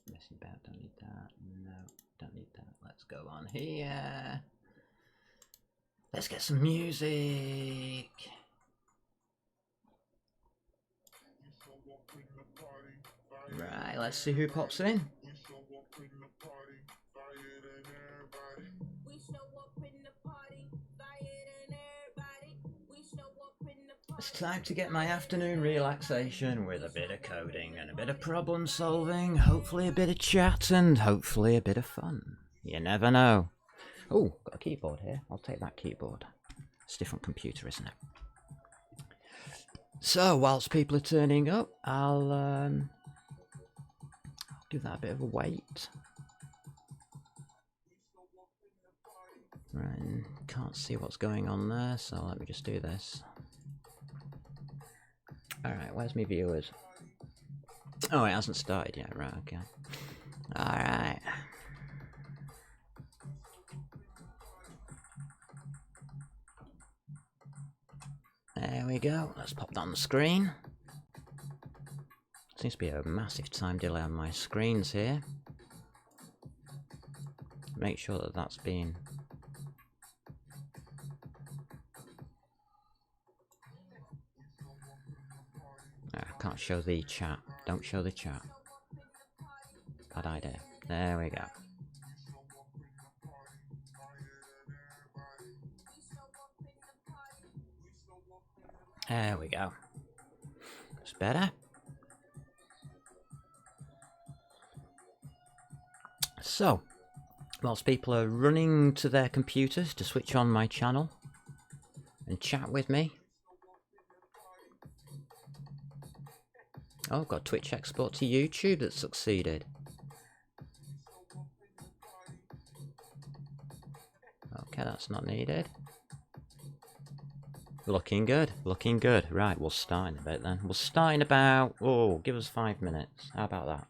Messing about, don't need that. No, don't need that. Let's go on here. Let's get some music. Right, let's see who pops in. It's time to get my afternoon relaxation with a bit of coding and a bit of problem solving, hopefully a bit of chat and hopefully a bit of fun. You never know. Oh, got a keyboard here. I'll take that keyboard. It's a different computer, isn't it? So, whilst people are turning up, I'll give that a bit of a wait. Right, can't see what's going on there, so let me just do this. Alright, where's my viewers? Oh, it hasn't started yet, right, okay. Alright. There we go, let's pop that on the screen. Seems to be a massive time delay on my screens here. Make sure that that's been... I can't show the chat. Don't show the chat. Bad idea. There we go. There we go. It's better. So, whilst people are running to their computers to switch on my channel and chat with me. Oh, got Twitch export to YouTube that succeeded. Okay, that's not needed. Looking good, looking good. Right, we'll start in a bit then. We'll start in about, oh, give us 5 minutes. How about that?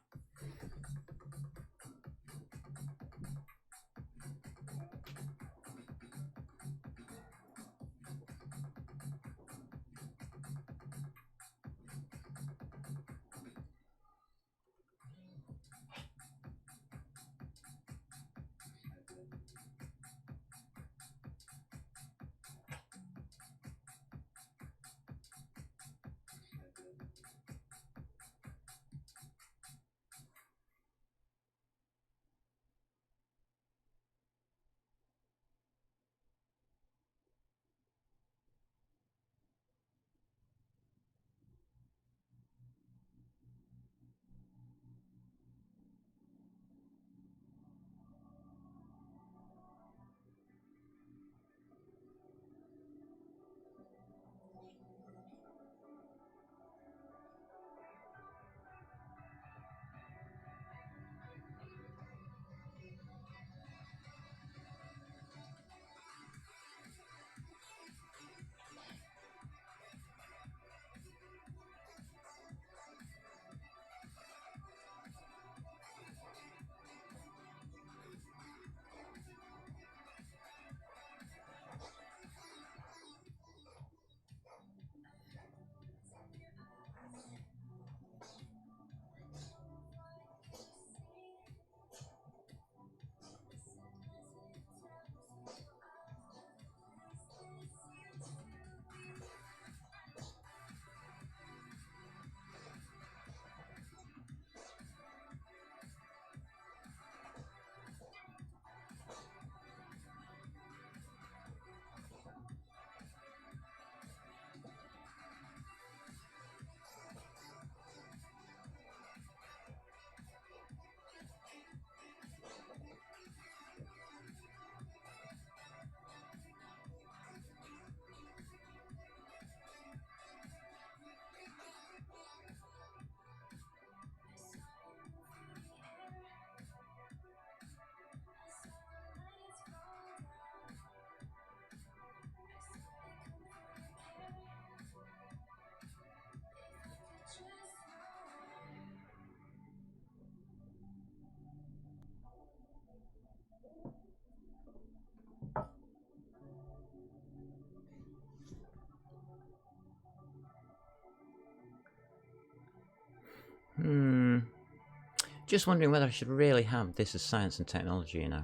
Just wondering whether I should really have this as science and technology, you know.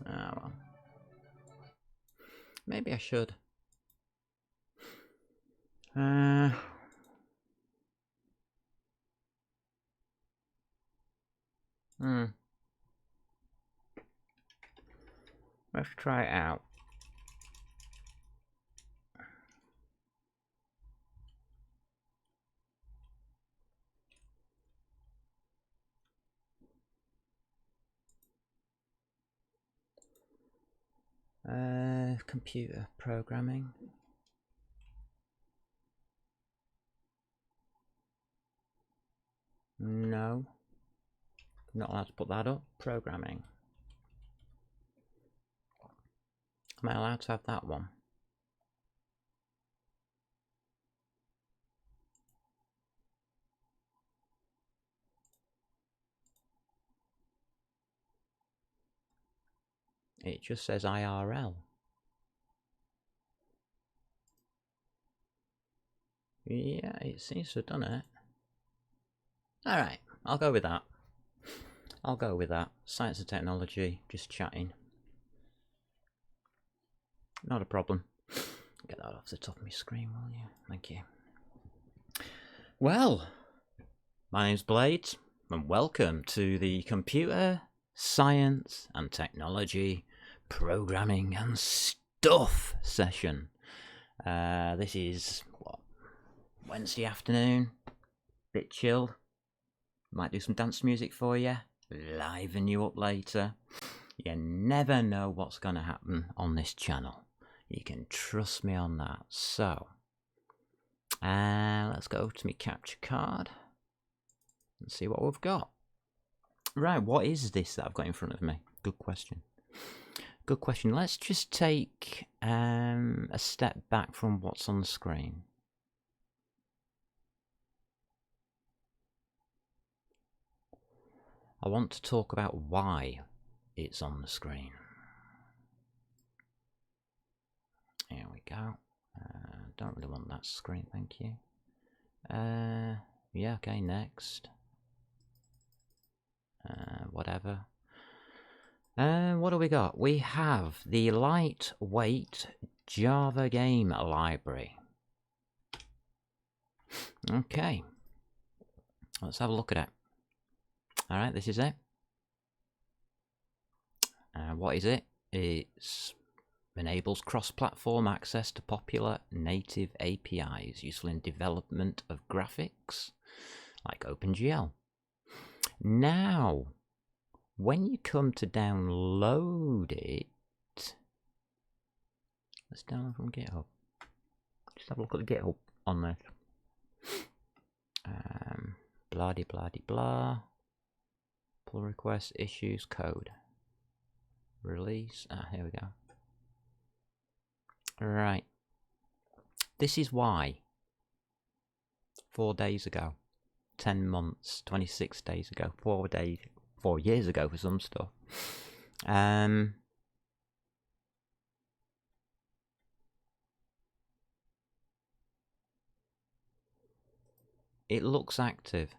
Ah, well. Maybe I should. Let's try it out. Computer programming. No. Not allowed to put that up. Programming. Am I allowed to have that one? It just says IRL. Yeah, it seems to have done it. Alright, I'll go with that. I'll go with that. Science and technology, just chatting. Not a problem. Get that off the top of my screen, will you? Thank you. Well, my name's Bladez, and welcome to the Computer Science and Technology Programming and Stuff session. This is, what, Wednesday afternoon, bit chilled. Might do some dance music for you, liven you up later. You never know what's going to happen on this channel. You can trust me on that. So, let's go to my capture card and see what we've got. Right, what is this that I've got in front of me? Good question. Good question. Let's just take a step back from what's on the screen. I want to talk about why it's on the screen. Here we go. Don't really want that screen, thank you. Yeah, okay, next. Whatever. What do we got? We have the lightweight Java game library. Okay. Let's have a look at it. Alright, this is it. What is it? It enables cross-platform access to popular native APIs, useful in development of graphics, like OpenGL. Now, when you come to download it, let's download from GitHub. Just have a look at the GitHub on this. Blah de blah de blah. Pull requests, issues, code. Release. Here we go. Right. This is why 4 days ago, 10 months, 26 days ago, 4 years ago for some stuff. It looks active.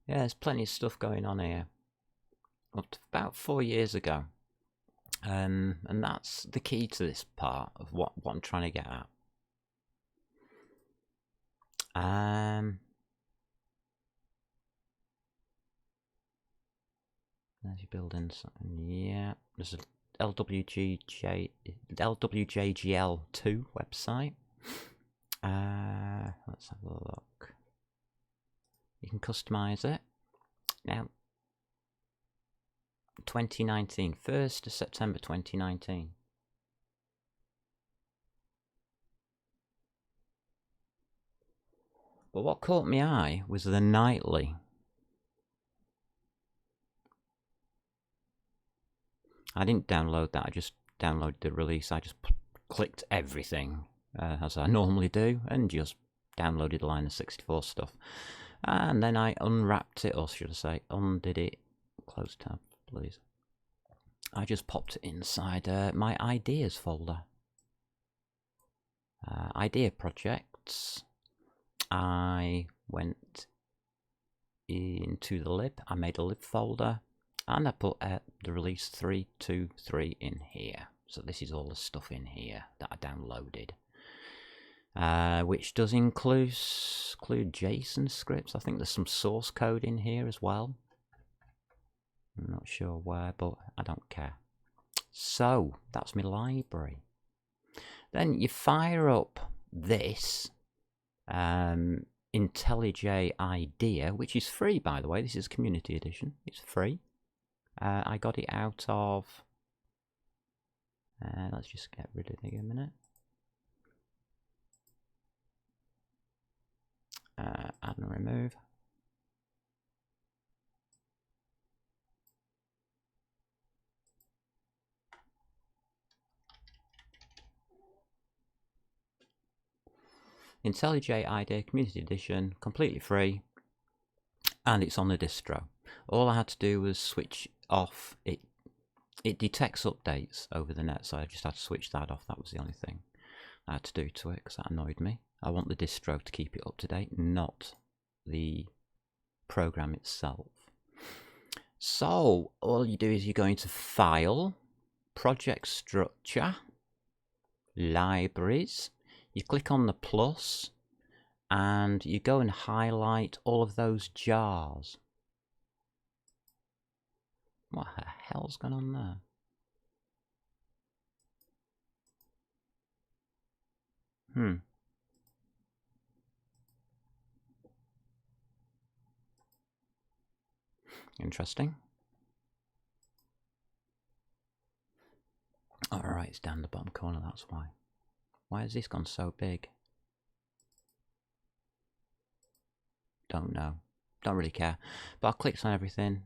Yeah, there's plenty of stuff going on here. Up to about 4 years ago. And that's the key to this part of what I'm trying to get at. There's your building something. Yeah, there's a LWJGL 2 website. Let's have a look. You can customize it. Now, 2019, 1st of September 2019. But what caught my eye was the nightly. I didn't download that, I just downloaded the release. I just clicked everything as I normally do and just downloaded line of 64 stuff. And then I unwrapped it, or should I say undid it. Close tab, please. I just popped it inside my ideas folder. Idea projects. I went into the lib, I made a lib folder, and I put the release 323 in here. So this is all the stuff in here that I downloaded, which does include JSON scripts. I think there's some source code in here as well. I'm not sure where, but I don't care. So that's my library. Then you fire up this IntelliJ IDEA, which is free, by the way. This is community edition. It's free. I got it out of... let's just get rid of it a minute. Add and remove. IntelliJ IDEA Community Edition, completely free, and it's on the distro. All I had to do was switch off it. It detects updates over the net, so I just had to switch that off. That was the only thing I had to do to it, because that annoyed me. I want the distro to keep it up to date, not the program itself. So all you do is you go into File, Project Structure, Libraries. You click on the plus, and you go and highlight all of those jars. What the hell's going on there? Interesting. Alright, it's down the bottom corner, that's why. Why has this gone so big? Don't know. Don't really care. But I clicked on everything,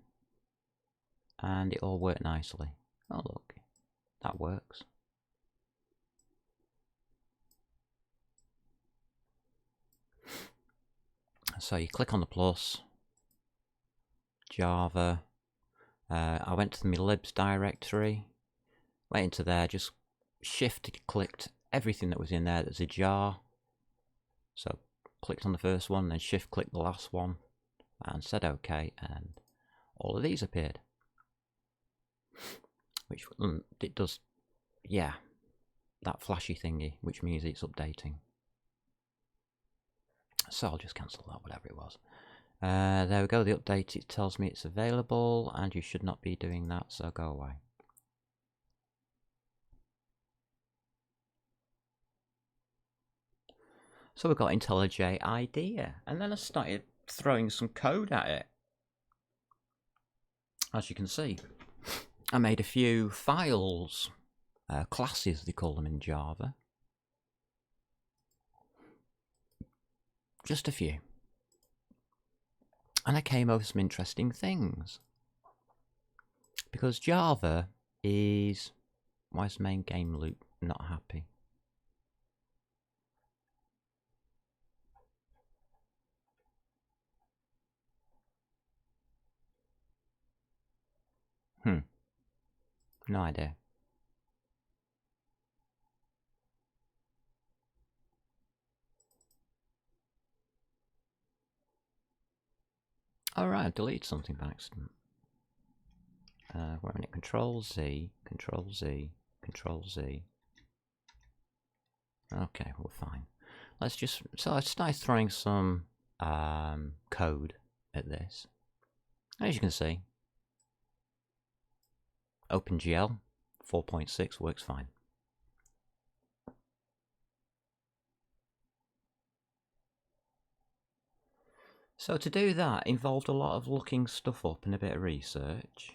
and it all worked nicely. Oh look, that works. So you click on the plus, Java. I went to my libs directory, went into there, just shift-clicked everything that was in there. There's a jar. So clicked on the first one, then shift-clicked the last one, and said OK, and all of these appeared. Which it does, yeah, that flashy thingy, which means it's updating. So I'll just cancel that, whatever it was. There we go, the update, it tells me it's available, and you should not be doing that, so go away. So we've got IntelliJ IDEA, and then I started throwing some code at it. As you can see, I made a few files, classes they call them in Java. Just a few. And I came over some interesting things. Because Java is... Why is main game loop not happy? No idea. Alright, I've deleted something by accident. Where in it? Control Z, Control Z, Control Z. Okay, we're fine. Let's just... So I started throwing some code at this. As you can see, OpenGL 4.6 works fine. So to do that involved a lot of looking stuff up and a bit of research,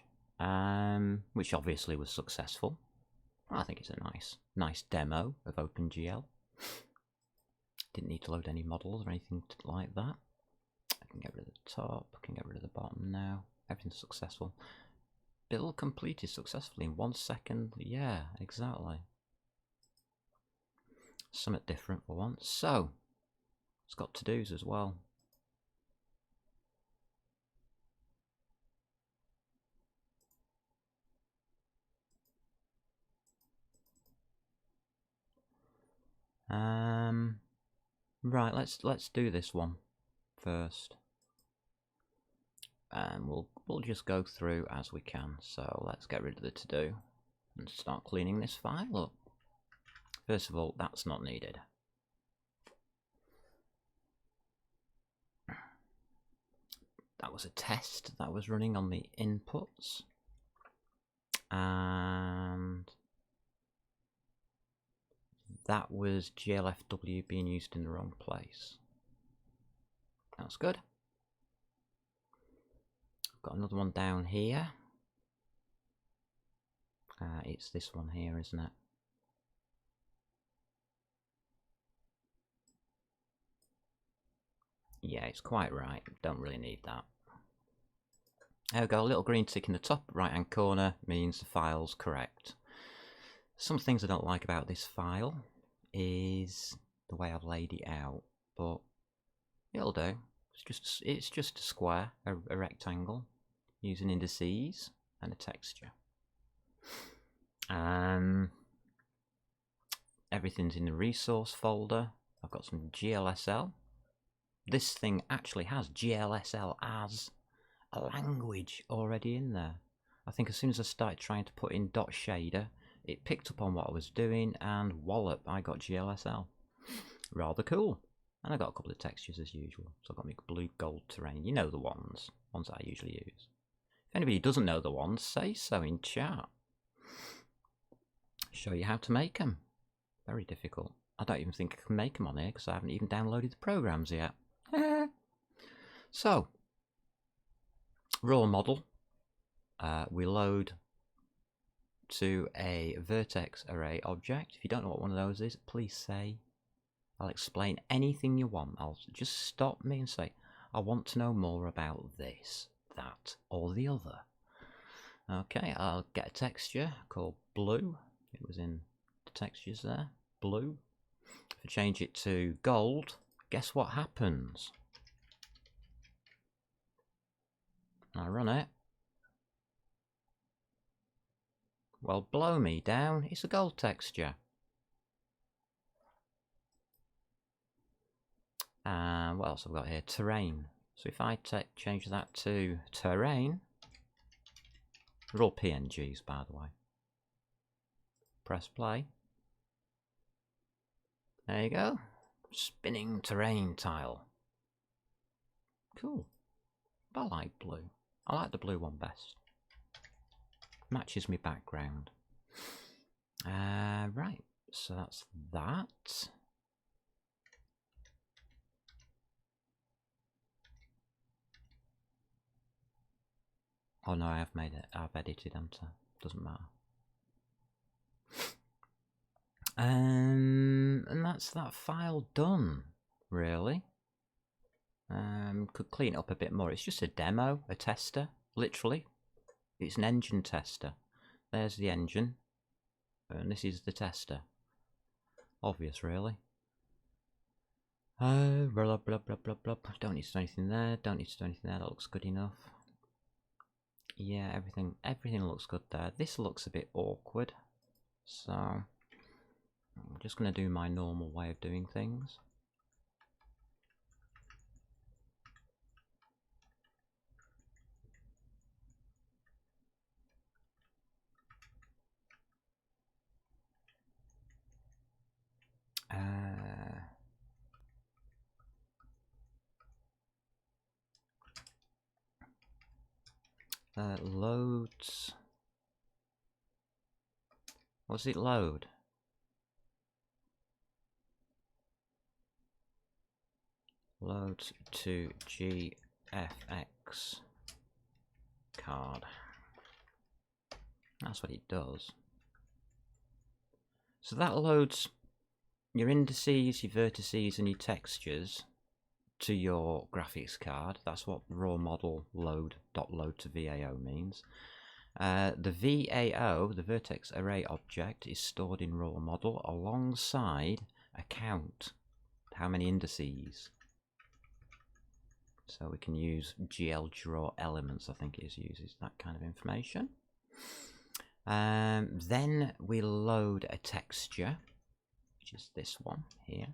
which obviously was successful. I think it's a nice demo of OpenGL. Didn't need to load any models or anything like that. I can get rid of the top, I can get rid of the bottom now. Everything's successful. Build completed successfully in 1 second. Yeah, exactly. Something different for once. So, it's got to-dos as well. Right, let's do this one first. And we'll just go through as we can. So let's get rid of the to-do and start cleaning this file up. First of all, that's not needed. That was a test that was running on the inputs. And that was GLFW being used in the wrong place. That's good. Got another one down here. It's this one here, isn't it? Yeah, it's quite right. Don't really need that. There we go. A little green tick in the top right hand corner means the file's correct. Some things I don't like about this file is the way I've laid it out, but it'll do. It's just a square, a rectangle, using indices and a texture. Everything's in the resource folder. I've got some GLSL. This thing actually has GLSL as a language already in there. I think as soon as I started trying to put in dot shader, it picked up on what I was doing, and wallop, I got GLSL. Rather cool. And I got a couple of textures as usual. So I've got my blue gold terrain. You know the ones that I usually use. If anybody doesn't know the ones, say so in chat. Show you how to make them. Very difficult. I don't even think I can make them on here because I haven't even downloaded the programs yet. So, raw model. We load to a vertex array object. If you don't know what one of those is, please say. I'll explain anything you want. I'll just stop me and say, I want to know more about this, that, or the other. Okay, I'll get a texture called blue. It was in the textures there. Blue. If I change it to gold, guess what happens? I run it. Well, blow me down. It's a gold texture. And what else have we got here? Terrain. So if I change that to terrain, they're all PNGs, by the way. Press play. There you go. Spinning terrain tile. Cool. But I like blue. I like the blue one best. Matches my background. Right. So that's that. Oh no, I have made it. I've edited, haven't I? Doesn't matter. And that's that file done, really. Could clean it up a bit more. It's just a demo, a tester, literally. It's an engine tester. There's the engine, and this is the tester. Obvious, really. Blah, blah, blah, blah, blah. Don't need to do anything there. Don't need to do anything there. That looks good enough. Yeah, everything looks good there. This looks a bit awkward, so I'm just going to do my normal way of doing things. Loads. What's it load? Loads to GFX card. That's what it does. So that loads your indices, your vertices, and your textures to your graphics card. That's what raw model load to VAO means. The VAO, the vertex array object, is stored in raw model alongside a count. How many indices? So we can use GL draw elements, I think it uses that kind of information. Then we load a texture, which is this one here.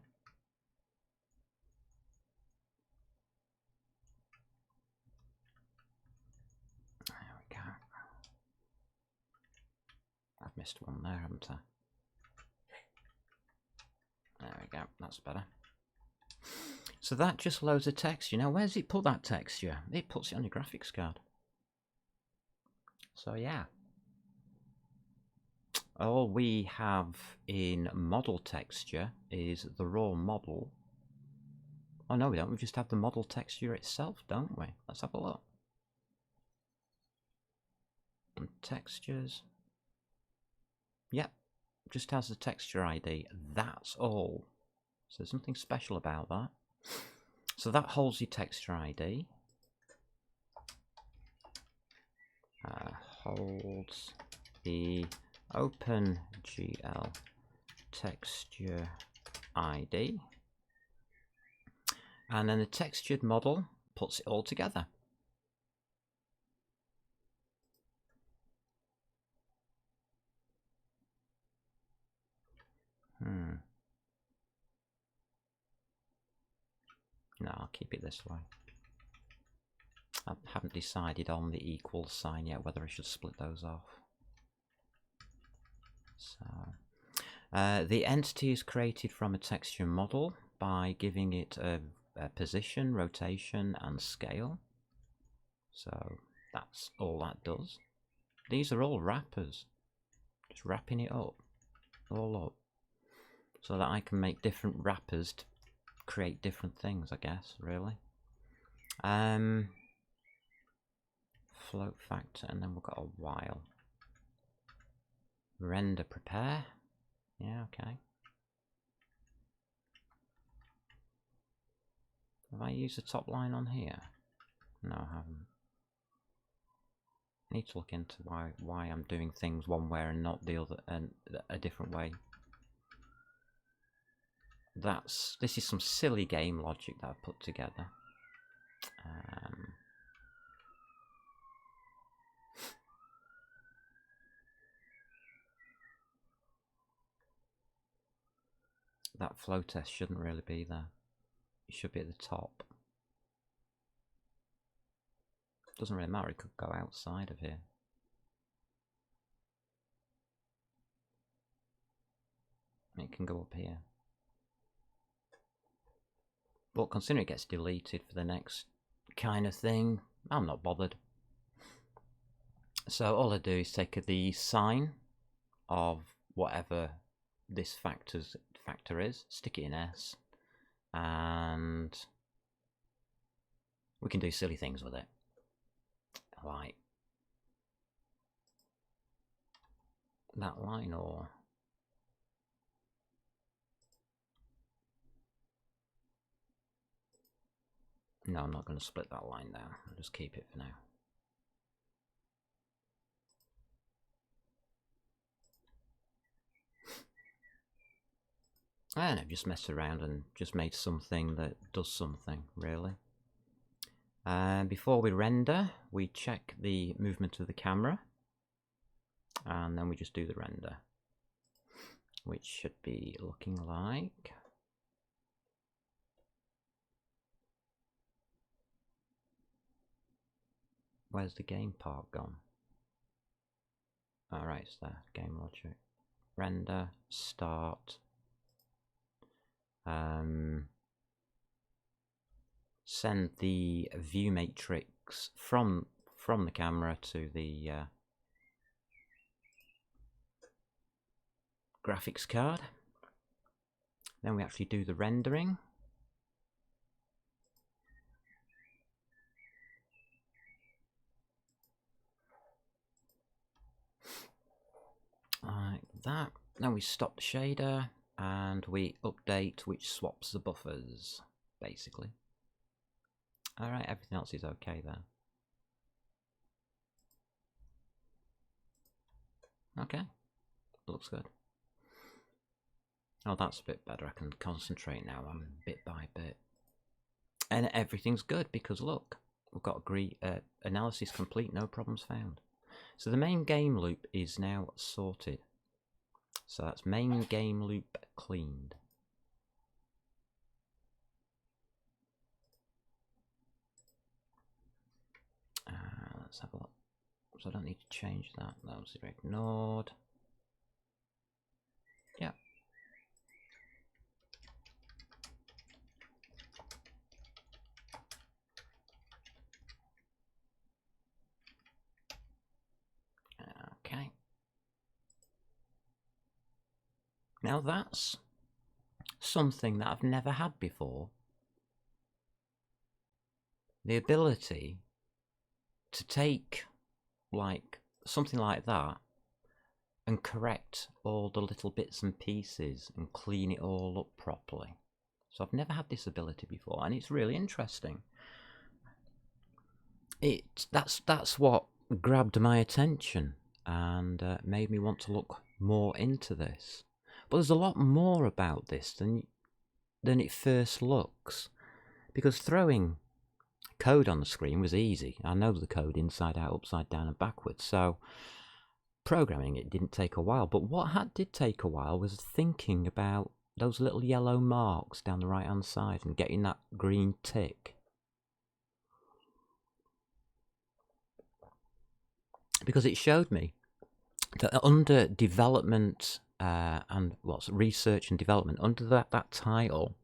There we go. I've missed one there, haven't I? There we go, that's better. So that just loads a texture. Now, where does it put that texture? It puts it on your graphics card. So yeah. All we have in model texture is the raw model. Oh no, we don't. We just have the model texture itself, don't we? Let's have a look. And textures. Yep, just has the texture ID. That's all. So there's nothing special about that. So that holds your texture ID. Holds the OpenGL texture ID. And then the textured model puts it all together. No, I'll keep it this way. I haven't decided on the equal sign yet, whether I should split those off. So, the entity is created from a texture model by giving it a position, rotation, and scale. So that's all that does. These are all wrappers. Just wrapping it up, all up, so that I can make different wrappers to create different things, I guess, really. Float factor, and then we've got a while. Render prepare. Yeah, okay. Have I used the top line on here? No, I haven't. I need to look into why I'm doing things one way and not the other, and a different way. This is some silly game logic that I've put together. That flow test shouldn't really be there. It should be at the top. Doesn't really matter, it could go outside of here. It can go up here. But considering it gets deleted for the next kind of thing, I'm not bothered. So all I do is take the sign of whatever this factor is, stick it in S, and we can do silly things with it. Like that line, or no, I'm not going to split that line down. I'll just keep it for now. And I've just messed around and just made something that does something, really. Before we render, we check the movement of the camera, and then we just do the render, which should be looking like... Where's the game part gone? Alright, it's there, game logic. Render, start. Send the view matrix from the camera to the graphics card. Then we actually do the rendering. Like that. Then we stop the shader and we update, which swaps the buffers, basically. Alright, everything else is okay there. Okay, looks good. Oh, that's a bit better. I can concentrate now. I'm bit by bit. And everything's good because look, we've got analysis complete, no problems found. So the main game loop is now sorted. So that's main game loop cleaned. Let's have a look. So I don't need to change that. That was ignored. Yeah. Okay. Now that's something that I've never had before. The ability to take like something like that and correct all the little bits and pieces and clean it all up properly. So I've never had this ability before, and it's really interesting. That's what grabbed my attention and made me want to look more into this. But there's a lot more about this than it first looks, because throwing code on the screen was easy. I know the code inside out, upside down and backwards, so programming it didn't take a while. But what did take a while was thinking about those little yellow marks down the right hand side and getting that green tick. Because it showed me that under development and what's research and development, under that title,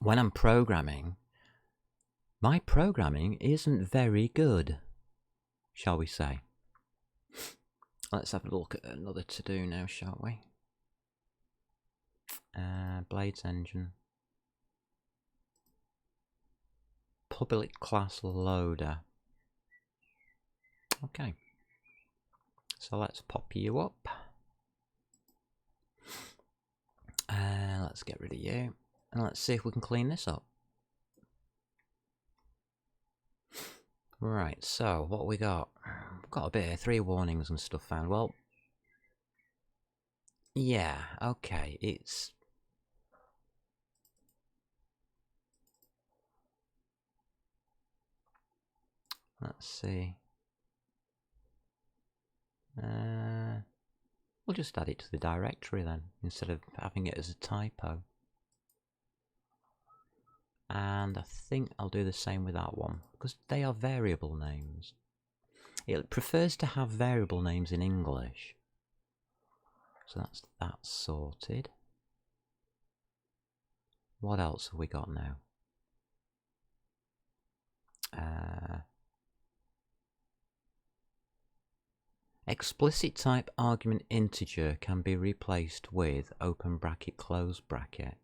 when I'm programming, my programming isn't very good, shall we say. Let's have a look at another to-do now, shall we? Bladez engine. Public class loader. Okay. So let's pop you up. Let's get rid of you. And let's see if we can clean this up. Right, so what we got? We've got a bit of 3 warnings and stuff found. Well, yeah, okay, it's... Let's see. We'll just add it to the directory then, instead of having it as a typo. And I think I'll do the same with that one, because they are variable names. It prefers to have variable names in English. So that's that sorted. What else have we got now? Explicit type argument integer can be replaced with open bracket, close bracket.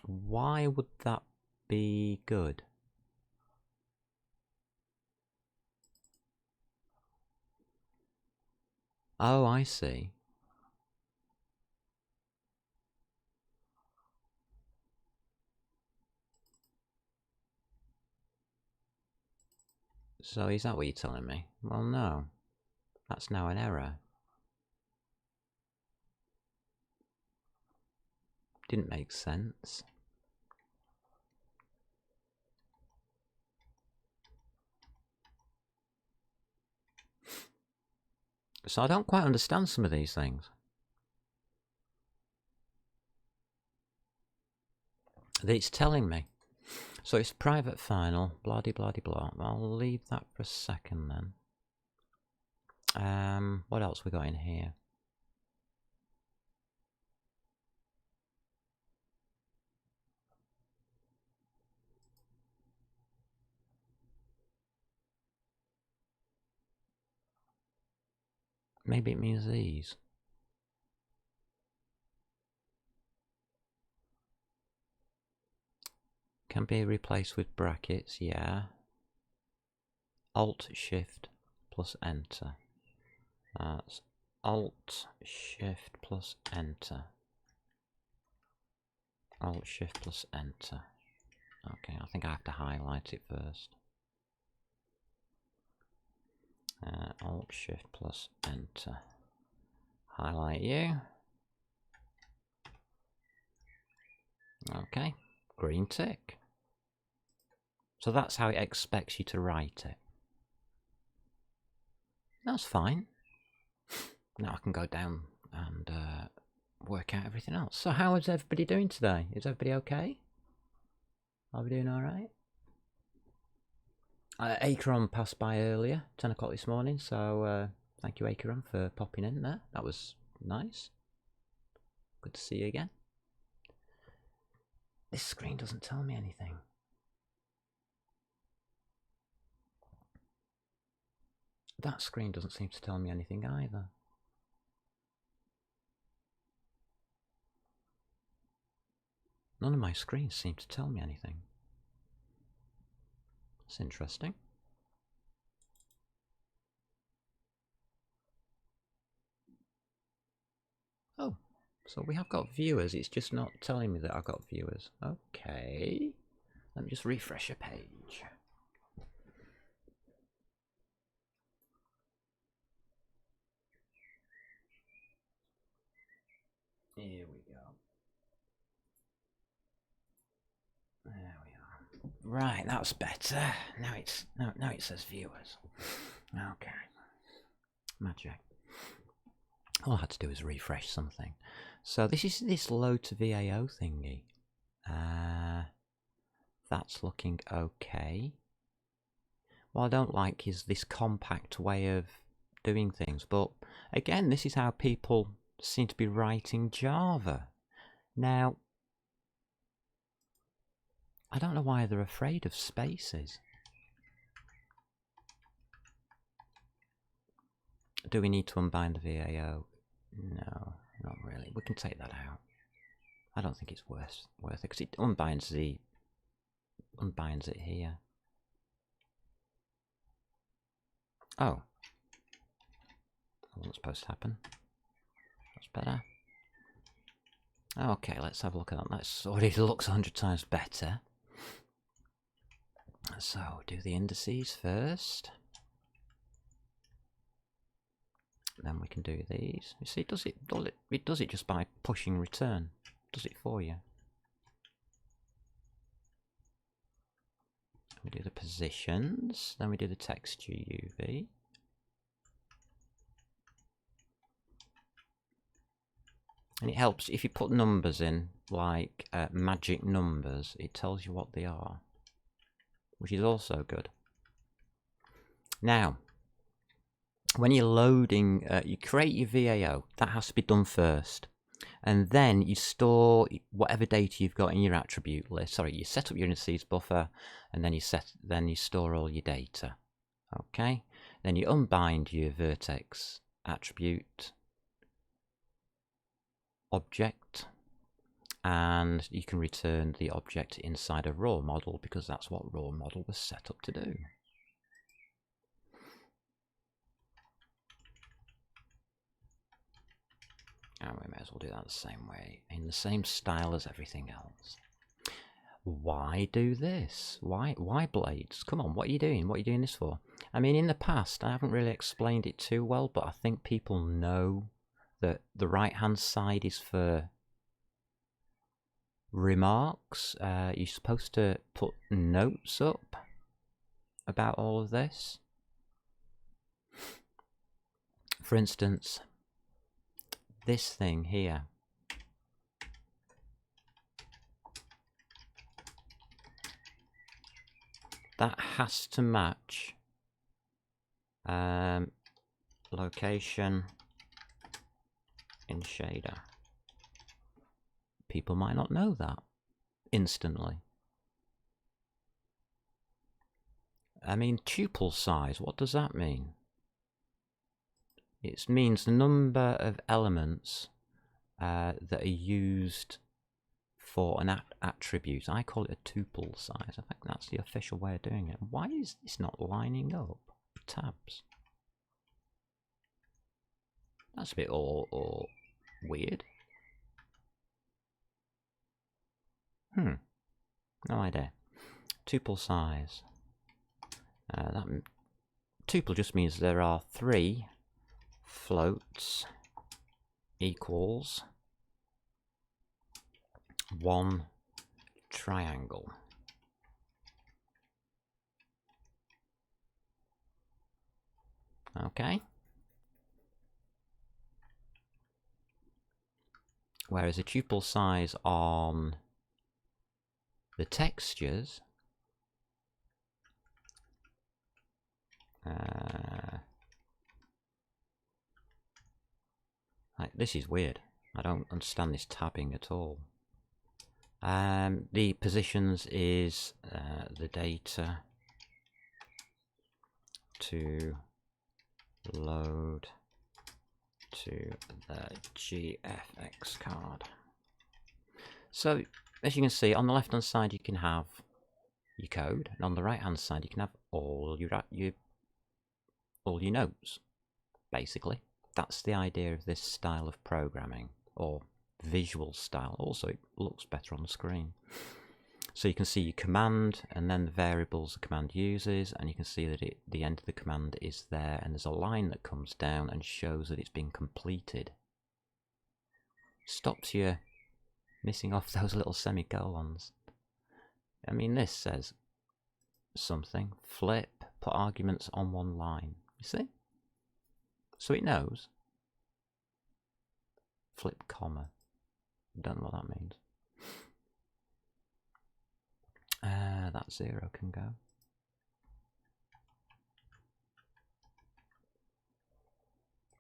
Why would that be good? Oh, I see. So is that what you're telling me? Well, no. That's now an error. Didn't make sense. So I don't quite understand some of these things. That it's telling me. So it's private final, blah de blah de blah. I'll leave that for a second then. What else we got in here? Maybe it means these. Can be replaced with brackets, yeah. Alt Shift plus Enter. That's Alt Shift plus Enter. Alt Shift plus Enter. Okay, I think I have to highlight it first. Alt Shift plus Enter. Highlight you. Okay, green tick. So that's how it expects you to write it. That's fine. Now I can go down and work out everything else. So how is everybody doing today? Is everybody okay? Are we doing alright? Acheron passed by earlier, 10 o'clock this morning, so thank you Acheron for popping in there. That was nice. Good to see you again. This screen doesn't tell me anything. That screen doesn't seem to tell me anything either. None of my screens seem to tell me anything. That's interesting. Oh, so we have got viewers. It's just not telling me that I've got viewers. Okay. Let me just refresh a page. Here we go. There we are. Right, that's better. Now it says viewers. Okay. Magic. All I had to do was refresh something. So this is this load to VAO thingy. That's looking okay. What I don't like is this compact way of doing things. But again, this is how people seem to be writing Java. Now, I don't know why they're afraid of spaces. Do we need to unbind the VAO? No, not really. We can take that out. I don't think it's worth it because it unbinds it here. Oh, that wasn't supposed to happen. That's better. Okay, let's have a look at that. That already looks 100 times better. So do the indices first. Then we can do these. You see, it does it just by pushing return. It does it for you. We do the positions, then we do the texture UV. And it helps if you put numbers in, like magic numbers, it tells you what they are, which is also good. Now, when you're loading, you create your VAO, that has to be done first. And then you store whatever data you've got in your attribute list. Sorry, you set up your indices buffer, and then you store all your data. Okay, then you unbind your vertex attribute object, and you can return the object inside a raw model because that's what raw model was set up to do. And we may as well do that the same way, in the same style as everything else. Why do this? Why Bladez? Come on, what are you doing? What are you doing this for? I mean, in the past, I haven't really explained it too well, but I think people know that the right-hand side is for remarks. You're supposed to put notes up about all of this. For instance, this thing here. That has to match location in shader. People might not know that instantly. I mean, tuple size, what does that mean? It means the number of elements that are used for an attribute. I call it a tuple size. I think that's the official way of doing it. Why is this not lining up? Tabs. That's a bit all weird. No idea. Tuple size. That tuple just means there are 3 floats equals 1 triangle. Okay. Whereas a tuple size on the textures this is weird. I don't understand this tabbing at all. The positions is the data to load to the GFX card. So as you can see, on the left hand side you can have your code, and on the right hand side you can have all your notes. Basically, that's the idea of this style of programming, or visual style. Also, it looks better on the screen. So you can see your command and then the variables the command uses, and you can see that the end of the command is there, and there's a line that comes down and shows that it's been completed. Stops you missing off those little semicolons. I mean, this says something, flip, put arguments on one line. You see? So it knows. Flip comma. Don't know what that means. That 0 can go.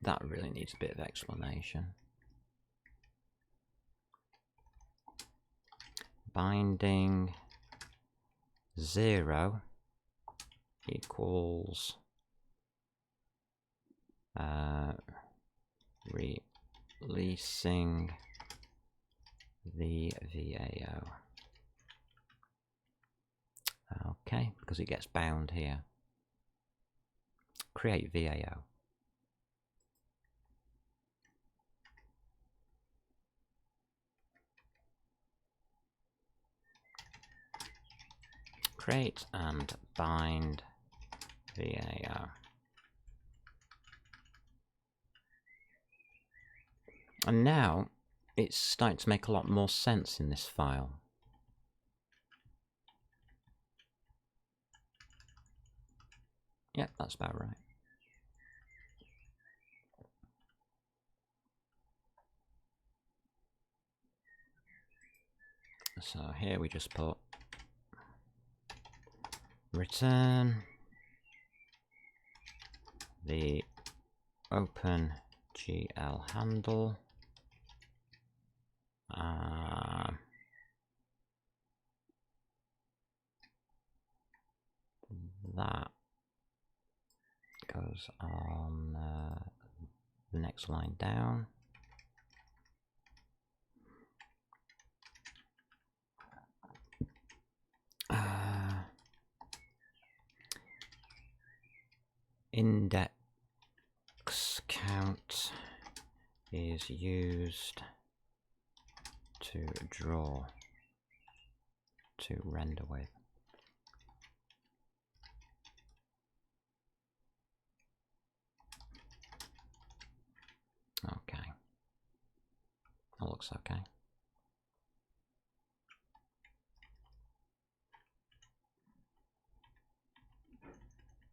That really needs a bit of explanation. Binding 0 equals releasing the VAO. Okay, because it gets bound here. Create VAO. Create and bind VAO. And now it's starting to make a lot more sense in this file. Yep, that's about right. So here we just put return the OpenGL handle. That goes on the next line down. Index count is used to draw to render with. Okay, that looks okay.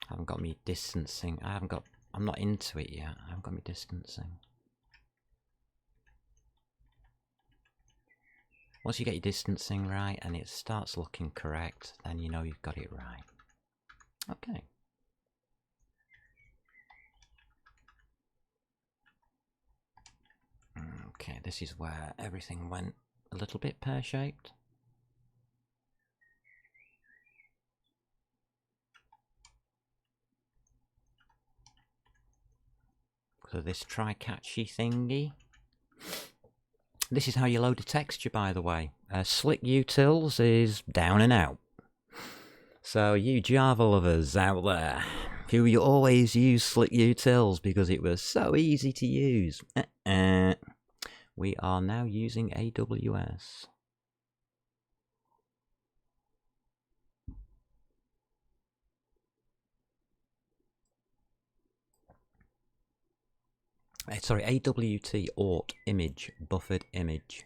I haven't got me distancing. I'm not into it yet. I haven't got me distancing. Once you get your distancing right and it starts looking correct, then you know you've got it right. Okay. Okay, this is where everything went a little bit pear-shaped. So this try-catchy thingy. This is how you load a texture, by the way. Slick Utils is down and out. So you Java lovers out there, who you always use Slick Utils because it was so easy to use. We are now using AWS. sorry, AWT Aut image, buffered image.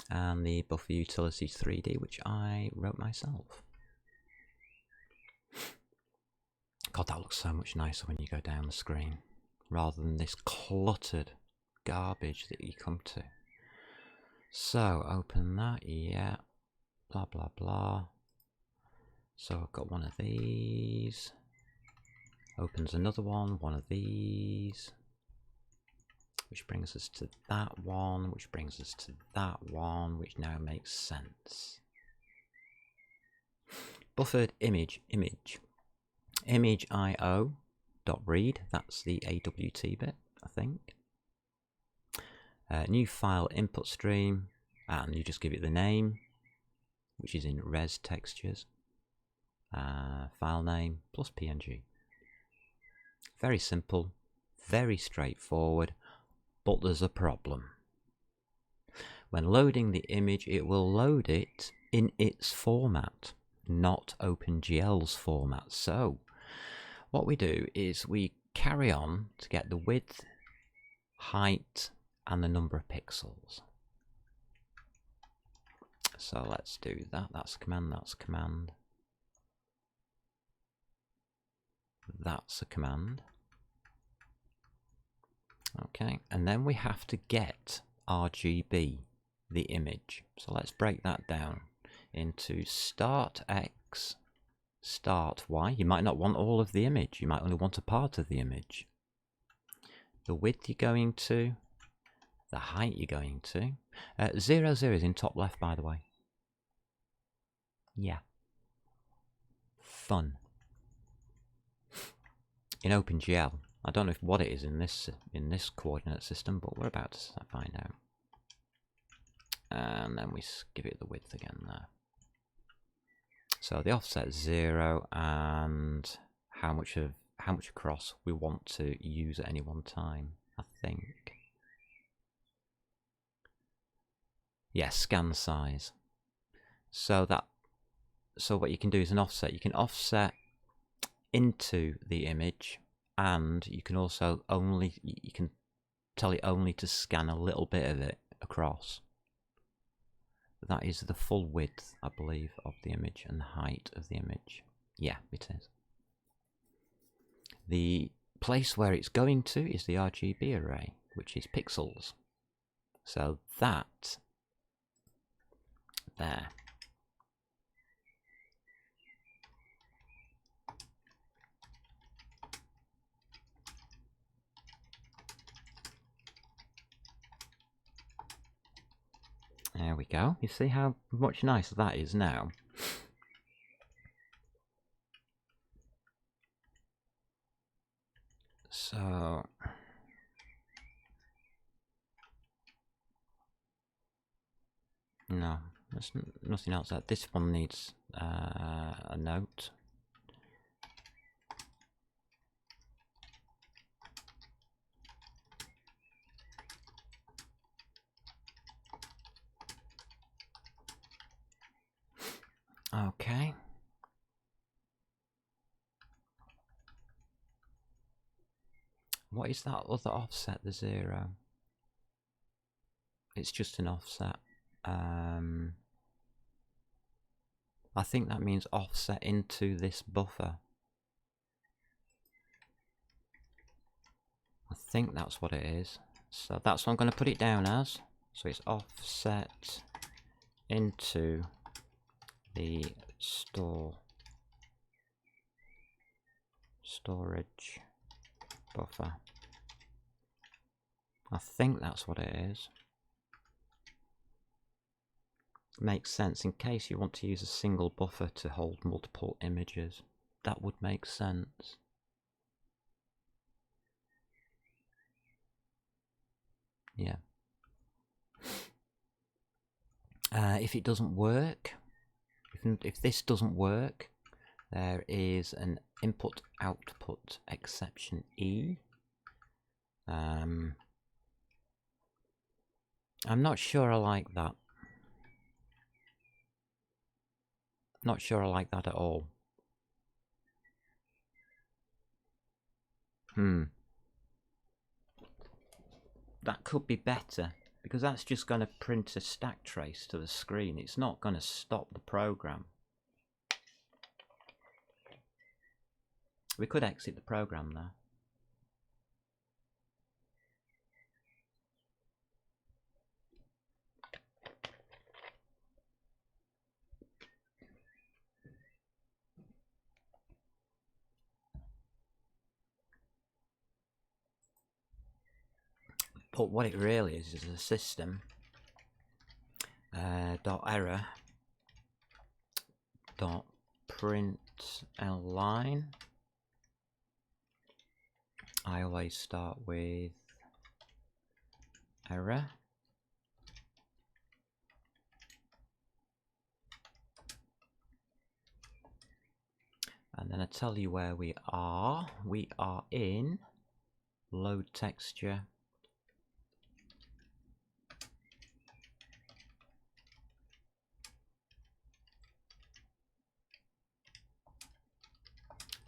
And the buffer utility 3D, which I wrote myself. God, that looks so much nicer when you go down the screen, rather than this cluttered garbage that you come to. So, open that, yeah, blah, blah, blah. So I've got one of these. Opens another one of these. Which brings us to that one, which brings us to that one, which now makes sense. Buffered image, image io.read, that's the AWT bit, I think. New file input stream, and you just give it the name, which is in res textures. File name plus PNG. Very simple, very straightforward. But there's a problem. When loading the image, it will load it in its format, not OpenGL's format. So what we do is we carry on to get the width, height, and the number of pixels. So let's do that. That's a command, that's a command. That's a command. Okay, and then we have to get RGB, the image. So let's break that down into start X, start Y. You might not want all of the image, you might only want a part of the image. The width you're going to, the height you're going to. 0, 0 is in top left, by the way. Yeah. Fun. In OpenGL. I don't know what it is in this coordinate system, but we're about to find out. And then we give it the width again there. So the offset 0 and how much across we want to use at any one time, I think. Yes, scan size. So what you can do is an offset. You can offset into the image, and you can also you can tell it only to scan a little bit of it across. That is the full width, I believe, of the image and the height of the image. Yeah, it is. The place where it's going to is the RGB array, which is pixels. So that there. There we go. You see how much nicer that is now? So no, there's nothing else. This one needs a note. Okay. What is that other offset, the 0? It's just an offset. I think that means offset into this buffer. I think that's what it is. So that's what I'm going to put it down as. So it's offset into the storage buffer. I think that's what it is. Makes sense in case you want to use a single buffer to hold multiple images. That would make sense. Yeah. If it doesn't work, if this doesn't work, there is an input-output exception E. I'm not sure I like that. Not sure I like that at all. that could be better, because that's just going to print a stack trace to the screen. It's not going to stop the program. We could exit the program there. But what it really is a system dot error dot print line. I always start with error. And then I tell you where we are. We are in load texture.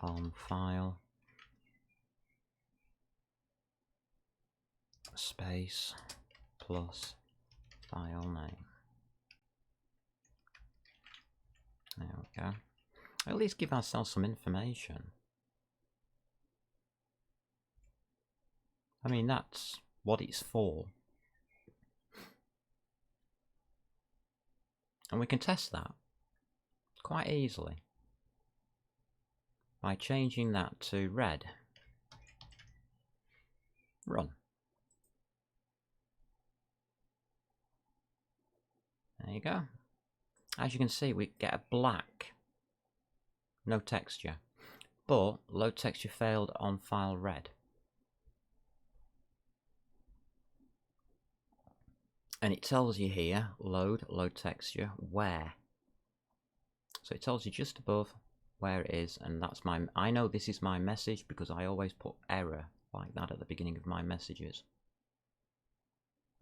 On file. Space plus file name. There we go. At least give ourselves some information. I mean, that's what it's for. And we can test that quite easily by changing that to red. Run. There you go. As you can see, we get a black, no texture, but load texture failed on file red. And it tells you here, load texture, where. So it tells you just above where it is, and that's my, I know this is my message because I always put error like that at the beginning of my messages.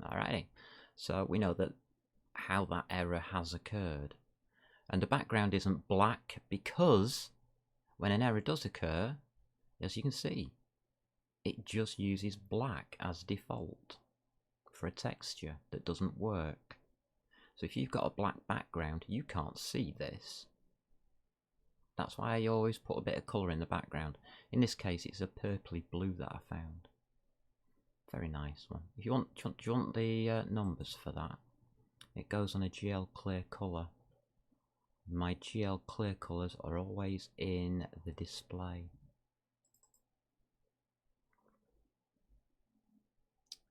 Alrighty, so we know that how that error has occurred. And the background isn't black because when an error does occur, as you can see, it just uses black as default for a texture that doesn't work. So if you've got a black background, you can't see this. That's why I always put a bit of colour in the background. In this case, it's a purpley blue that I found. Very nice one. If you want, do you want the numbers for that? It goes on a GL clear colour. My GL clear colours are always in the display.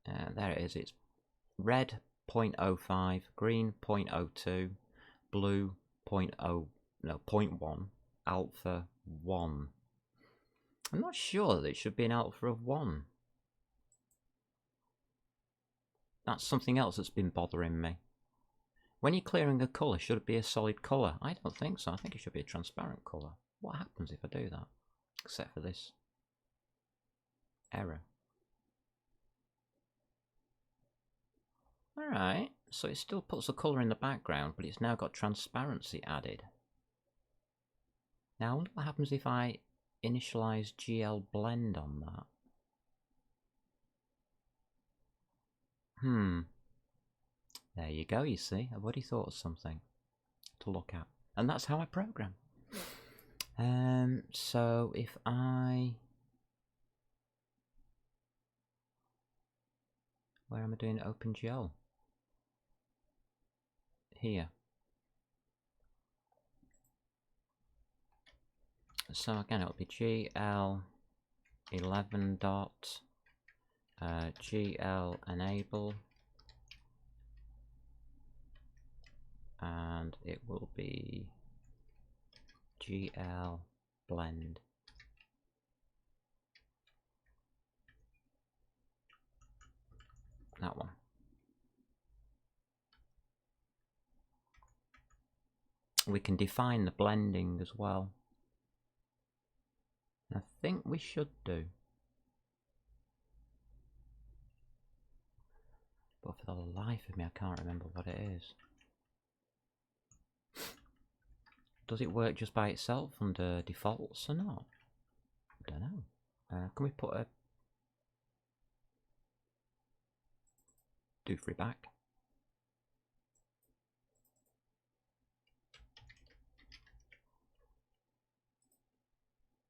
There it is. It's red 0.05, green 0.02, blue 0.1, alpha 1. I'm not sure that it should be an alpha of 1. That's something else that's been bothering me. When you're clearing a colour, should it be a solid colour? I don't think so. I think it should be a transparent colour. What happens if I do that? Except for this error. Alright, so it still puts the colour in the background, but it's now got transparency added. Now I wonder what happens if I initialize GL blend on that. There you go, you see. I've already thought of something to look at. And that's how I program. So if where am I doing OpenGL? Here. So again, it'll be GL11 dot GL enable, and it will be GL blend. That one. We can define the blending as well. I think we should do. But for the life of me, I can't remember what it is. Does it work just by itself under defaults or not? I don't know. Can we put a... doofry back.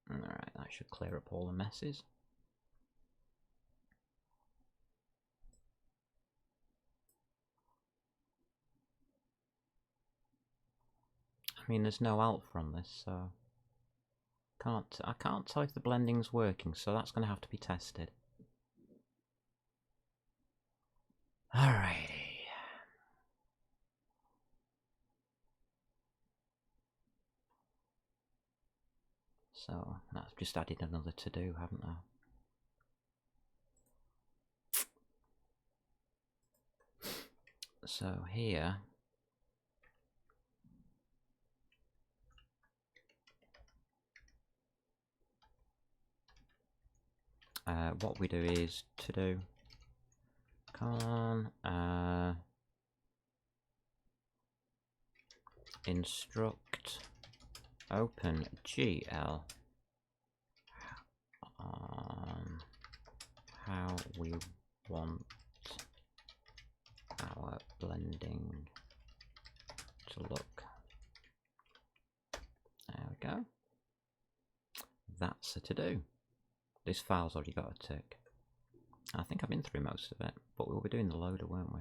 Alright, that should clear up all the messes. I mean, there's no alpha on this, so I can't tell if the blending's working, so that's going to have to be tested. Alrighty. So that's just added another to do, haven't I? So here, what we do is to do, come on, instruct OpenGL on how we want our blending to look. There we go. That's a to-do. This file's already got a tick. I think I've been through most of it, but we were doing the loader, weren't we?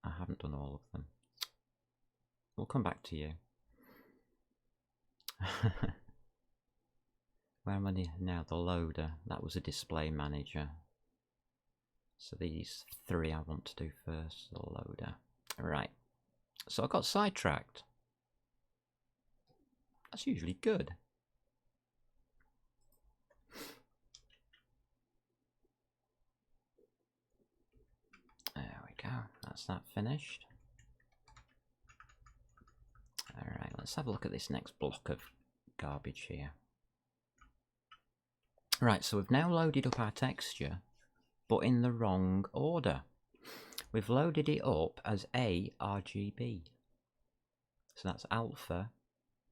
I haven't done all of them. We'll come back to you. Where am I now? The loader. That was a display manager. So these three I want to do first. The loader. Right. So I got sidetracked. That's usually good. There we go. That's that finished. Alright, let's have a look at this next block of garbage here. Right, so we've now loaded up our texture, but in the wrong order. We've loaded it up as ARGB. So that's alpha.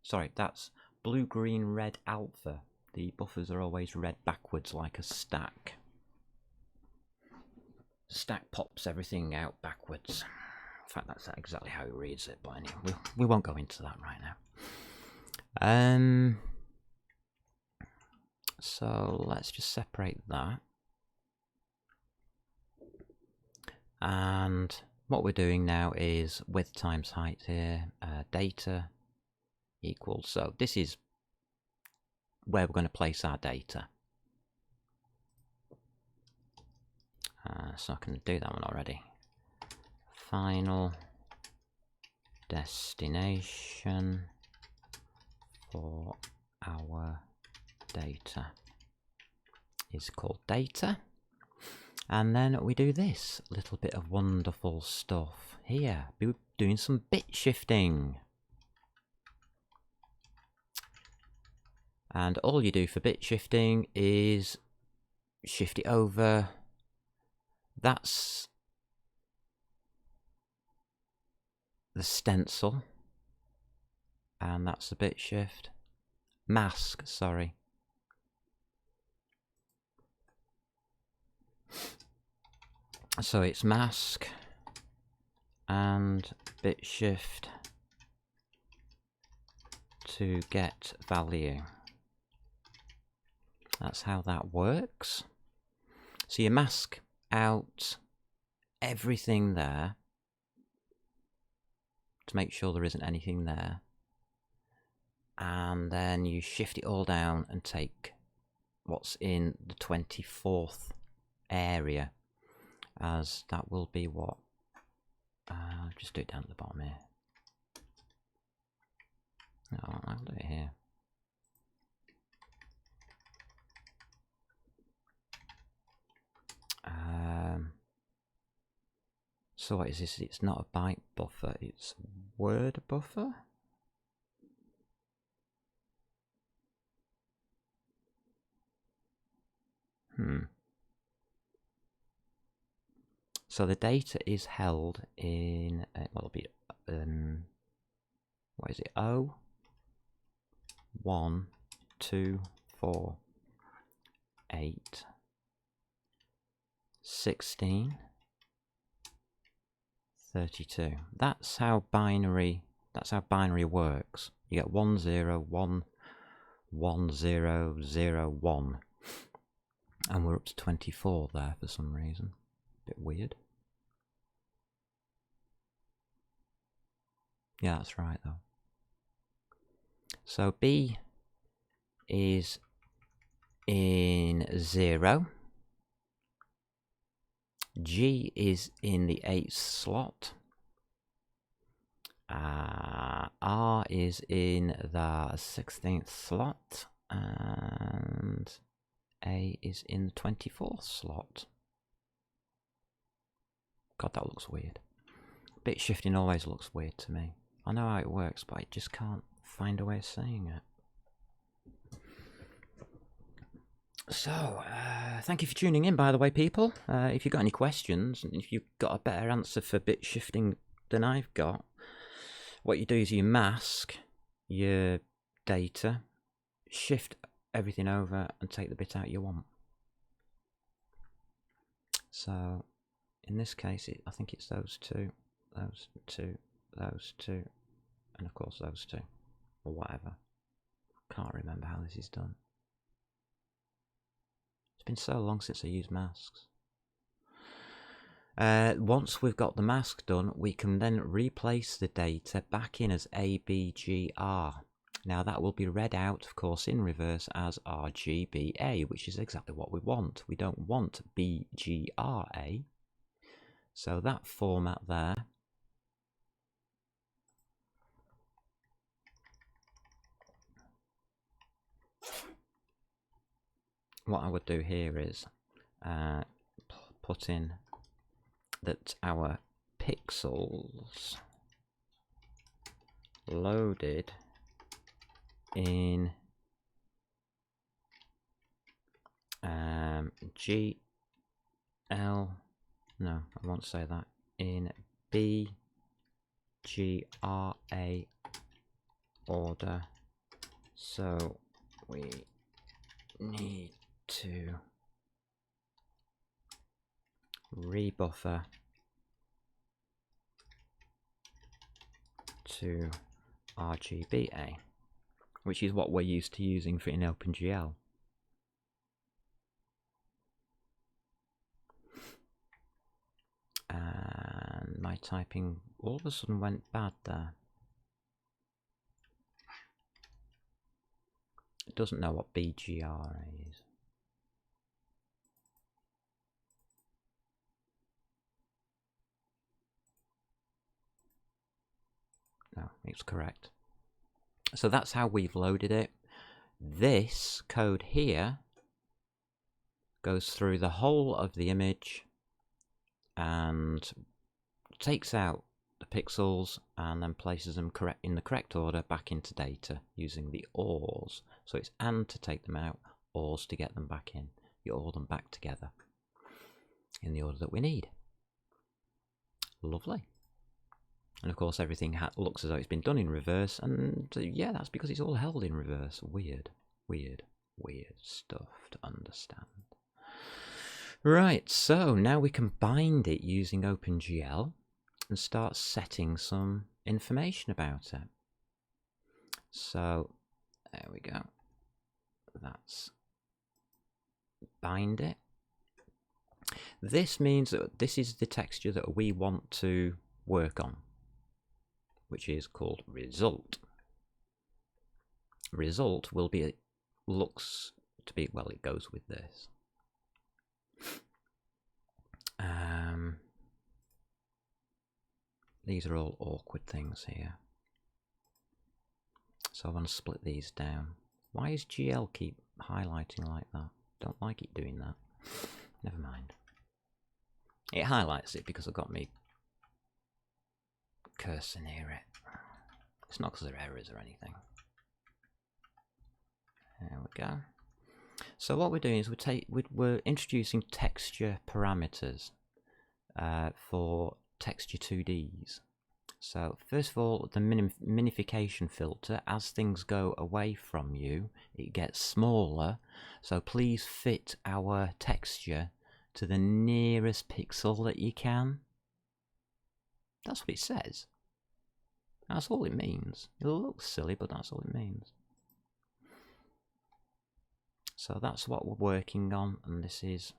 Sorry, that's blue, green, red, alpha. The buffers are always read backwards like a stack. Stack pops everything out backwards. In fact, that's exactly how he reads it, but anyway, we won't go into that right now. So let's just separate that. And what we're doing now is width times height here, data equals, so this is where we're going to place our data. So I can do that one already. Final destination for our data is called data. And then we do this little bit of wonderful stuff here. We're doing some bit shifting. And all you do for bit shifting is shift it over. That's the stencil. And that's the bit shift. Mask, sorry. So it's mask and bit shift to get value. That's how that works. So you mask out everything there to make sure there isn't anything there. And then you shift it all down and take what's in the 24th area, as that will be what, just do it down at the bottom here. No, I'll do it here. So what is this? It's not a byte buffer, it's word buffer. So the data is held in, well, it'll be, what is it? 0, 1, 2, 4, 8, 16, 32. That's how binary works. You get 1 0 1 1 0 0 1, and we're up to 24 there for some reason. Bit weird. Yeah, that's right though. So B is in 0. G is in the 8th slot. R is in the 16th slot. And A is in the 24th slot. God, that looks weird. Bit shifting always looks weird to me. I know how it works, but I just can't find a way of saying it. So, thank you for tuning in, by the way, people. If you've got any questions, and if you've got a better answer for bit shifting than I've got, what you do is you mask your data, shift everything over, and take the bit out you want. So, in this case, I think it's those two, those two, those two, and of course those two, or whatever. Can't remember how this is done. It's been so long since I used masks. Once we've got the mask done, we can then replace the data back in as ABGR. Now that will be read out, of course, in reverse as RGBA, which is exactly what we want. We don't want BGRA. So that format there what I would do here is put in that our pixels loaded in no, I won't say that, in BGRA order. So we need to rebuffer to RGBA, which is what we're used to using for in OpenGL. And my typing all of a sudden went bad there. It doesn't know what BGRA is. No, it's correct. So that's how we've loaded it. This code here goes through the whole of the image and takes out the pixels and then places them in the correct order back into data using the ORs. So it's AND to take them out, ORs to get them back in. You OR them back together in the order that we need. Lovely. And of course everything looks as though it's been done in reverse, and yeah, that's because it's all held in reverse. Weird, weird, weird stuff to understand. Right, so now we can bind it using OpenGL and start setting some information about it. So there we go. That's bind it. This means that this is the texture that we want to work on, which is called result. Result will be, looks to be, well, it goes with this. These are all awkward things here. So I want to split these down. Why is GL keep highlighting like that? Don't like it doing that. Never mind. It highlights it because I've got me cursor near it. It's not because there are errors or anything. There we go. So what we're doing is we're introducing texture parameters for texture 2Ds. So first of all, the minification filter, as things go away from you, it gets smaller. So please fit our texture to the nearest pixel that you can. That's what it says. That's all it means. It looks silly, but that's all it means. So that's what we're working on, and this is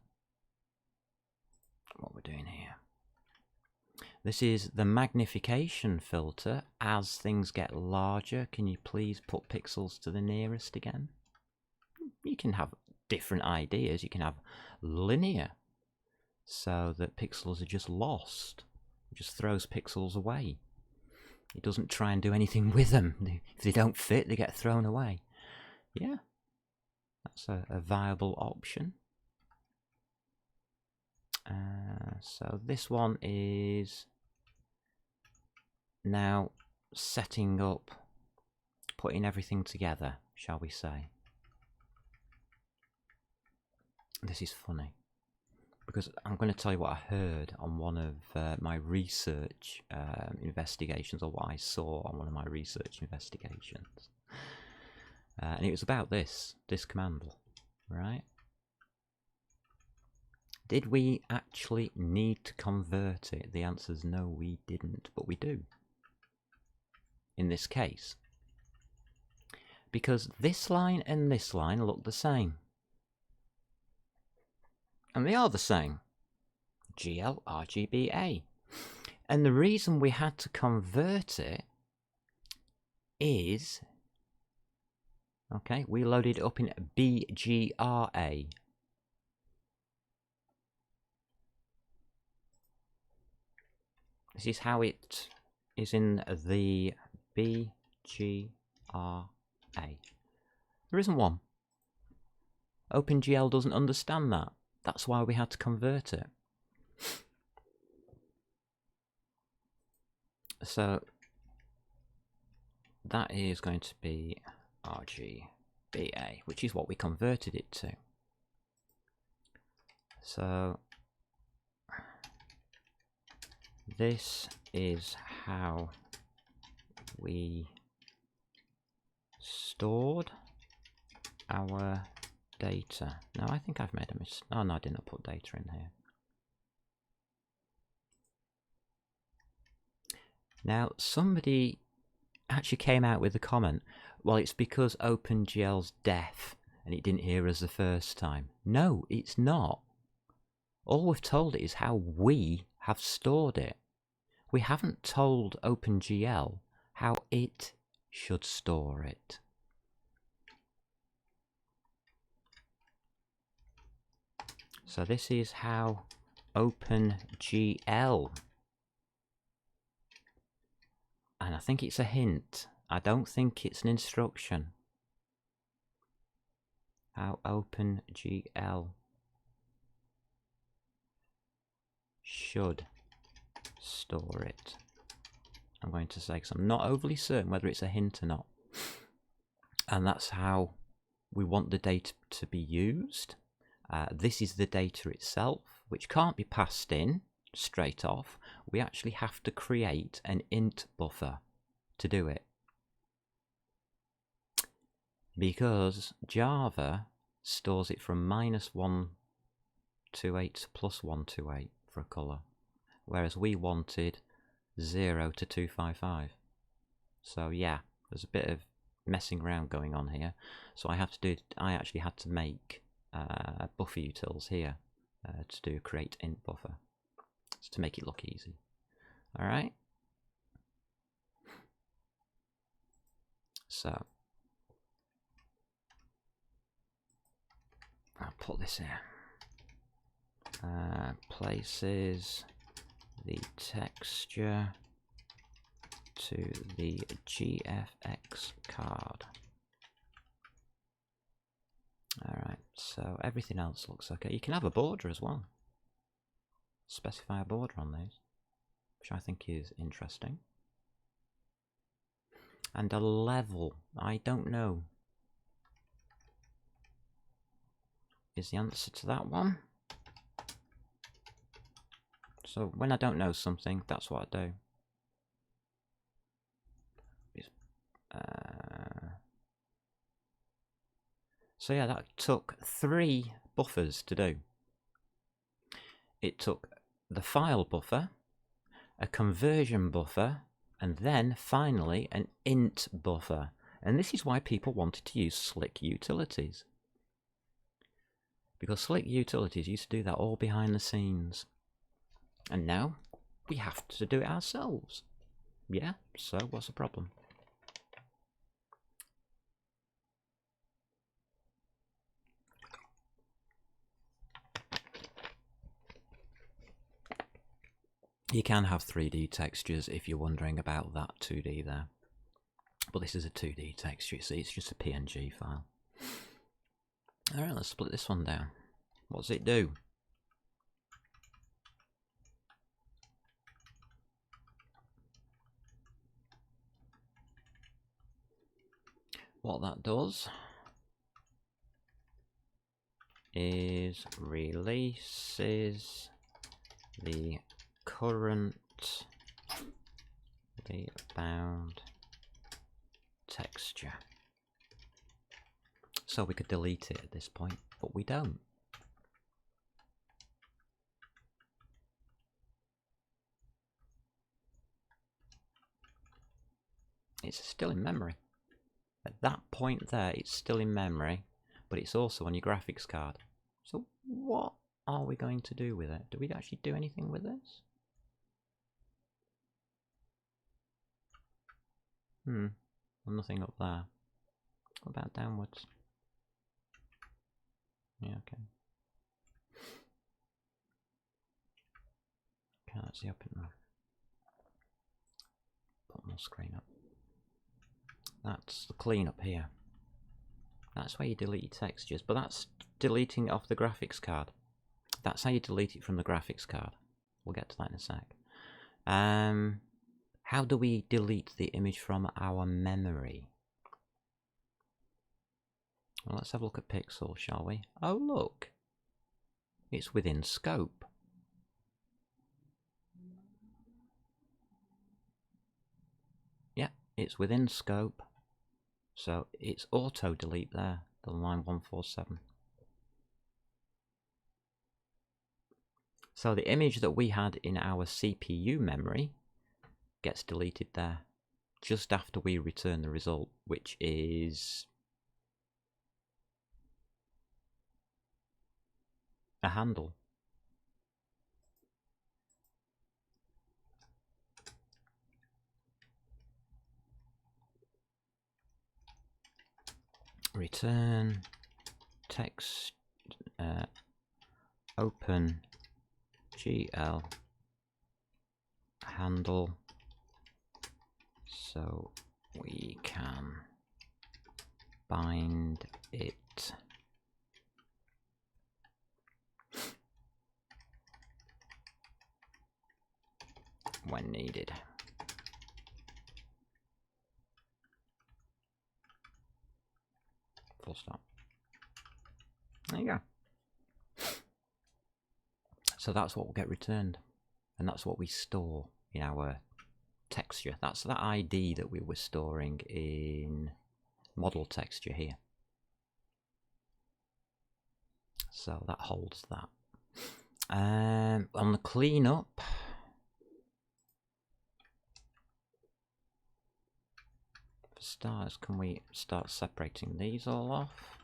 what we're doing here. This is the magnification filter. As things get larger, can you please put pixels to the nearest again? You can have different ideas. You can have linear, so that pixels are just lost. It just throws pixels away. It doesn't try and do anything with them. If they don't fit, they get thrown away. Yeah, that's a viable option. So this one is now setting up, putting everything together, shall we say. This is funny, because I'm going to tell you what I heard on one of my research investigations, or what I saw on one of my research investigations. And it was about this command, right? Did we actually need to convert it? The answer is no, we didn't, but we do. In this case. Because this line and this line look the same. And they are the same. GL, RGBA. And the reason we had to convert it is, okay, we loaded it up in BGRA. This is how it is in the BGRA. There isn't one. OpenGL doesn't understand that. That's why we had to convert it. So that is going to be RGBA, which is what we converted it to. So this is how we stored our data. No, I think I've made a mistake. Oh no, I didn't put data in here. Now, somebody actually came out with a comment, well, it's because OpenGL's deaf and it didn't hear us the first time. No, it's not. All we've told it is how we have stored it. We haven't told OpenGL how it should store it. So this is how OpenGL, and I think it's a hint. I don't think it's an instruction. How OpenGL should store it. I'm going to say, because I'm not overly certain whether it's a hint or not. And that's how we want the data to be used. This is the data itself, which can't be passed in straight off. We actually have to create an int buffer to do it. Because Java stores it from -128 to +128 for a colour, whereas we wanted 0 to 255. So yeah, there's a bit of messing around going on here. So I actually had to make buffer utils here to do create int buffer, just to make it look easy. All right. So I'll put this here. Places the texture to the GFX card. Alright, so everything else looks okay. You can have a border as well. Specify a border on these, which I think is interesting. And a level, I don't know, is the answer to that one. So when I don't know something, that's what I do. So yeah, that took 3 buffers to do. It took the file buffer, a conversion buffer, and then finally an int buffer. And this is why people wanted to use slick utilities. Because slick utilities used to do that all behind the scenes. And now we have to do it ourselves. Yeah, so what's the problem? You can have 3D textures if you're wondering about that 2D there. But this is a 2D texture, see, it's just a PNG file. Alright, let's split this one down. What does it do? What that does is releases the currently bound texture. So we could delete it at this point, but we don't. It's still in memory. At that point there, it's still in memory, but it's also on your graphics card. So what are we going to do with it? Do we actually do anything with this? Well, nothing up there. What about downwards? Yeah, okay. Can't see up in there. Put more screen up. That's the cleanup here. That's where you delete your textures, but that's deleting it off the graphics card. That's how you delete it from the graphics card. We'll get to that in a sec. How do we delete the image from our memory? Well, let's have a look at pixels, shall we? Oh, look. It's within scope. Yeah, it's within scope. So it's auto delete there, the line 147. So the image that we had in our CPU memory gets deleted there just after we return the result, which is a handle. Return text open GL handle so we can bind it when needed. Full stop. There you go. So that's what will get returned, and that's what we store in our texture. That's that ID that we were storing in model texture here. So that holds that. On the cleanup, for starters, can we start separating these all off?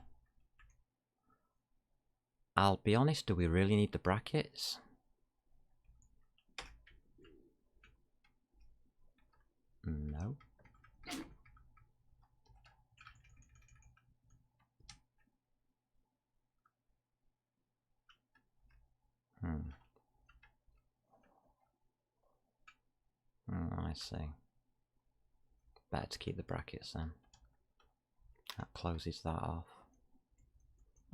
I'll be honest, do we really need the brackets? No. I see. Better to keep the brackets then. That closes that off.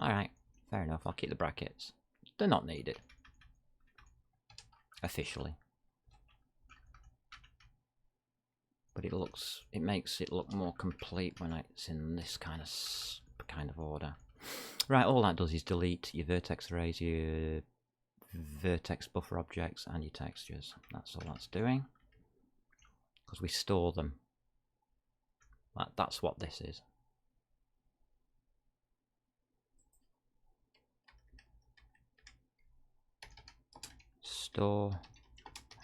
Alright, fair enough, I'll keep the brackets. They're not needed. Officially. But it makes it look more complete when it's in this kind of order. Right, all that does is delete your vertex arrays, your vertex buffer objects, and your textures. That's all that's doing. Because we store them. That's what this is. Store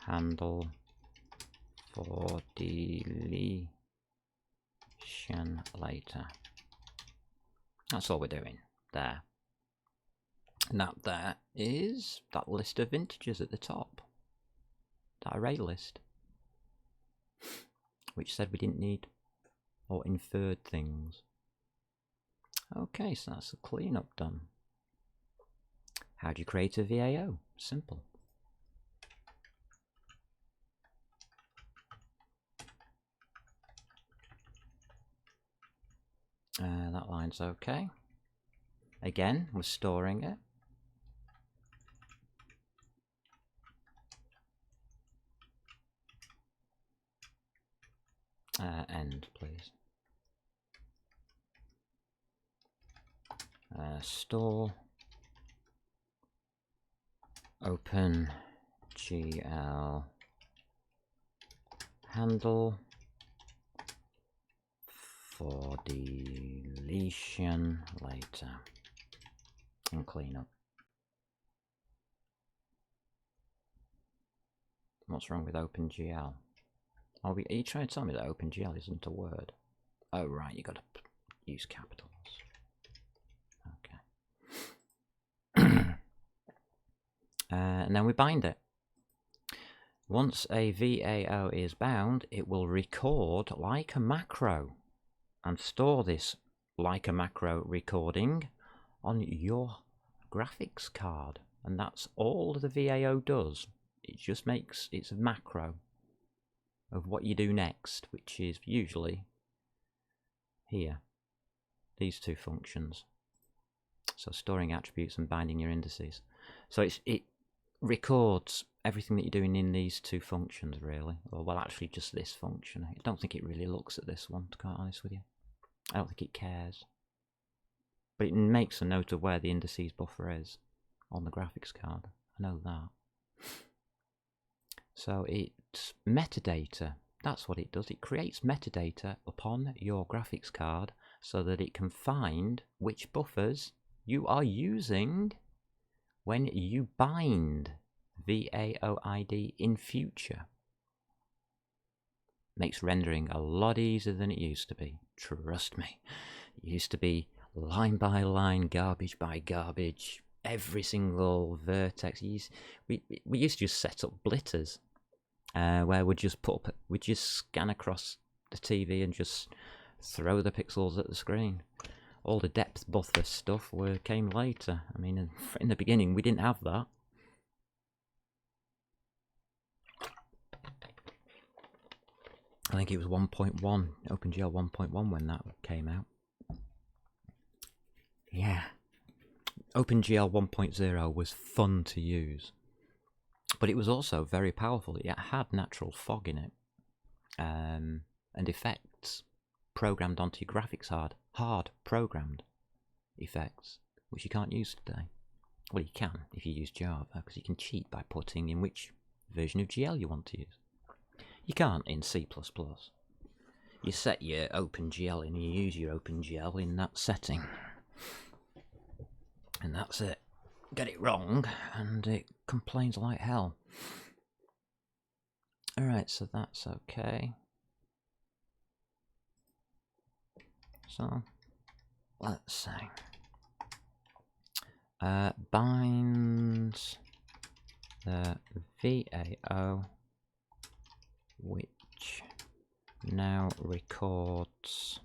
handle for deletion later. That's all we're doing there. And that there is that list of integers at the top. That array list. Which said we didn't need or inferred things. Okay, so that's the cleanup done. How do you create a VAO? Simple. That line's okay. Again, we're storing it. End, please. Store open GL handle for deletion later and cleanup. What's wrong with OpenGL? Are you trying to tell me that OpenGL isn't a word? Oh right, you got to use capitals. Okay. And then we bind it. Once a VAO is bound, it will record like a macro and store this like a macro recording on your graphics card. And that's all the VAO does. It just makes it's a macro of what you do next, which is usually here, these two functions. So storing attributes and binding your indices. So it records everything that you're doing in these two functions, really. Or, well, actually just this function. I don't think it really looks at this one, to be quite honest with you. I don't think it cares. But it makes a note of where the indices buffer is on the graphics card. I know that. So it's metadata. That's what it does. It creates metadata upon your graphics card so that it can find which buffers you are using when you bind VAOID in future. Makes rendering a lot easier than it used to be. Trust me. It used to be line by line, garbage by garbage, every single vertex. We used to just set up blitters where we'd just scan across the TV and just throw the pixels at the screen. All the depth buffer stuff came later. I mean, in the beginning we didn't have that. I think it was 1.1, OpenGL 1.1 when that came out. Yeah. OpenGL 1.0 was fun to use. But it was also very powerful. It had natural fog in it. And effects programmed onto your graphics hard programmed effects, which you can't use today. Well, you can if you use Java, because you can cheat by putting in which version of GL you want to use. You can't in C++. You set your OpenGL and you use your OpenGL in that setting. And that's it. Get it wrong and it complains like hell. Alright, so that's okay. So, let's say binds the VAO which now records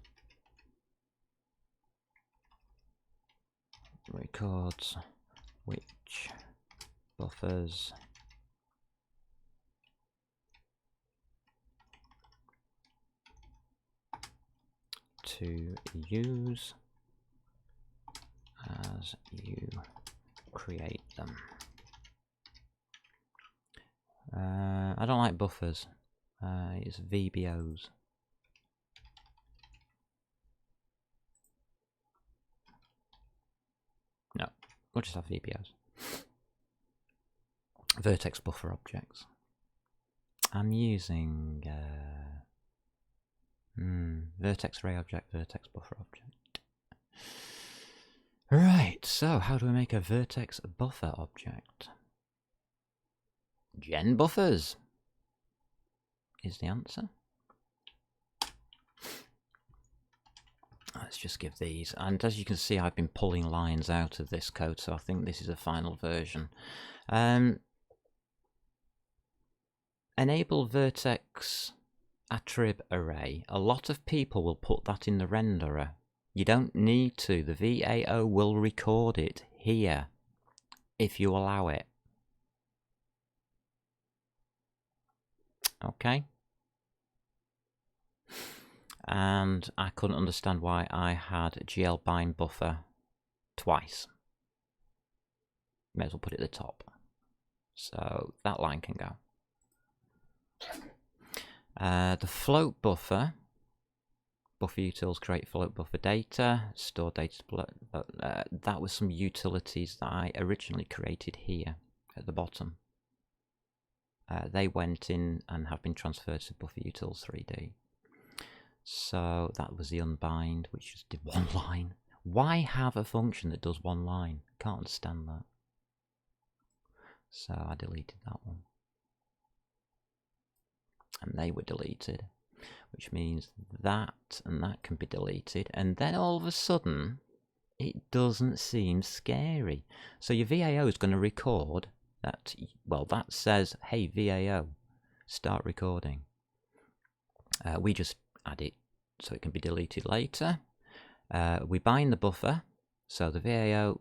which buffers to use as you create them. I don't like buffers. It's VBOs. No, we'll just have VBOs. Vertex buffer objects. I'm using vertex array object, vertex buffer object. Right, so how do we make a vertex buffer object? Gen buffers. is the answer. Let's just give these, and as you can see I've been pulling lines out of this code, so I think this is a final version. Enable vertex attrib array. A lot of people will put that in the renderer. You don't need to. The VAO will record it here if you allow it. Okay. And I couldn't understand why I had GL bind buffer twice. May as well put it at the top. So that line can go. The float buffer utils create float buffer data, store data. That was some utilities that I originally created here at the bottom. They went in and have been transferred to buffer utils 3D. So that was the unbind, which just did one line. Why have a function that does one line? Can't understand that. So I deleted that one. And they were deleted, which means that and that can be deleted. And then all of a sudden, it doesn't seem scary. So your VAO is going to record that, well, that says, hey, VAO, start recording. We just add it so it can be deleted later. We bind the buffer, so the VAO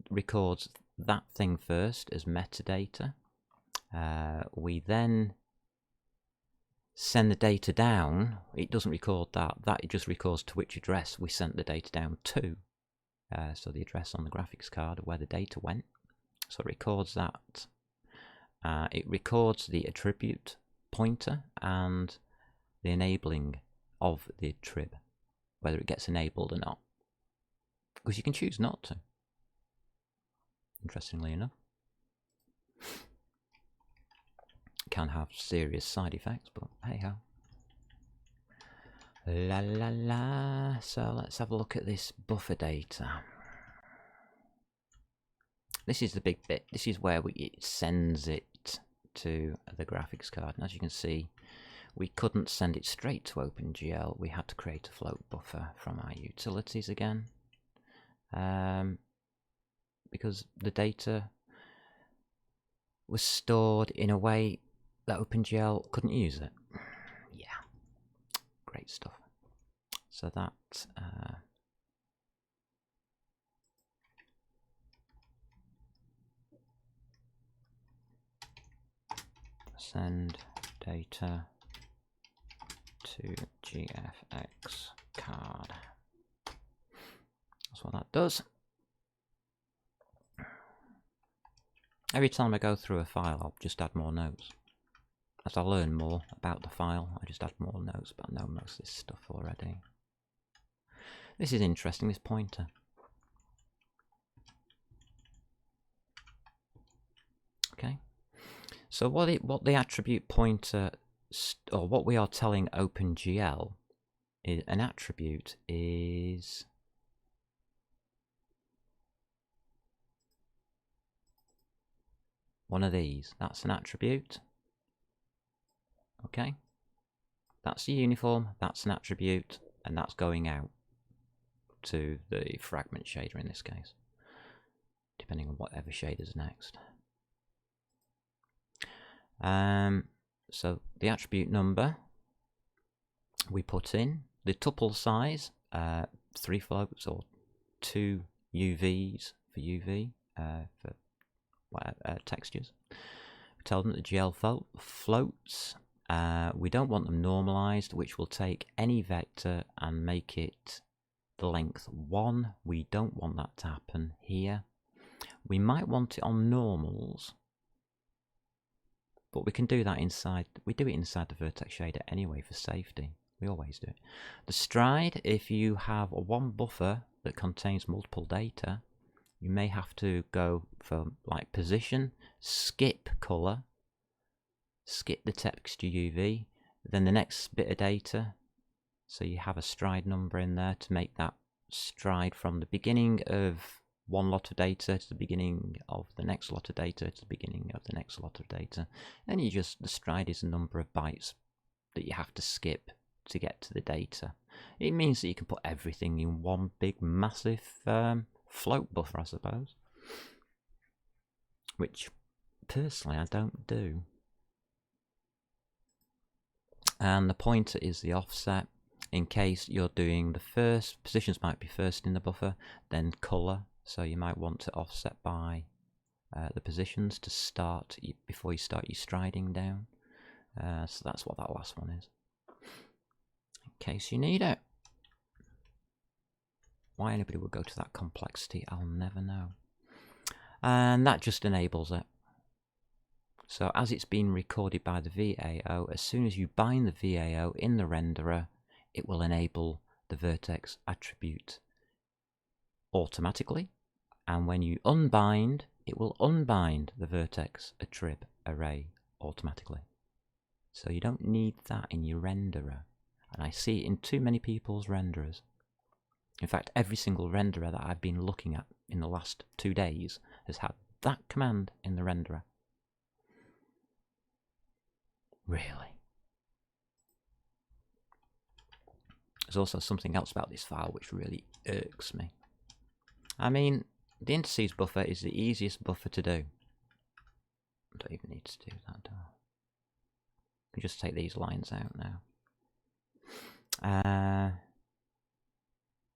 records that thing first as metadata. We then send the data down. It doesn't record that. It just records to which address we sent the data down to. So the address on the graphics card where the data went. So it records that. It records the attribute pointer and the enabling of the attrib, whether it gets enabled or not. Because you can choose not to, interestingly enough. Can have serious side effects, but hey ho. La la la. So let's have a look at this buffer data. This is the big bit. This is where it sends it to the graphics card. And as you can see, we couldn't send it straight to OpenGL. We had to create a float buffer from our utilities again. Because the data was stored in a way that OpenGL couldn't use it. Yeah, great stuff. So that send data to GFX card. That's what that does. Every time I go through a file, I'll just add more notes. As I learn more about the file, I just add more notes, but I know most of this stuff already. This is interesting, this pointer. Okay. So what the attribute pointer, or what we are telling OpenGL, is an attribute is one of these. That's an attribute. Okay, that's the uniform, that's an attribute, and that's going out to the fragment shader in this case, depending on whatever shader's next. So the attribute number we put in, the tuple size, 3 floats or 2 UVs for UV for textures. We tell them that the GL floats. We don't want them normalized, which will take any vector and make it the length 1. We don't want that to happen here. We might want it on normals, but we can do that inside. We do it inside the vertex shader anyway for safety. We always do it. The stride, if you have one buffer that contains multiple data, you may have to go for like position, skip color, skip the texture UV, then the next bit of data. So you have a stride number in there to make that stride from the beginning of one lot of data to the beginning of the next lot of data to the beginning of the next lot of data. And the stride is a number of bytes that you have to skip to get to the data. It means that you can put everything in one big massive float buffer, I suppose, which personally I don't do. And the pointer is the offset, in case you're doing the first positions might be first in the buffer, then colour, so you might want to offset by the positions to start before you start your striding down. So that's what that last one is, in case you need it. Why anybody would go to that complexity, I'll never know. And that just enables it. So as it's been recorded by the VAO, as soon as you bind the VAO in the renderer, it will enable the vertex attribute automatically. And when you unbind, it will unbind the vertex attrib array automatically. So you don't need that in your renderer. And I see it in too many people's renderers. In fact, every single renderer that I've been looking at in the last 2 days has had that command in the renderer. Really? There's also something else about this file which really irks me. I mean, the indices buffer is the easiest buffer to do. I don't even need to do that, do I? I can just take these lines out now.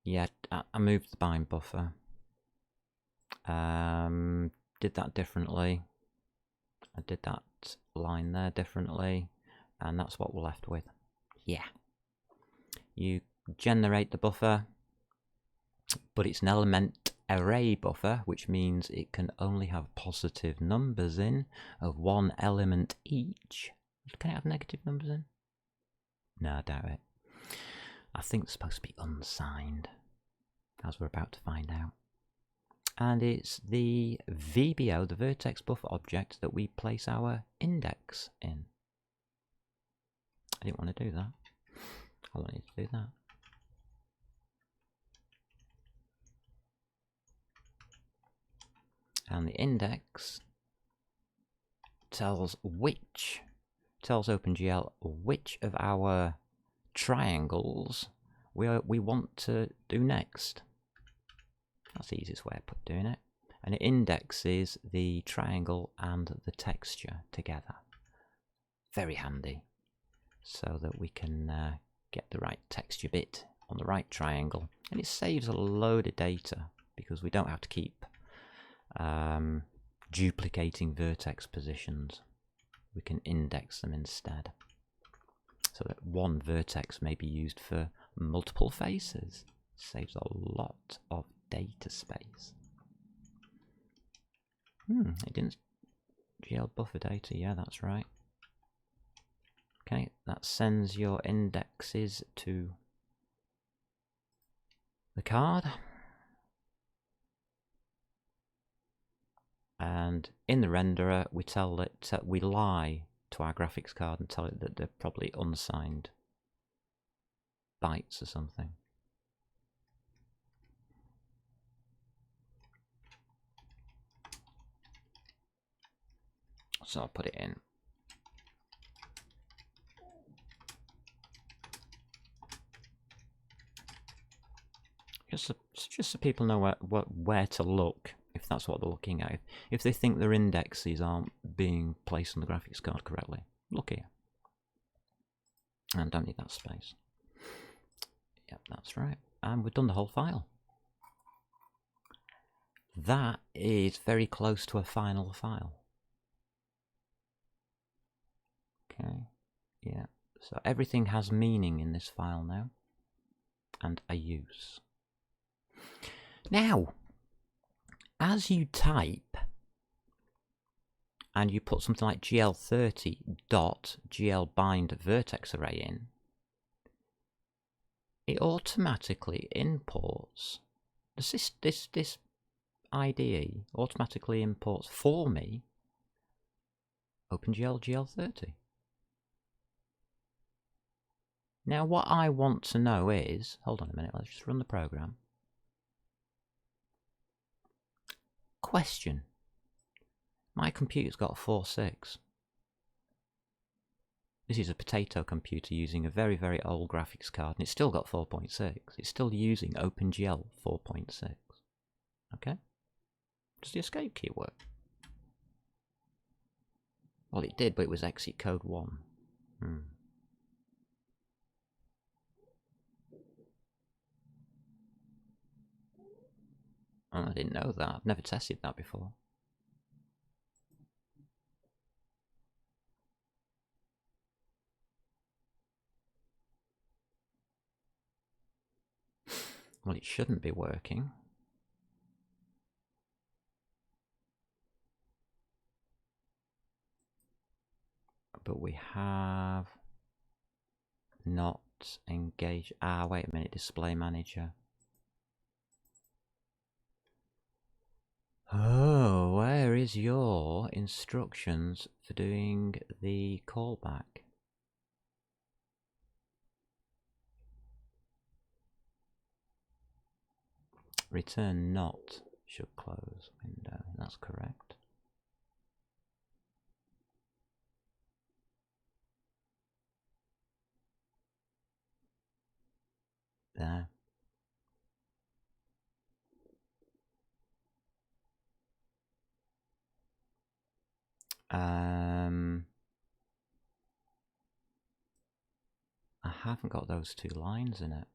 Yeah, I moved the bind buffer. Did that differently. I did that line there differently, and that's what we're left with. Yeah. You generate the buffer, but it's an element array buffer, which means it can only have positive numbers in of 1 element each. Can it have negative numbers in? No, I doubt it. I think it's supposed to be unsigned, as we're about to find out. And it's the VBO, the vertex buffer object, that we place our index in. I didn't want to do that. I wanted to do that. And the index tells OpenGL which of our triangles we want to do next. That's the easiest way of doing it. And it indexes the triangle and the texture together. Very handy, so that we can get the right texture bit on the right triangle. And it saves a load of data, because we don't have to keep duplicating vertex positions. We can index them instead, so that one vertex may be used for multiple faces. Saves a lot of data space. It didn't GL buffer data, yeah, that's right. Okay, that sends your indexes to the card. And in the renderer, we tell it, we lie to our graphics card and tell it that they're probably unsigned bytes or something. So I'll put it in. Just so people know where to look, if that's what they're looking at. If they think their indexes aren't being placed on the graphics card correctly, look here. And don't need that space. Yep, that's right. And we've done the whole file. That is very close to a final file. Okay, yeah. So everything has meaning in this file now, and a use. Now, as you type and you put something like gl30.gl bind vertex array in, it automatically imports this IDE automatically imports for me OpenGL GL30. Now what I want to know is, hold on a minute, let's just run the program. Question. My computer's got 4.6. This is a potato computer using a very, very old graphics card, and it's still got 4.6. It's still using OpenGL 4.6. Okay? Does the escape key work? Well, it did, but it was exit code 1. Oh, I didn't know that. I've never tested that before. Well, it shouldn't be working. But we have not engaged. Ah, wait a minute, display manager. Oh, where is your instructions for doing the callback? Return not should close window. That's correct. There. I haven't got those 2 lines in it.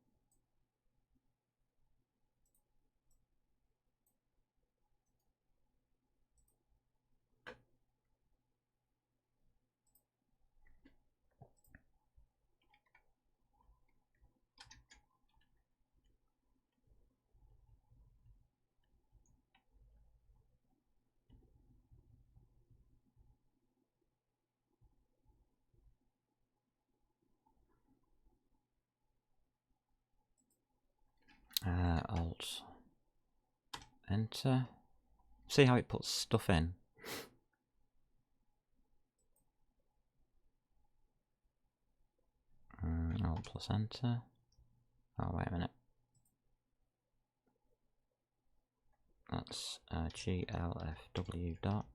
Alt Enter. See how it puts stuff in? Alt plus Enter. Oh, wait a minute. That's GLFW dot.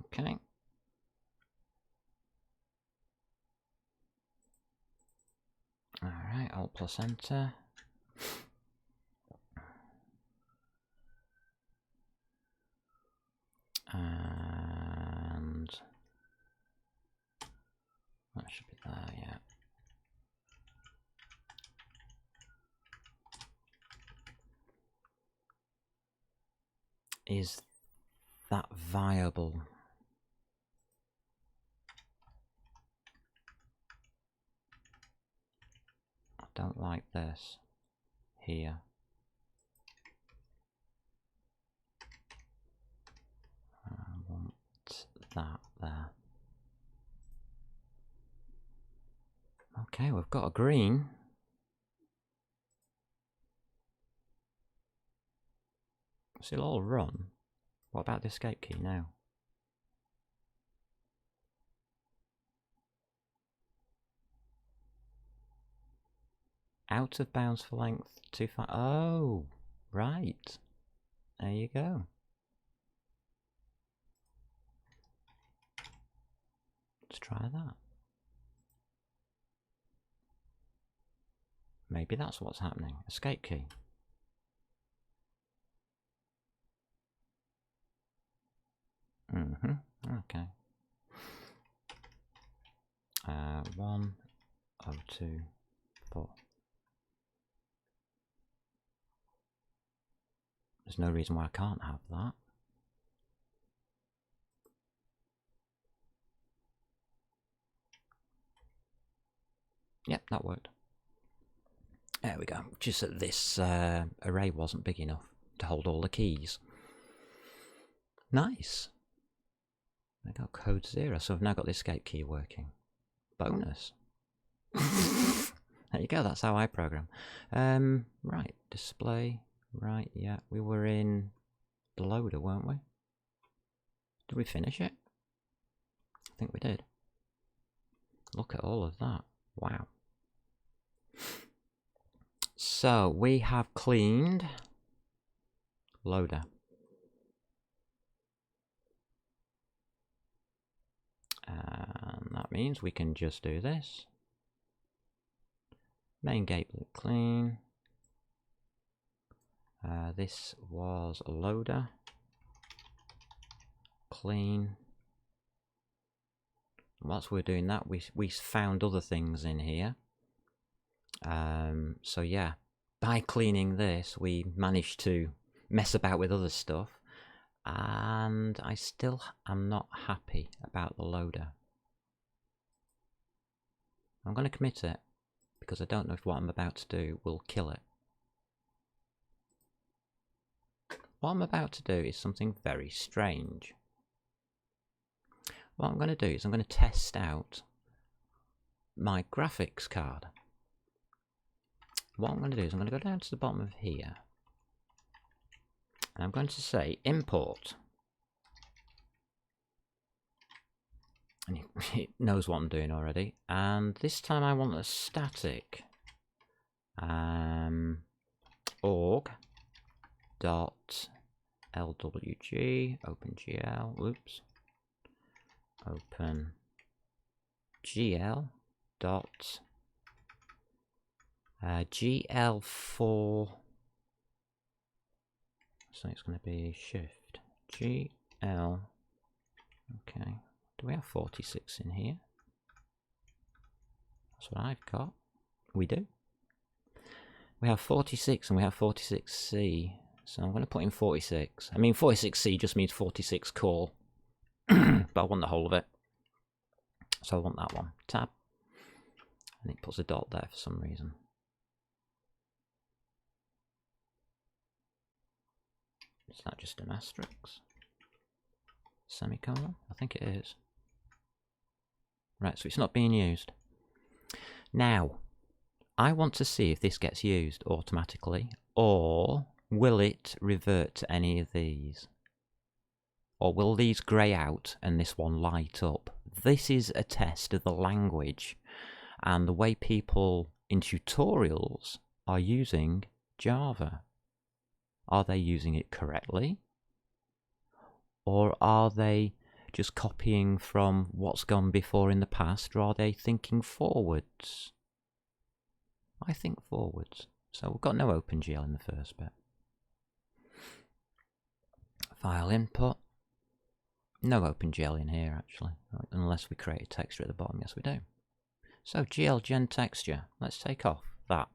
Okay. Alright, Alt plus Enter. And that should be there, yeah. Is that viable? I don't like this here. I want that there. Okay, we've got a green. So it'll all run. What about the escape key now? Out of bounds for length 2.5. Oh, right. There you go. Let's try that. Maybe that's what's happening. Escape key. Okay. 1, 2, 4. There's no reason why I can't have that. Yep, that worked. There we go. Just that this array wasn't big enough to hold all the keys. Nice. I got code 0, so I've now got the escape key working. Bonus. There you go, that's how I program. Right, display. Right, yeah, we were in the loader, weren't we? Did we finish it? I think we did. Look at all of that. Wow. So, we have cleaned loader. means we can just do this. Main gateway clean. This was a loader. Clean. Whilst we're doing that, we found other things in here. So yeah, by cleaning this, we managed to mess about with other stuff, and I still am not happy about the loader. I'm going to commit it because I don't know if what I'm about to do will kill it. What I'm about to do is something very strange. What I'm going to do is I'm going to test out my graphics card. What I'm going to do is I'm going to go down to the bottom of here, and I'm going to say import. And it knows what I'm doing already. And this time I want a static org dot LWG OpenGL. Oops. OpenGL dot GL4. So it's going to be shift GL. Okay. Do we have 46 in here? That's what I've got. We do. We have 46 and we have 46C. So I'm going to put in 46. I mean, 46C just means 46 core. But I want the whole of it. So I want that one. Tab. And it puts a dot there for some reason. Is that just an asterisk? Semicolon? I think it is. Right, so it's not being used. Now, I want to see if this gets used automatically, or will it revert to any of these? Or will these grey out and this one light up? This is a test of the language and the way people in tutorials are using Java. Are they using it correctly? Or are they just copying from what's gone before in the past, or are they thinking forwards? I think forwards. So we've got no OpenGL in the first bit. File input. No OpenGL in here actually, unless we create a texture at the bottom. Yes we do. So GL gen texture. Let's take off that.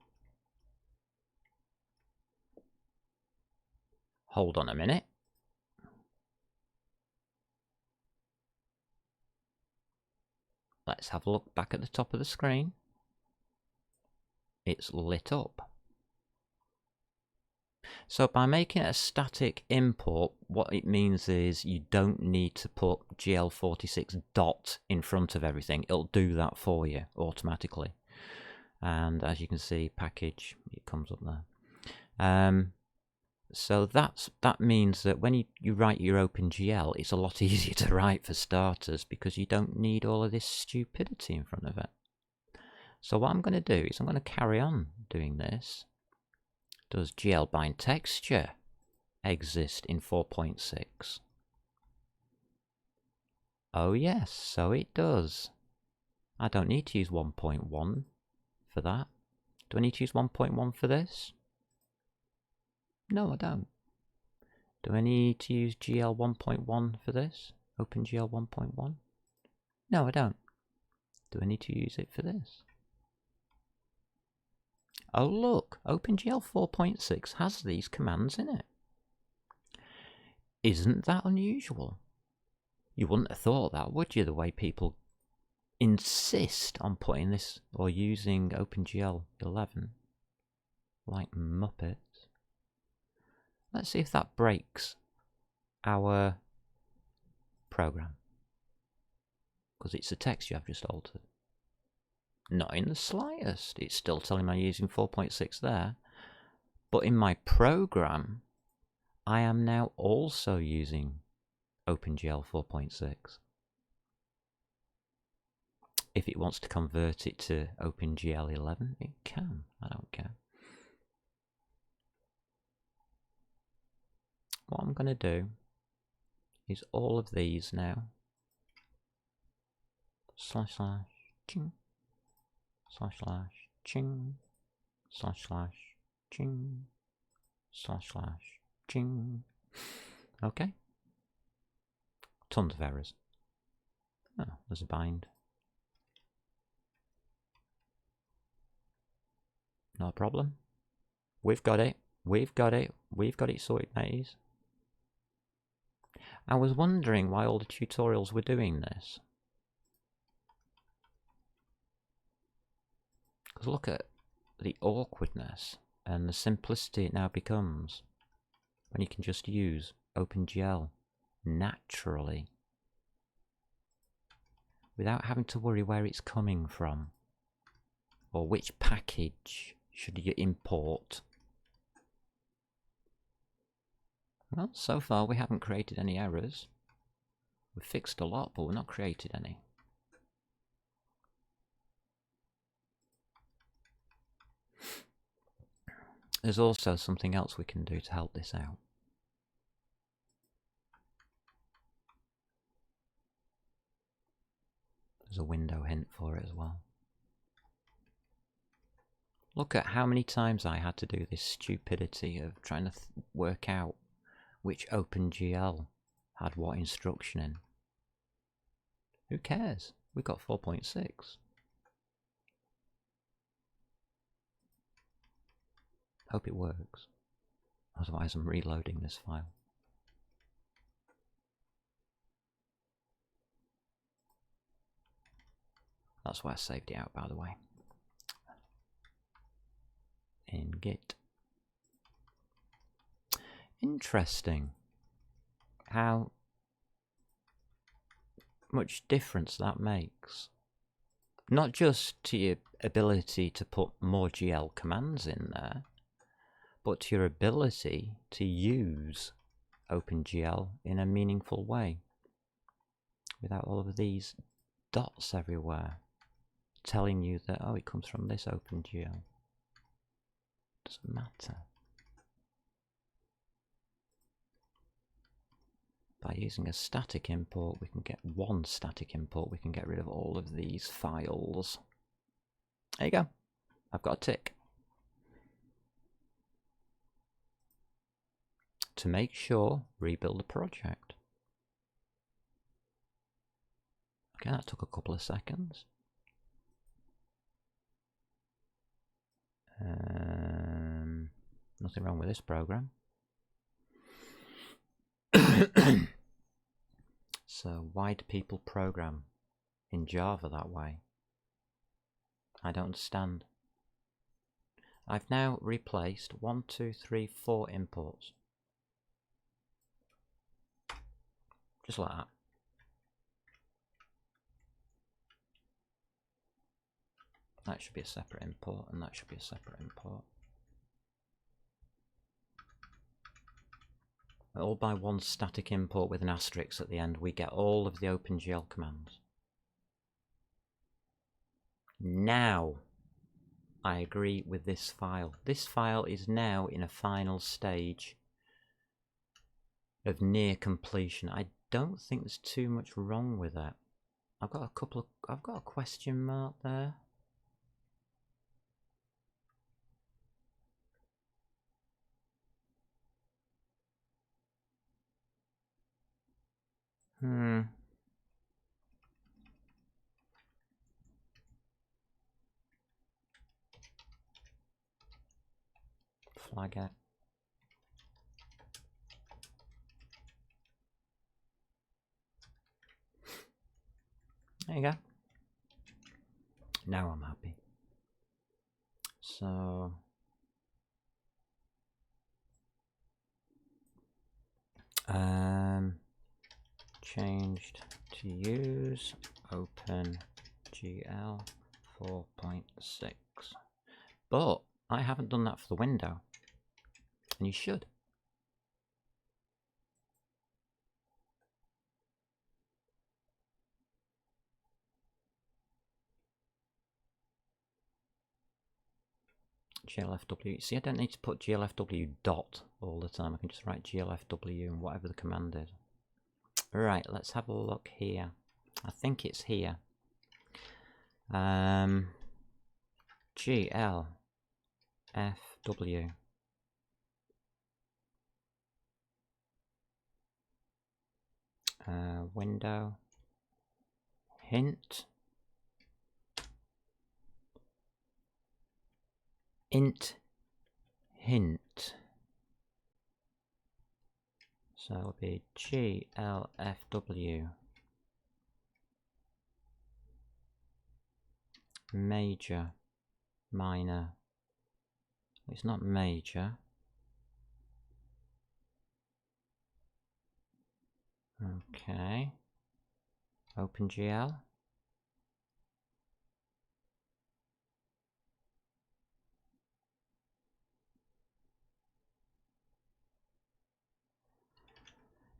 Hold on a minute. Let's have a look back at the top of the screen. It's lit up. So by making it a static import, what it means is you don't need to put GL46 dot in front of everything. It'll do that for you automatically. And as you can see, package, it comes up there. So that means that when you write your OpenGL, it's a lot easier to write for starters because you don't need all of this stupidity in front of it. So what I'm going to do is I'm going to carry on doing this. Does GL bind texture exist in 4.6? Oh yes, so it does. I don't need to use 1.1 for that. Do I need to use 1.1 for this? No, I don't. Do I need to use GL 1.1 for this? OpenGL 1.1? No, I don't. Do I need to use it for this? Oh look, OpenGL 4.6 has these commands in it. Isn't that unusual? You wouldn't have thought that, would you, the way people insist on putting this or using OpenGL 11 like Muppets. Let's see if that breaks our program. Because it's a texture I've just altered. Not in the slightest. It's still telling me I'm using 4.6 there. But in my program, I am now also using OpenGL 4.6. If it wants to convert it to OpenGL 11, it can. I don't care. What I'm going to do is all of these now slash slash ching slash slash ching slash slash ching slash slash ching. Okay. Tons of errors. Oh, there's a bind. No problem. We've got it. We've got it. We've got it sorted, mateys. I was wondering why all the tutorials were doing this. Because look at the awkwardness and the simplicity it now becomes when you can just use OpenGL naturally without having to worry where it's coming from or which package should you import. Well, so far we haven't created any errors. We've fixed a lot, but we've not created any. There's also something else we can do to help this out. There's a window hint for it as well. Look at how many times I had to do this stupidity of trying to work out which OpenGL had what instruction in. Who cares? We've got 4.6. Hope it works. Otherwise I'm reloading this file. That's why I saved it out, by the way. In Git. Interesting how much difference that makes. Not just to your ability to put more GL commands in there, but to your ability to use OpenGL in a meaningful way without all of these dots everywhere telling you that, oh, it comes from this OpenGL. Doesn't matter. By using a static import, we can get one static import, we can get rid of all of these files. There you go. I've got a tick. To make sure, rebuild the project. Okay, that took a couple of seconds. Nothing wrong with this program. So why do people program in Java that way? I don't understand. I've now replaced 1, 2, 3, 4 imports. Just like that. That should be a separate import, and that should be a separate import. All by one static import with an asterisk at the end, we get all of the OpenGL commands. Now, I agree with this file. This file is now in a final stage of near completion. I don't think there's too much wrong with it. I've got a question mark there. Flag it. There you go. Now I'm happy. So changed to use OpenGL 4.6. But I haven't done that for the window. And you should. GLFW. See, I don't need to put GLFW dot all the time. I can just write GLFW and whatever the command is. Right, let's have a look here. I think it's here. GL FW. Window hint int hint. So it'll be GLFW major minor. It's not major. Okay. OpenGL.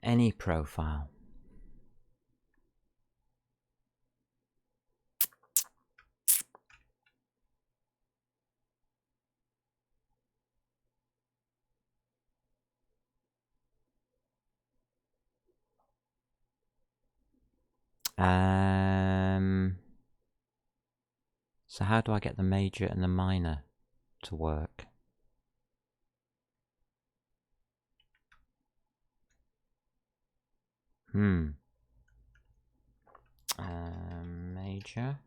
Any profile. So how do I get the major and the minor to work? Major.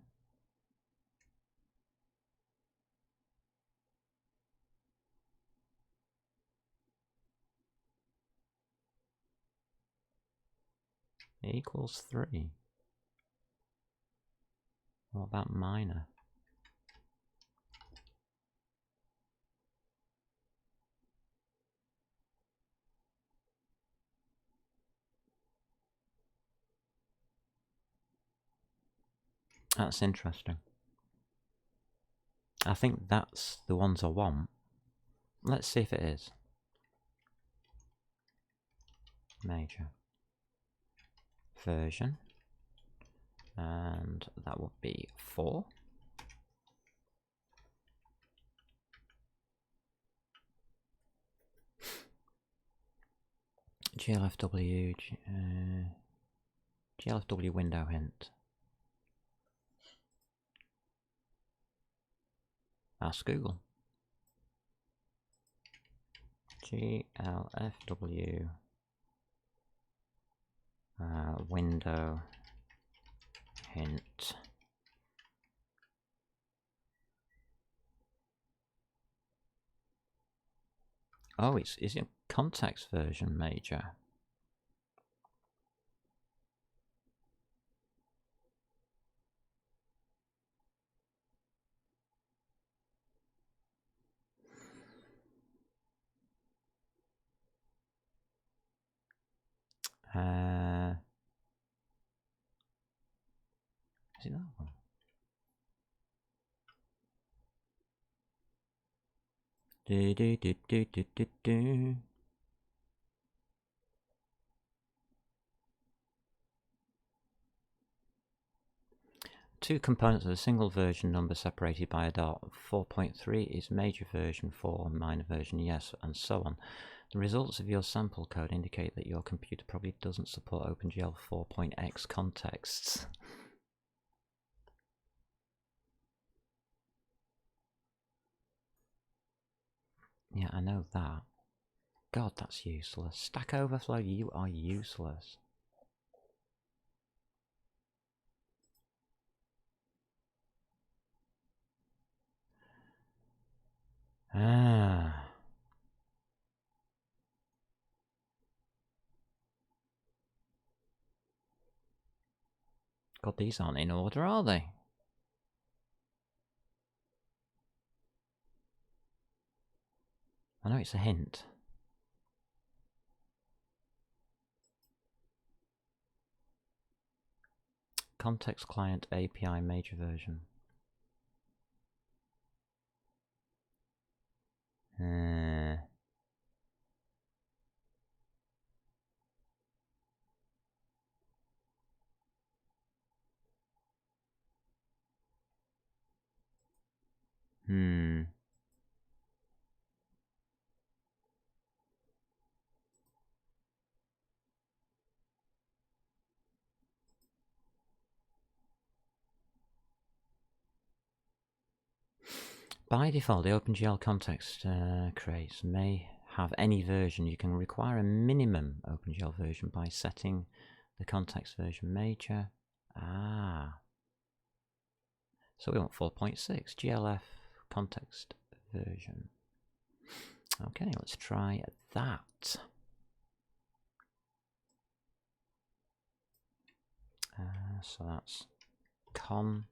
Equals 3. What about minor? That's interesting. I think that's the ones I want. Let's see if it is. Major. Version. And that would be 4. GLFW, GLFW window hint. Ask Google. GLFW window hint. Oh, is it context version major? Is it that one? Do. Two components of a single version number separated by a dot. 4.3 is major version, 4 minor version, yes, and so on. The results of your sample code indicate that your computer probably doesn't support OpenGL 4.x contexts. Yeah, I know that. God, that's useless. Stack Overflow, you are useless. Ah. God, these aren't in order, are they? I know it's a hint. Context Client API major version. by default, the OpenGL context creates may have any version. You can require a minimum OpenGL version by setting the context version major. So we want 4.6 GLF context version. Okay, let's try that. So that's context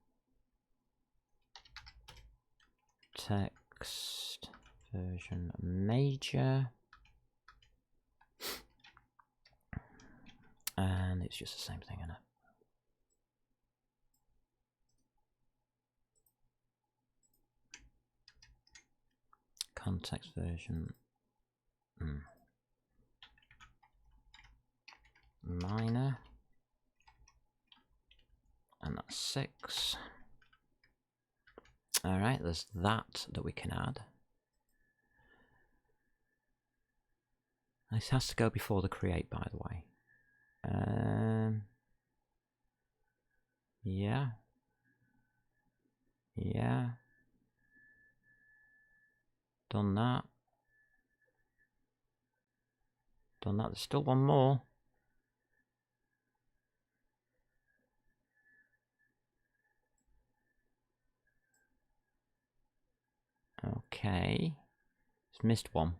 version major, and it's just the same thing, isn't it? Context version minor, and that's 6. Alright, there's that we can add. This has to go before the create, by the way. Yeah. Done that. There's still one more. Okay. Just missed one.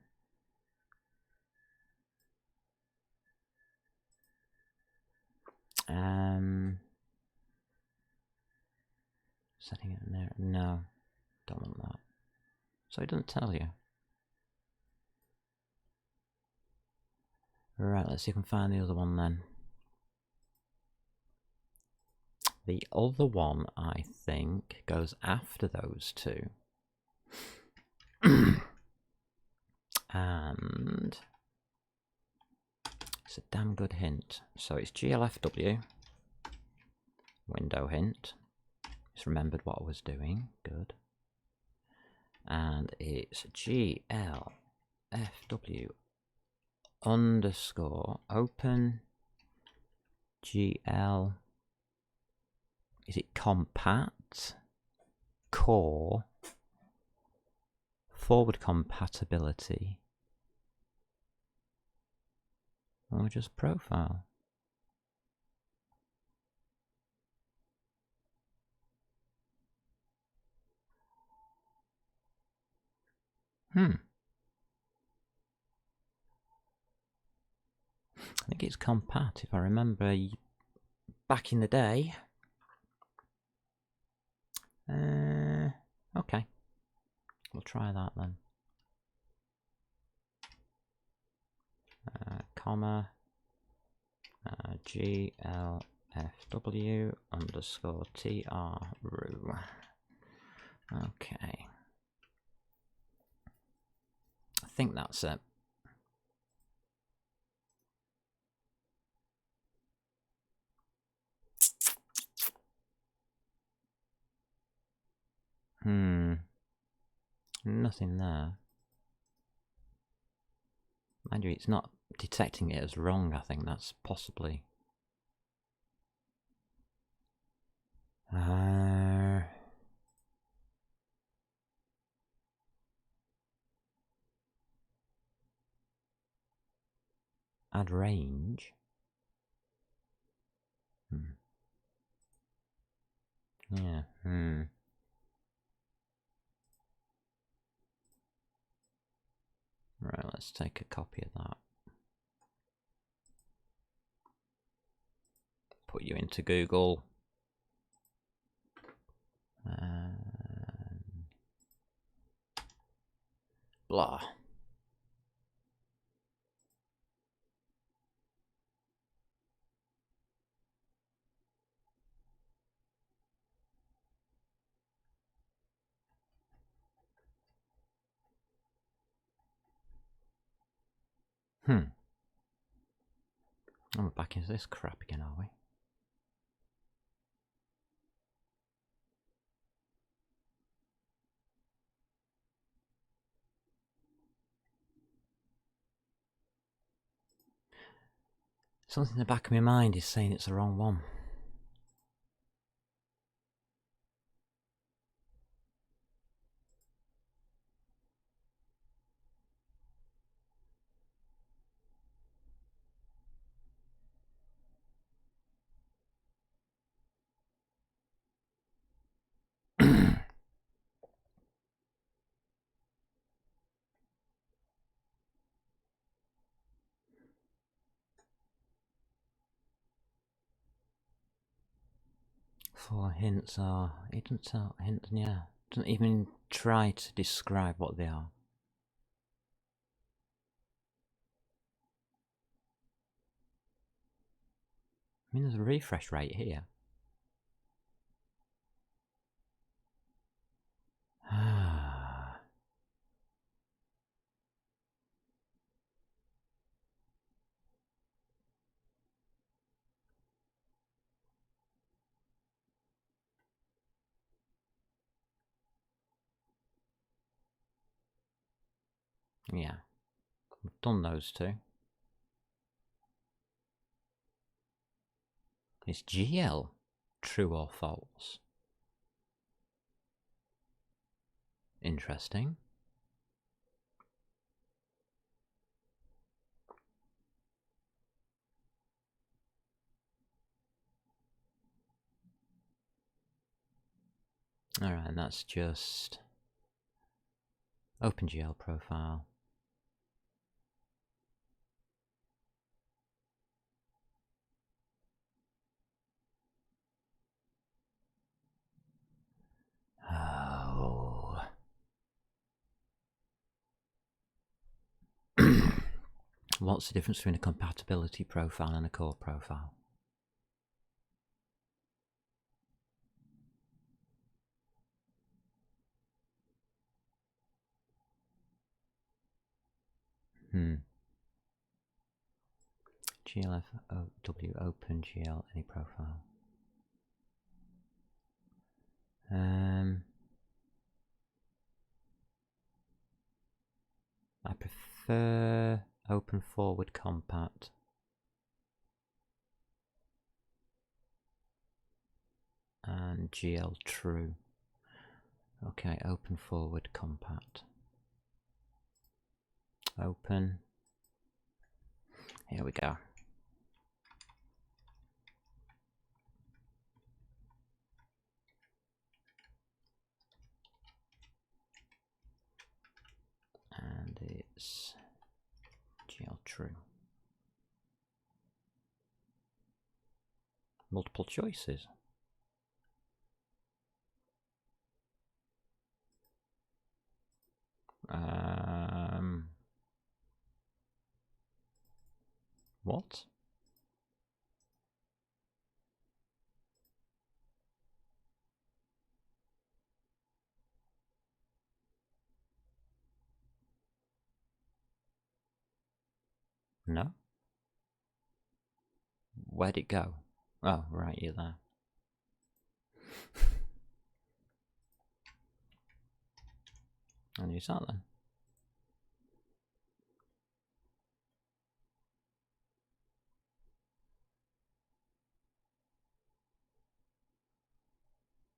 Setting it in there. No. Don't want that. So it doesn't tell you. Right, let's see if we can find the other one then. The other one, I think, goes after those two. And it's a damn good hint. So it's GLFW, window hint. Just remembered what I was doing. Good. And it's GLFW underscore open GL. Is it compat core forward compatibility or just profile? I think it's compat, if I remember back in the day. Okay, we'll try that then. Comma GLFW underscore TRU. Okay, I think that's it. Nothing there. Mind you, it's not detecting it as wrong. I think that's possibly. Add range. Yeah. Right, let's take a copy of that. Put you into Google. Blah. I'm back into this crap again, are we? Something in the back of my mind is saying it's the wrong one. 4 hints are... It doesn't tell hints, yeah. Doesn't even try to describe what they are. I mean, there's a refresh rate here. Yeah, we've done those two. Is GL true or false? Interesting. Alright, and that's just OpenGL profile. Oh. What's the difference between a compatibility profile and a core profile? GLFW OpenGL any profile. I prefer open forward compat. And GL true. Okay, open forward compat. Open. Here we go. And it's GL true. Multiple choices. What? No? Where'd it go? Oh, right, you're there. And use that then.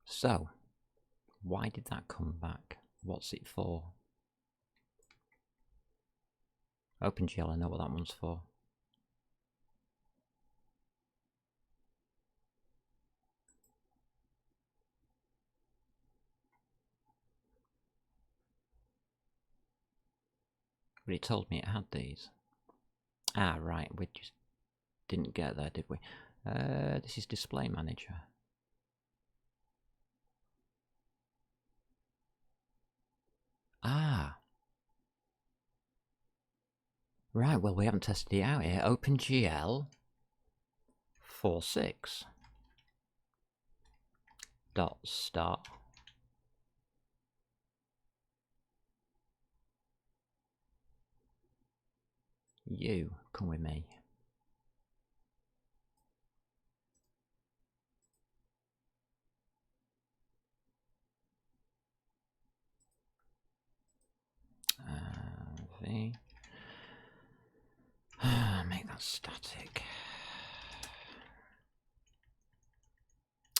So, why did that come back? What's it for? OpenGL, I know what that one's for. But it told me it had these. Ah, right, we just didn't get there, did we? This is Display Manager. Ah. Right, well, we haven't tested it out here. OpenGL 4.6 dot start. You come with me. V. Make that static.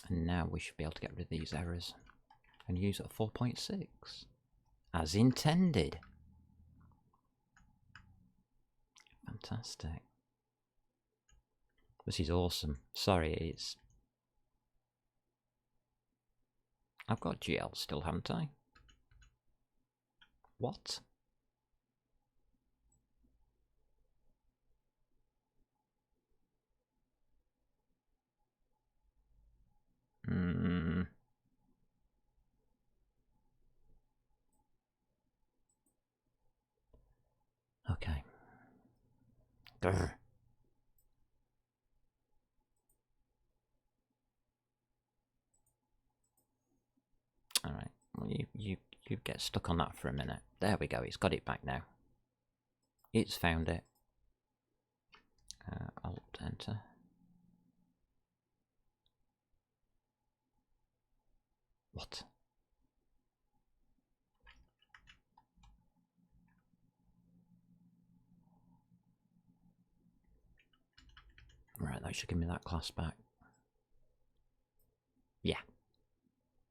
And now we should be able to get rid of these errors and use it at 4.6 as intended. Fantastic. This is awesome. Sorry, it's... I've got GL still, haven't I? What? Okay. Grr. All right. Well, you get stuck on that for a minute. There we go. It's got it back now. It's found it. Alt enter. What? Right, that should give me that class back. Yeah.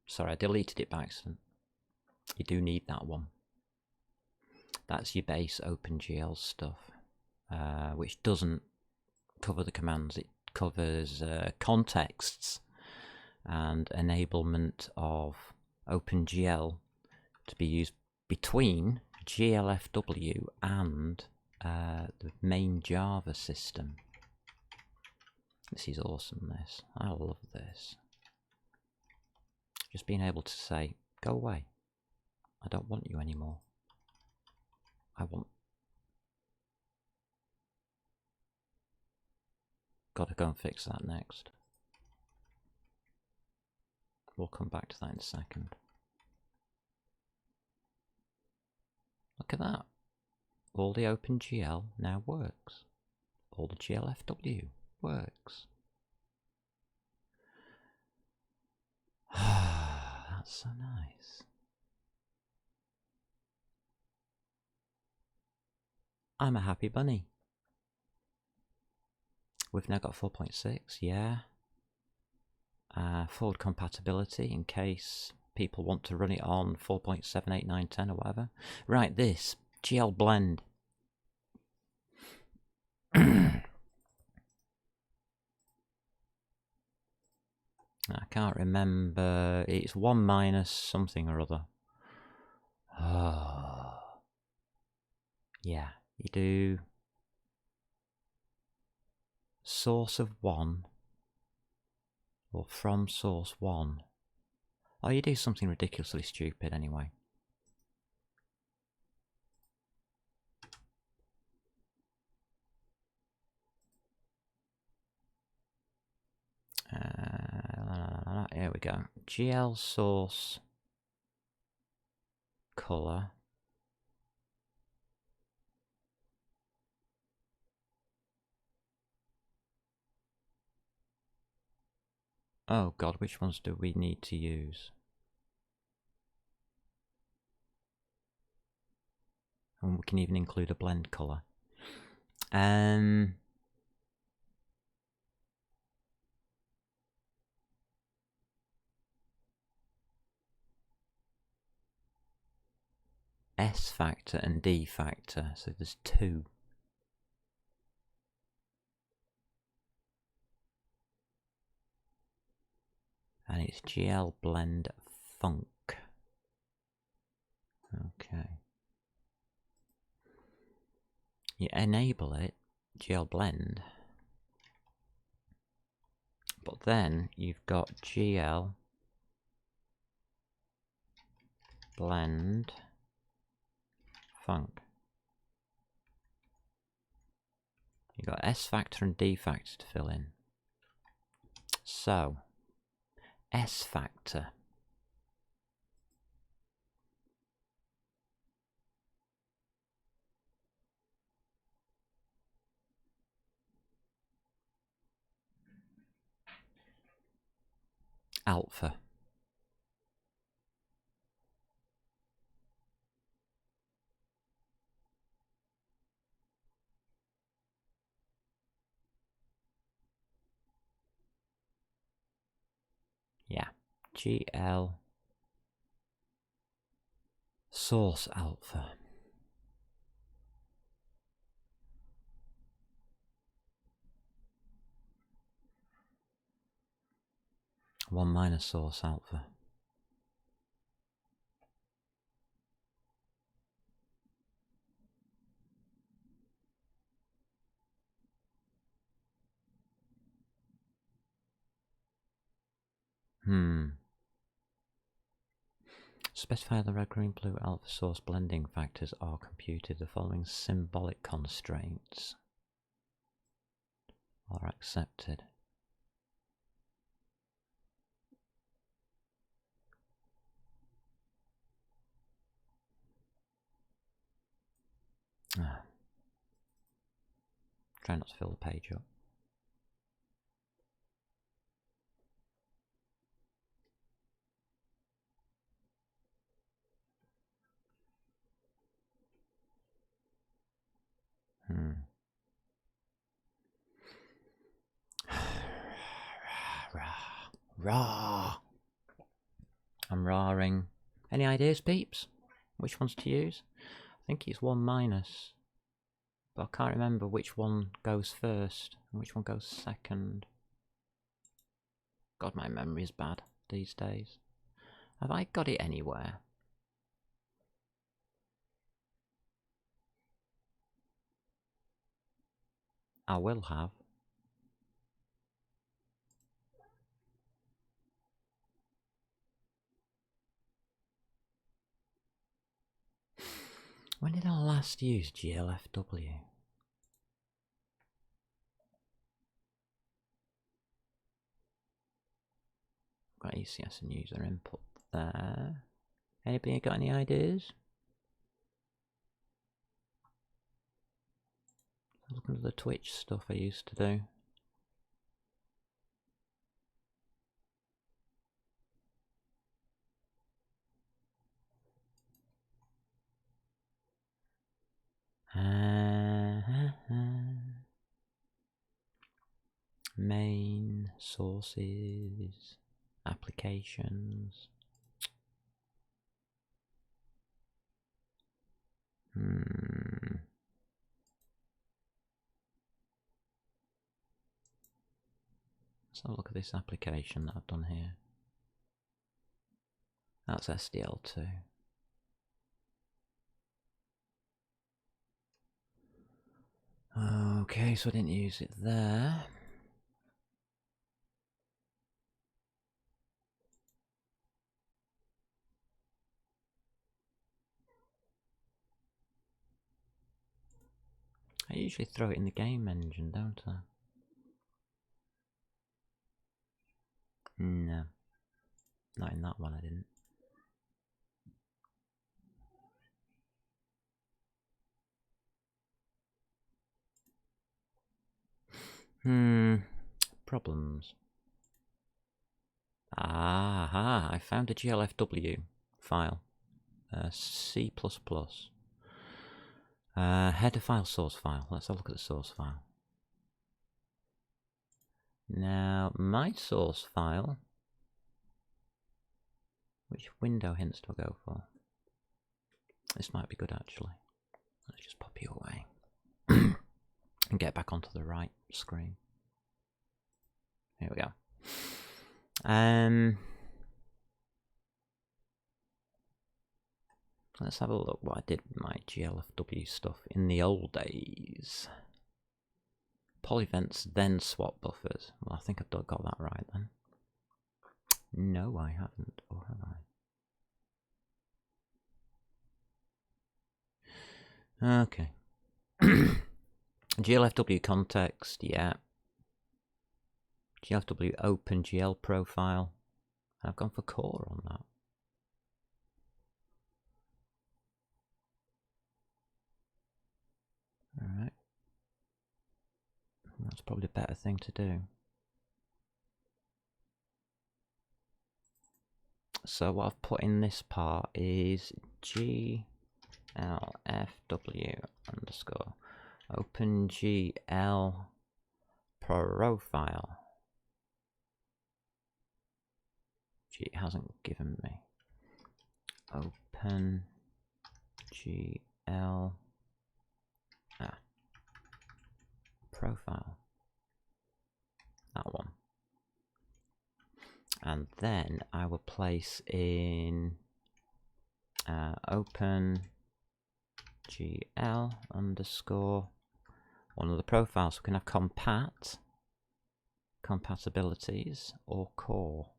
Sorry, I deleted it by accident. You do need that one. That's your base OpenGL stuff, which doesn't cover the commands. It covers contexts and enablement of OpenGL to be used between GLFW and the main Java system. This is awesome, this. I love this. Just being able to say, go away. I don't want you anymore. Gotta go and fix that next. We'll come back to that in a second. Look at that. All the OpenGL now works. All the GLFW works. That's so nice. I'm a happy bunny. We've now got 4.6, yeah. Forward compatibility in case people want to run it on 4.7, 8, 9, 10 or whatever. Right, this GL blend. I can't remember. It's 1 minus something or other. Oh. Yeah, you do source of 1 or from source 1. Oh, you do something ridiculously stupid anyway. Here we go. GL source color. Oh god, which ones do we need to use? And we can even include a blend color. S factor and D factor, so there's 2. And it's GL blend funk. Okay. You enable it, GL blend, but then you've got GL blend funk. You've got S factor and D factor to fill in. So, S factor. Alpha. Yeah. GL source alpha. One minus source alpha. Specify the red, green, blue alpha source blending factors are computed. The following symbolic constraints are accepted. Try not to fill the page up. Rah. I'm rawing. Any ideas, peeps? Which ones to use? I think it's 1 minus. But I can't remember which one goes first and which one goes second. God, my memory is bad these days. Have I got it anywhere? I will have. When did I last use GLFW? Got ECS and user input there. Anybody got any ideas? Looking at the Twitch stuff I used to do. Main, sources, applications. Let's have a look at this application that I've done here. That's SDL2. Okay, so I didn't use it there. I usually throw it in the game engine, don't I? No. Not in that one, I didn't. Problems. Aha, I found a GLFW file. C++. Header file, source file. Let's have a look at the source file. Now, my source file. Which window hints do I go for? This might be good actually. Let's just pop you away. And get back onto the right screen. Here we go. Let's have a look what I did with my GLFW stuff in the old days. Polyvents, then swap buffers. Well, I think I've got that right then. No, I haven't, or have I? Okay. GLFW context, yeah. GLFW OpenGL profile. I've gone for core on that. Alright. That's probably a better thing to do. So what I've put in this part is GLFW underscore OpenGL profile. Gee, it hasn't given me. OpenGL profile. That one. And then I will place in OpenGL underscore one of the profiles. We can have compatibilities, or core.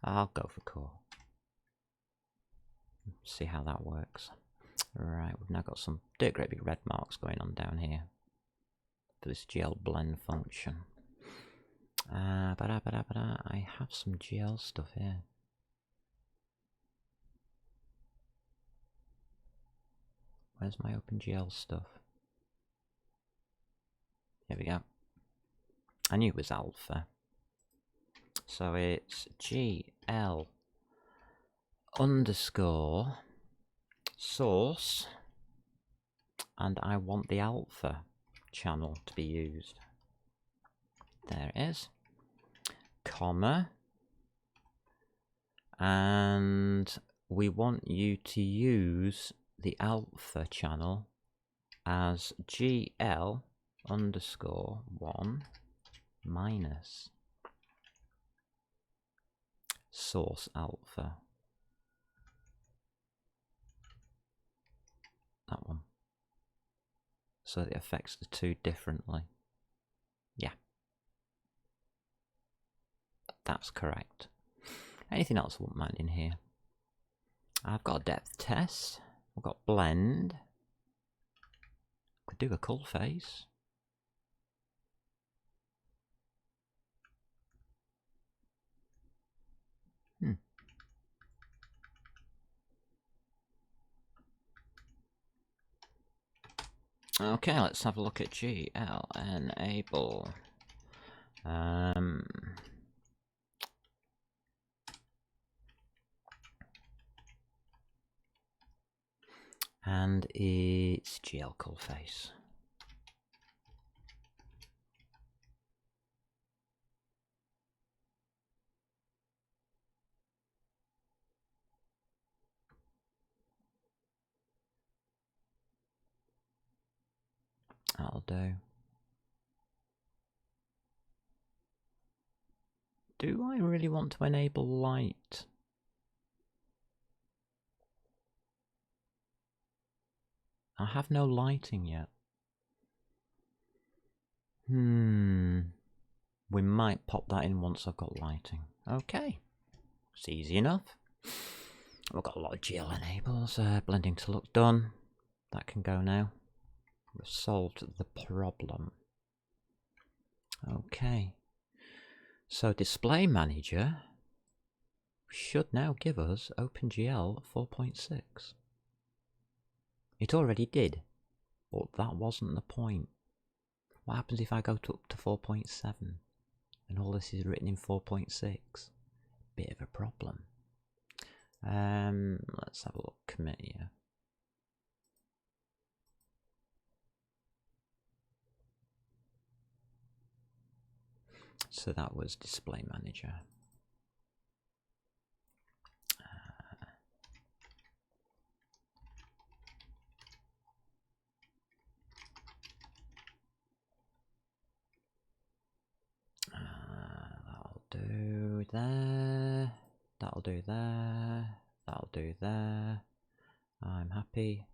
I'll go for core. See how that works. Right, we've now got some great big red marks going on down here for this GL blend function. I have some GL stuff here. Where's my OpenGL stuff? Here we go. I knew it was alpha. So it's GL underscore source, and I want the alpha channel to be used. There it is. Comma. And we want you to use the alpha channel as GL underscore 1 minus source alpha. That one. So it affects the two differently. Yeah. That's correct. Anything else I wouldn't mind in here? I've got a depth test. I've got blend. Could do a cull face. Okay, let's have a look at GL enable. And it's GL cull face. That'll do. Do I really want to enable light? I have no lighting yet. We might pop that in once I've got lighting. Okay. It's easy enough. We've got a lot of GL enables. Blending to look done. That can go now. We've solved the problem. Okay. So Display Manager should now give us OpenGL 4.6. It already did, but that wasn't the point. What happens if I go up to 4.7 and all this is written in 4.6? Bit of a problem. Let's have a look. Commit here. So that was Display Manager. That'll do there. That'll do there. That'll do there. I'm happy.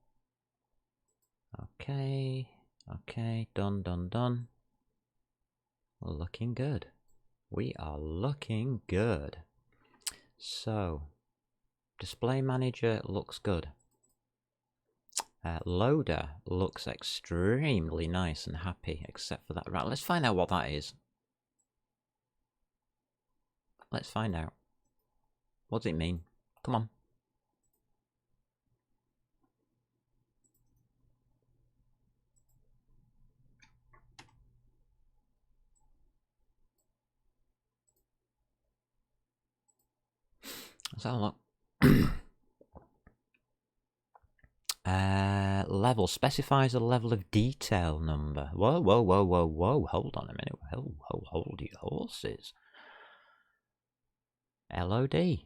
Okay. Okay. Done, done, done. Looking good. We are looking good. So, Display Manager looks good. Loader looks extremely nice and happy, except for that. Right, let's find out what that is. Let's find out. What does it mean? Come on. Let's have a look. Level specifies a level of detail number. Whoa, whoa, whoa, whoa, whoa. Hold on a minute. Hold your horses. LOD.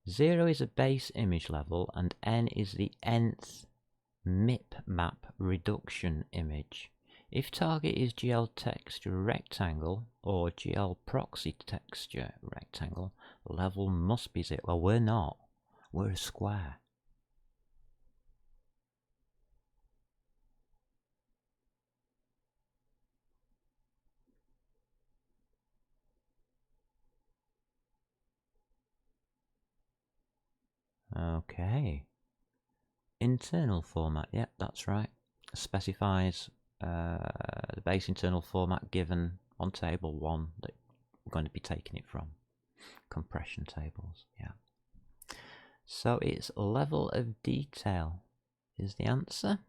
0 is a base image level and N is the nth MIP map reduction image. If target is GL texture rectangle or GL proxy texture rectangle, level must be 0. Well, we're not. We're a square. Okay. Internal format, yep, that's right. Specifies the base internal format given on table 1 that we're going to be taking it from. Compression tables, yeah. So it's level of detail is the answer.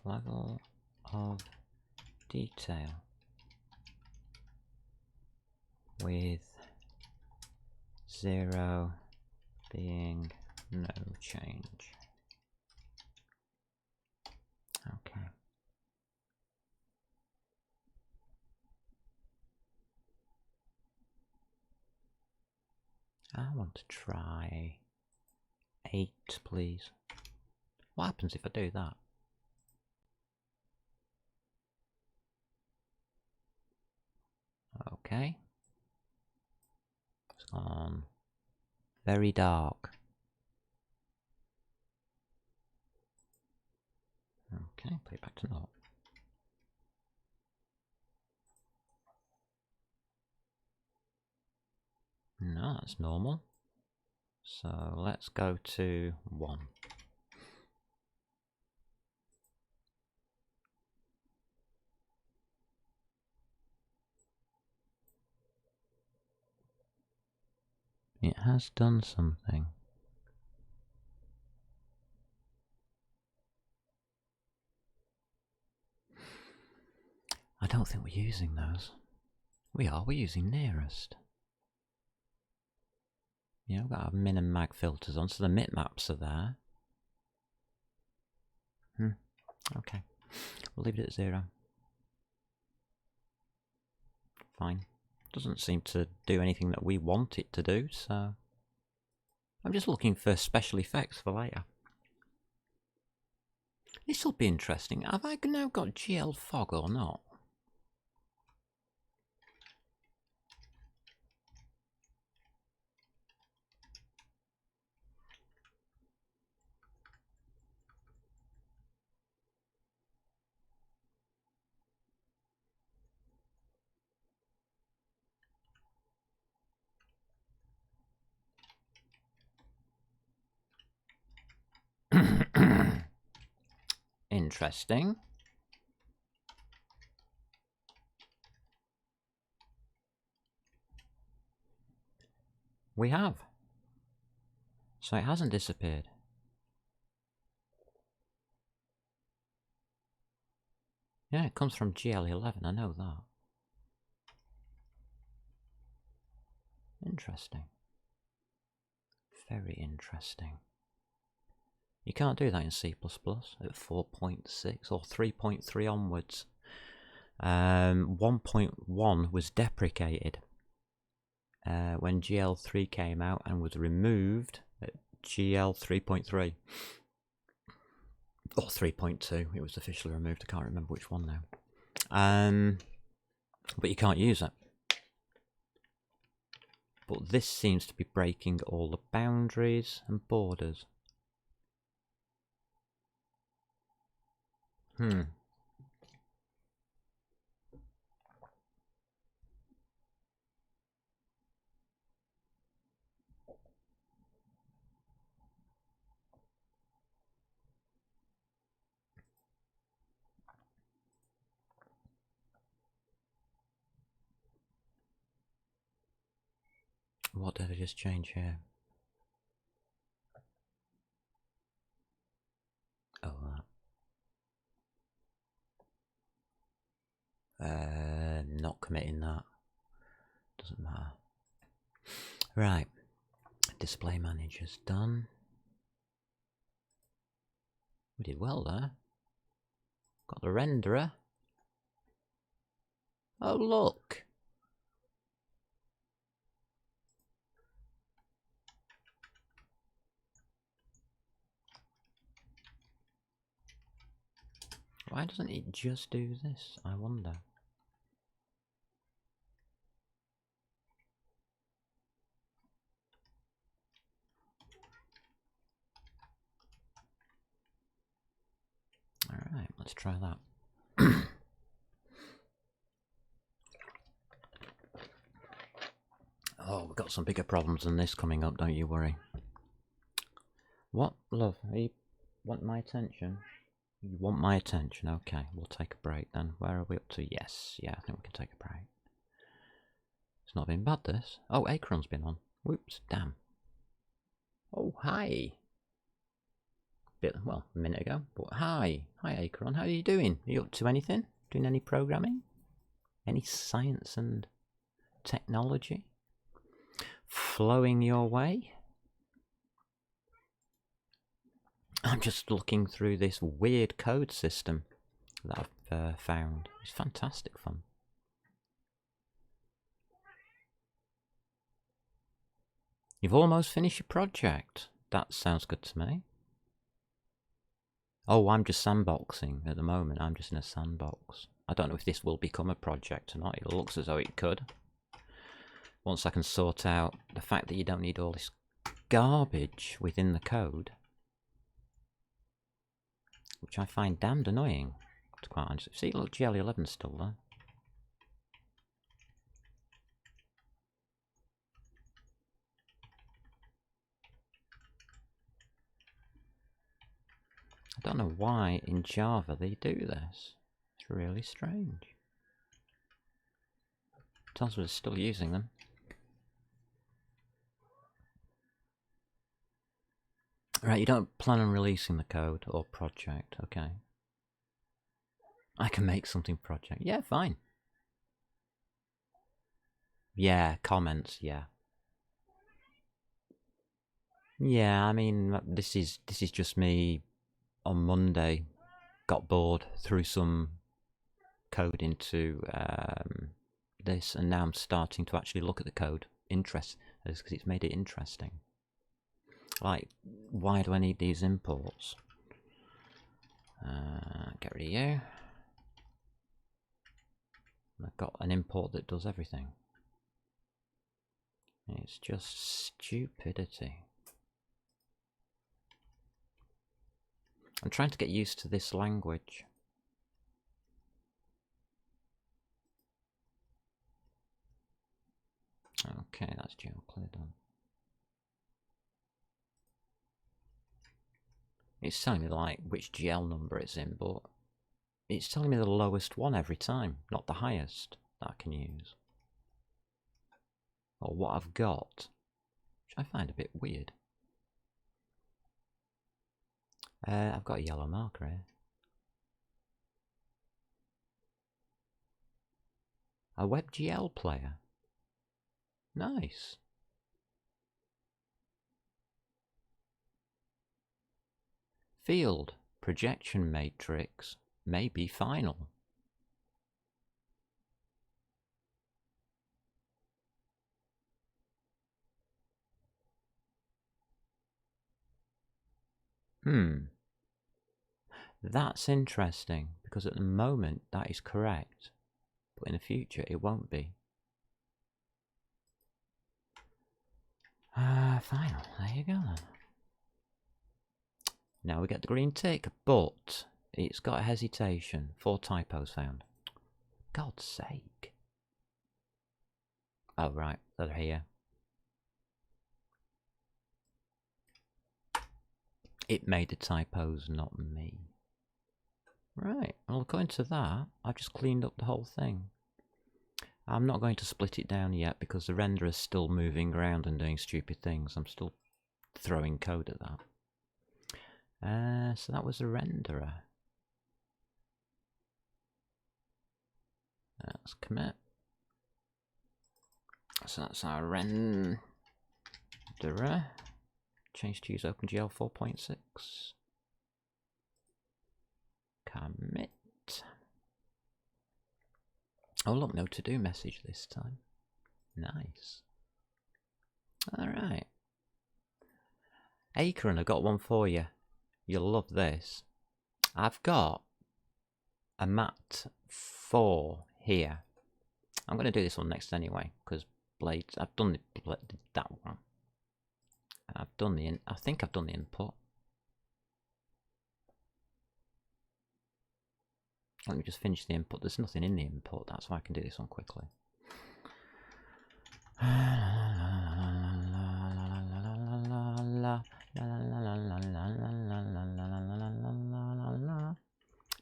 Level of detail with 0 being no change. Okay. I want to try 8, please. What happens if I do that? Okay. It's gone very dark. Okay, put it back to 0. No, that's normal. So let's go to 1. It has done something. I don't think we're using those. We're using nearest. Yeah, we've got our min and mag filters on, so the bitmaps are there. Okay, we'll leave it at 0. Fine. Doesn't seem to do anything that we want it to do, so I'm just looking for special effects for later. This will be interesting. Have I now got GL fog or not? Interesting. We have. So it hasn't disappeared. Yeah, it comes from GL11, I know that. Interesting. Very interesting. You can't do that in C++ at 4.6 or 3.3 onwards. 1.1 was deprecated when GL3 came out and was removed at GL 3.3 or 3.2. It was officially removed. I can't remember which one now. But you can't use it. But this seems to be breaking all the boundaries and borders. What did I just change here? Oh, that. Not committing that. Doesn't matter. Right. Display manager's done. We did well there. Got the renderer. Oh, look. Why doesn't it just do this? I wonder. Alright, Let's try that. Oh, we've got some bigger problems than this coming up, don't you worry. What, love? Are you want my attention? You want my attention? Okay, we'll take a break then. Where are we up to? Yes, yeah, I think we can take a break. It's not been bad, this. Oh, Akron's been on. Whoops, damn. Oh, hi. Well, a minute ago, but hi. Hi, Akron. How are you doing? Are you up to anything? Doing any programming? Any science and technology flowing your way? I'm just looking through this weird code system that I've found. It's fantastic fun. You've almost finished your project. That sounds good to me. Oh, I'm just sandboxing at the moment. I'm just in a sandbox. I don't know if this will become a project or not. It looks as though it could. Once I can sort out the fact that you don't need all this garbage within the code, which I find damned annoying, to quite honest. See, look, GL11's still there. I don't know why in Java they do this. It's really strange. Tells me they're still using them. Right, you don't plan on releasing the code or project, okay. I can make something project. Yeah, fine. Yeah, comments, yeah. Yeah, I mean, this is just me on Monday. Got bored, threw some code into this, and now I'm starting to actually look at the code. Because it's made it interesting. Like, why do I need these imports? Get rid of you. I've got an import that does everything. It's just stupidity. I'm trying to get used to this language. Okay, that's GL clear done. It's telling me like which GL number it's in, but it's telling me the lowest one every time, not the highest that I can use. Or what I've got, which I find a bit weird. I've got a yellow marker here. A WebGL player. Nice. Field projection matrix may be final. That's interesting, because at the moment that is correct, but in the future it won't be. Final, there you go then. Now we get the green tick, but it's got a hesitation. 4 typos found. God's sake. Oh right, they're here. It made the typos, not me. Right, well according to that, I've just cleaned up the whole thing. I'm not going to split it down yet because the renderer is still moving around and doing stupid things. I'm still throwing code at that. So that was the renderer. Let's commit. So that's our renderer. Change to use OpenGL 4.6. Commit. Oh look, no to-do message this time. Nice. Alright. Akron, I've got one for you. You'll love this. I've got a mat 4 here. I'm going to do this one next anyway, because Blades, I've done that one. I've done the, I think I've done the input. Let me just finish the input. There's nothing in the input, that's why I can do this one quickly.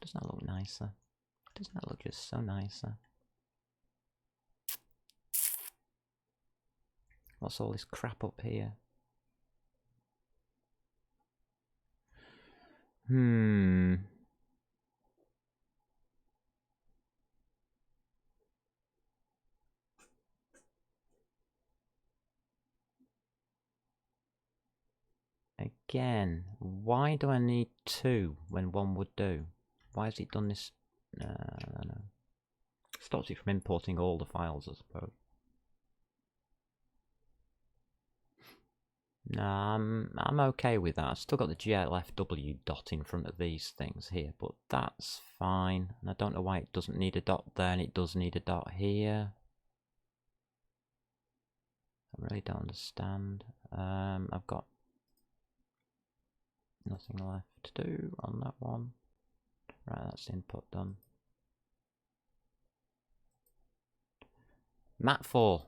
Doesn't that look nicer? Doesn't that look just so nicer? What's all this crap up here? Again, why do I need two when one would do? Why has it done this? I don't know. Stops it from importing all the files, I suppose. No, I'm okay with that. I've still got the GLFW dot in front of these things here, but that's fine. And I don't know why it doesn't need a dot there and it does need a dot here. I really don't understand. I've got nothing left to do on that one. Right, that's input done. Mat 4.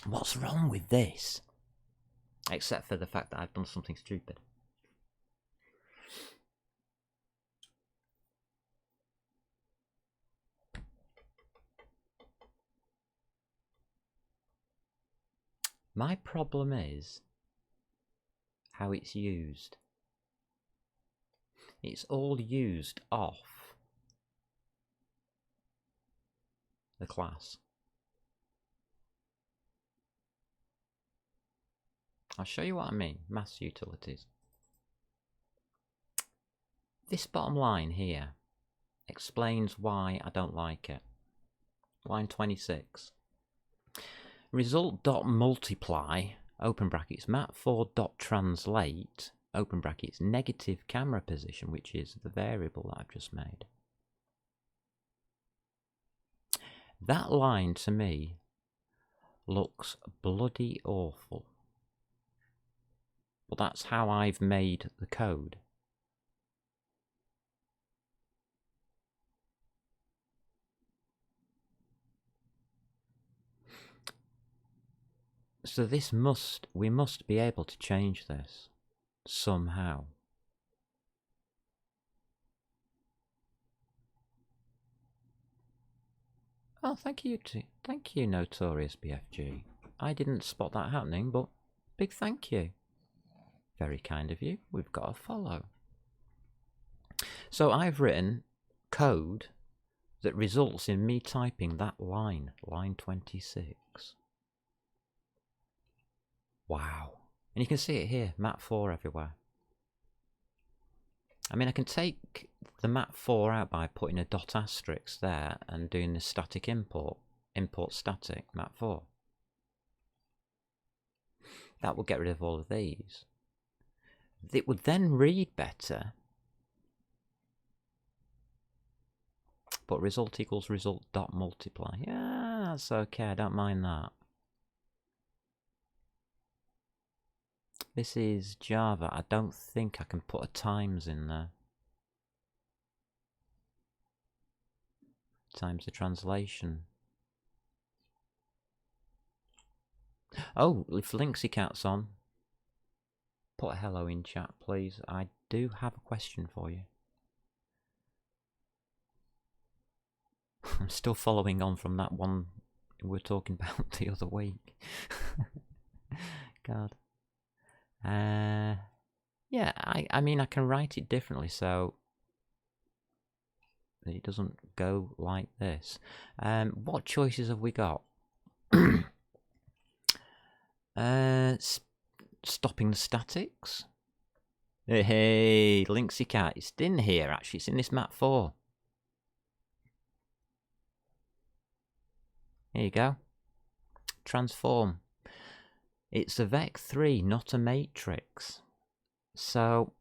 What's wrong with this? Except for the fact that I've done something stupid. My problem is how it's used. It's all used off the class. I'll show you what I mean. Mass utilities. This bottom line here explains why I don't like it. Line 26. Result.multiply, open brackets, mat4.translate, open brackets, negative camera position, which is the variable that I've just made. That line to me looks bloody awful. But that's how I've made the code. So we must be able to change this somehow. Oh, thank you, Notorious BFG. I didn't spot that happening, but big thank you. Very kind of you. We've got a follow. So I've written code that results in me typing that line 26. Wow. And you can see it here, mat 4 everywhere. I mean, I can take the mat 4 out by putting a dot asterisk there and doing the static import static mat 4. That will get rid of all of these. It would then read better, but result equals result dot multiply. Yeah, that's okay, I don't mind that. This is Java. I don't think I can put a times in there. Times the translation. Oh, if Linksy Cat's on, put a hello in chat, please. I do have a question for you. I'm still following on from that one we were talking about the other week. God. Yeah, I mean, I can write it differently so that it doesn't go like this. What choices have we got? Stopping the statics. Hey, Linksy Cat, it's in here actually. It's in this mat 4. Here you go. Transform. It's a vec3, not a matrix. So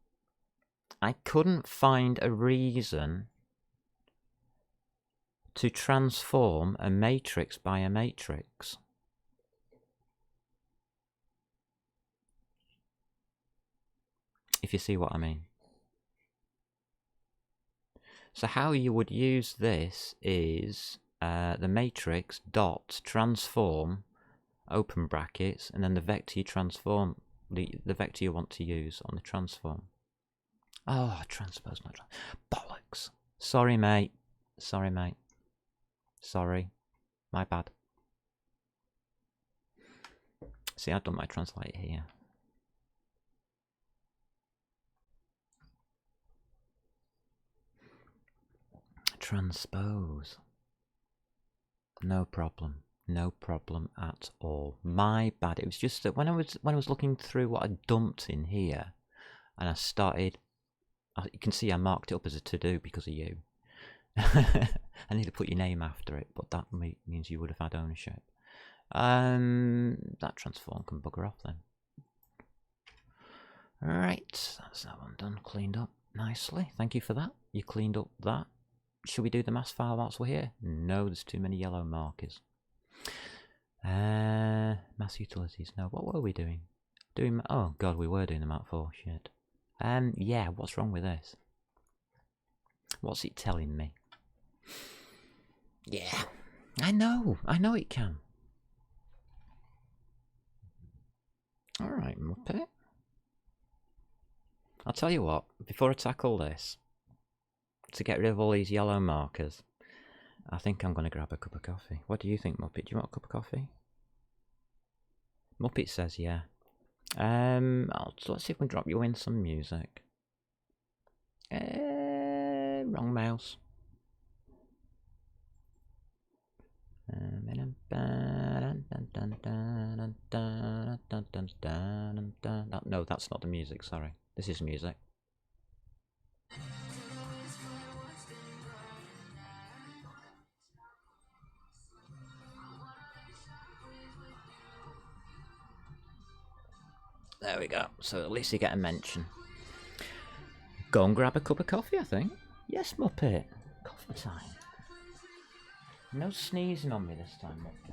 I couldn't find a reason to transform a matrix by a matrix. If you see what I mean. So how you would use this is the matrix dot transform open brackets and then the vector you transform the vector you want to use on the transform. Oh, transpose not bollocks. Sorry, mate. Sorry, mate. Sorry. My bad. See, I've done my translate here. Transpose. No problem. No problem at all. My bad. It was just that when I was looking through what I dumped in here, and I started. You can see I marked it up as a to-do because of you. I need to put your name after it, but that means you would have had ownership. That transform can bugger off then. Right, that's that one done, cleaned up nicely. Thank you for that. You cleaned up that. Should we do the mass file whilst we're here? No, there's too many yellow markers. Mass utilities. No, what were we doing? Oh god, we were doing the map 4. Shit. Yeah, what's wrong with this? What's it telling me? Yeah, I know it can. Alright, Muppet. I'll tell you what, before I tackle this, to get rid of all these yellow markers, I think I'm going to grab a cup of coffee. What do you think, Muppet? Do you want a cup of coffee? Muppet says yeah. Let's see if we can drop you in some music. Wrong mouse. No, that's not the music, sorry. This is music. There we go. So at least you get a mention. Go and grab a cup of coffee, I think. Yes, Muppet. Coffee time. No sneezing on me this time, Muppet.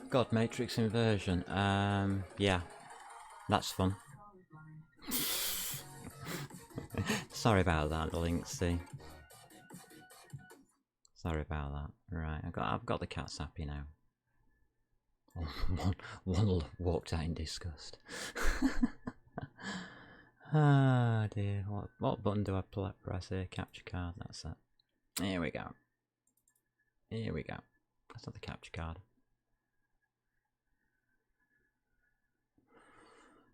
God, Matrix inversion. Yeah, that's fun. Sorry about that, Linksy. Sorry about that. Right, I've got the cats happy now. one walked out in disgust. Ah dear. What button do I press here? Capture card. That's it. Here we go. Here we go. That's not the capture card.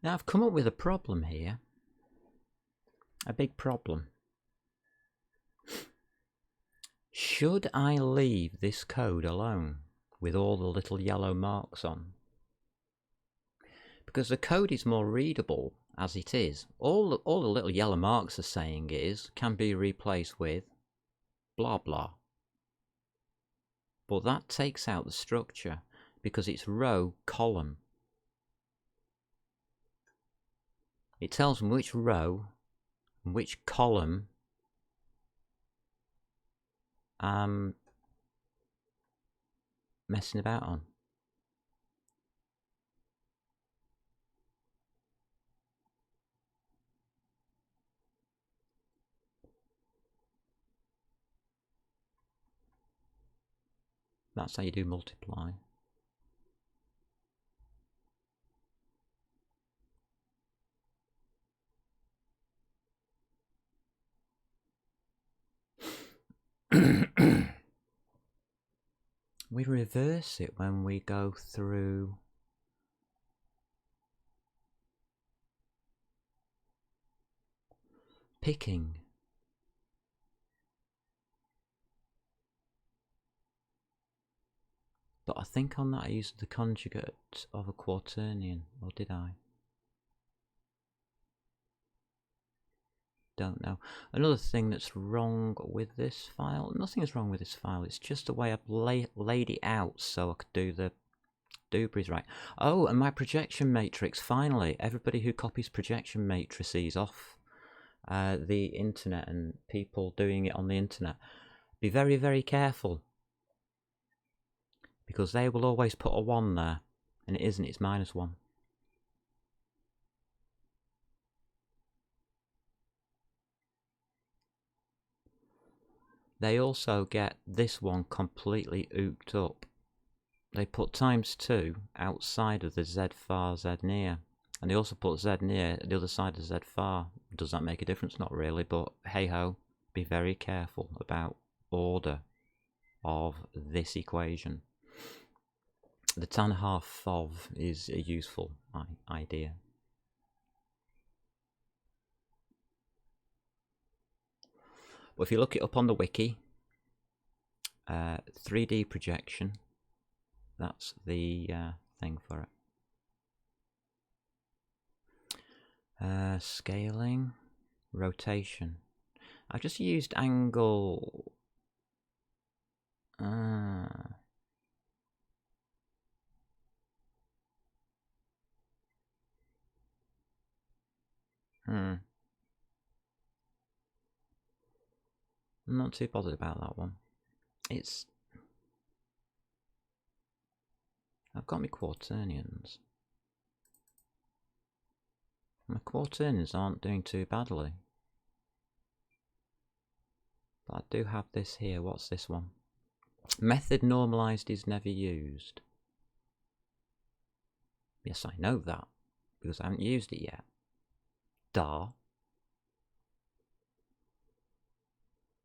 Now I've come up with a problem here. A big problem. Should I leave this code alone with all the little yellow marks on? Because the code is more readable as it is. All the little yellow marks are saying is can be replaced with blah blah. But that takes out the structure because it's row column. It tells them which row and which column I'm messing about on. That's how you do multiply. We reverse it when we go through picking. But I think on that I used the conjugate of a quaternion, or did I? Don't know. Another thing that's wrong with this file, nothing is wrong with this file, it's just the way I've laid it out so I could do the doobies right. Oh, and my projection matrix, finally, everybody who copies projection matrices off the internet and people doing it on the internet, be very, very careful. Because they will always put a 1 there, and it isn't, it's -1. They also get this one completely ooked up. They put ×2 outside of the Z far, Z near. And they also put Z near at the other side of Z far. Does that make a difference? Not really, but hey ho, be very careful about order of this equation. The tan half of is a useful idea. But if you look it up on the wiki, 3D projection, that's the thing for it. Scaling, rotation. I've just used angle. I'm not too bothered about that one. I've got my quaternions. My quaternions aren't doing too badly. But I do have this here. What's this one? Method normalized is never used. Yes, I know that, because I haven't used it yet. Duh.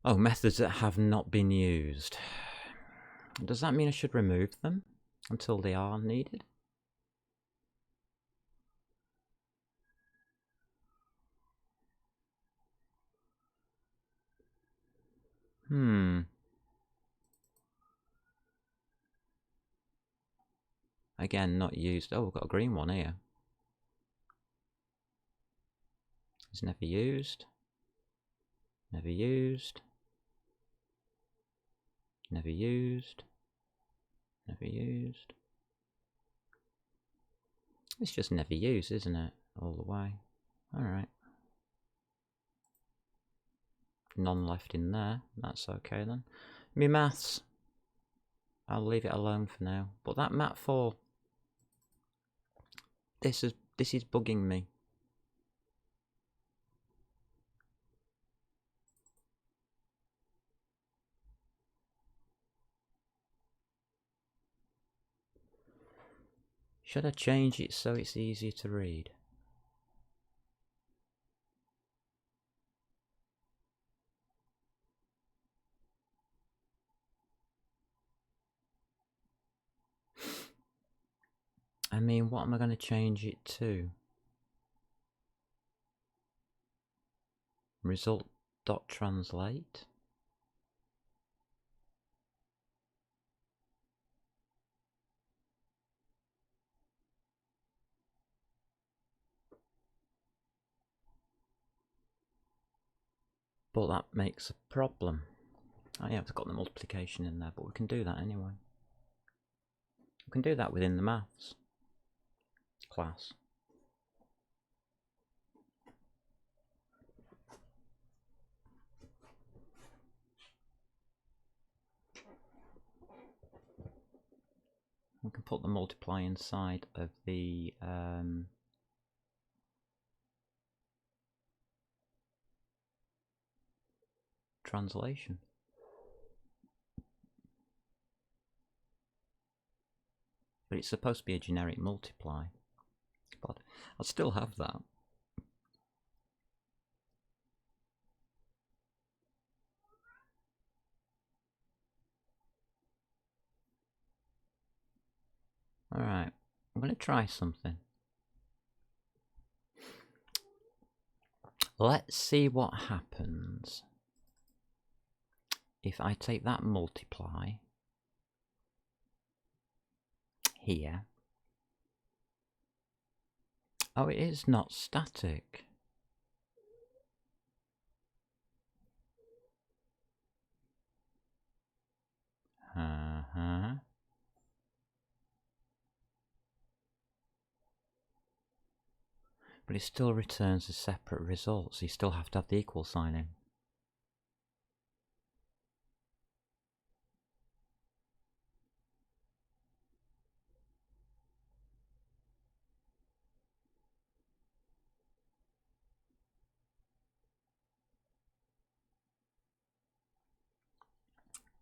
Oh, methods that have not been used. Does that mean I should remove them until they are needed? Again, not used. Oh, we've got a green one here. It's never used. Never used. Never used. Never used. It's just never used, isn't it? All the way. Alright. None left in there. That's okay then. Me maths. I'll leave it alone for now. But that mat 4. This is bugging me. Should I change it so it's easier to read? I mean, what am I going to change it to? Result.translate? But that makes a problem. Oh yeah, it's got the multiplication in there, but we can do that anyway. We can do that within the maths class. We can put the multiply inside of the translation. But it's supposed to be a generic multiply. But I'll still have that. Alright, I'm going to try something. Let's see what happens if I take that multiply here. Oh, it is not static. But it still returns a separate result, so you still have to have the equal sign in.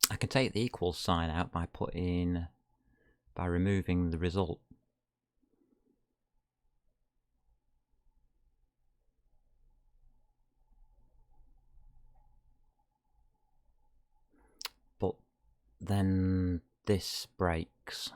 I can take the equal sign out by removing the result. But then this breaks.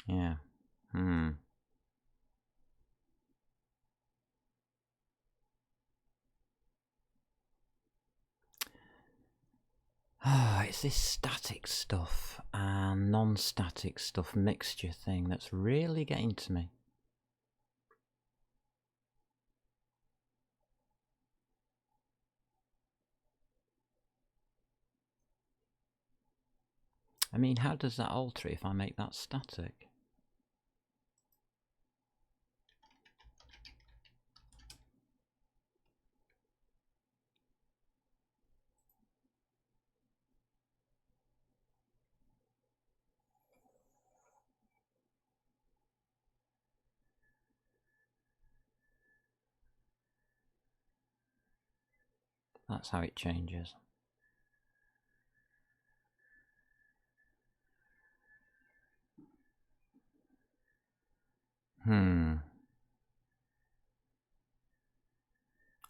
Yeah. It's this static stuff and non-static stuff mixture thing that's really getting to me. I mean, how does that alter if I make that static? That's how it changes.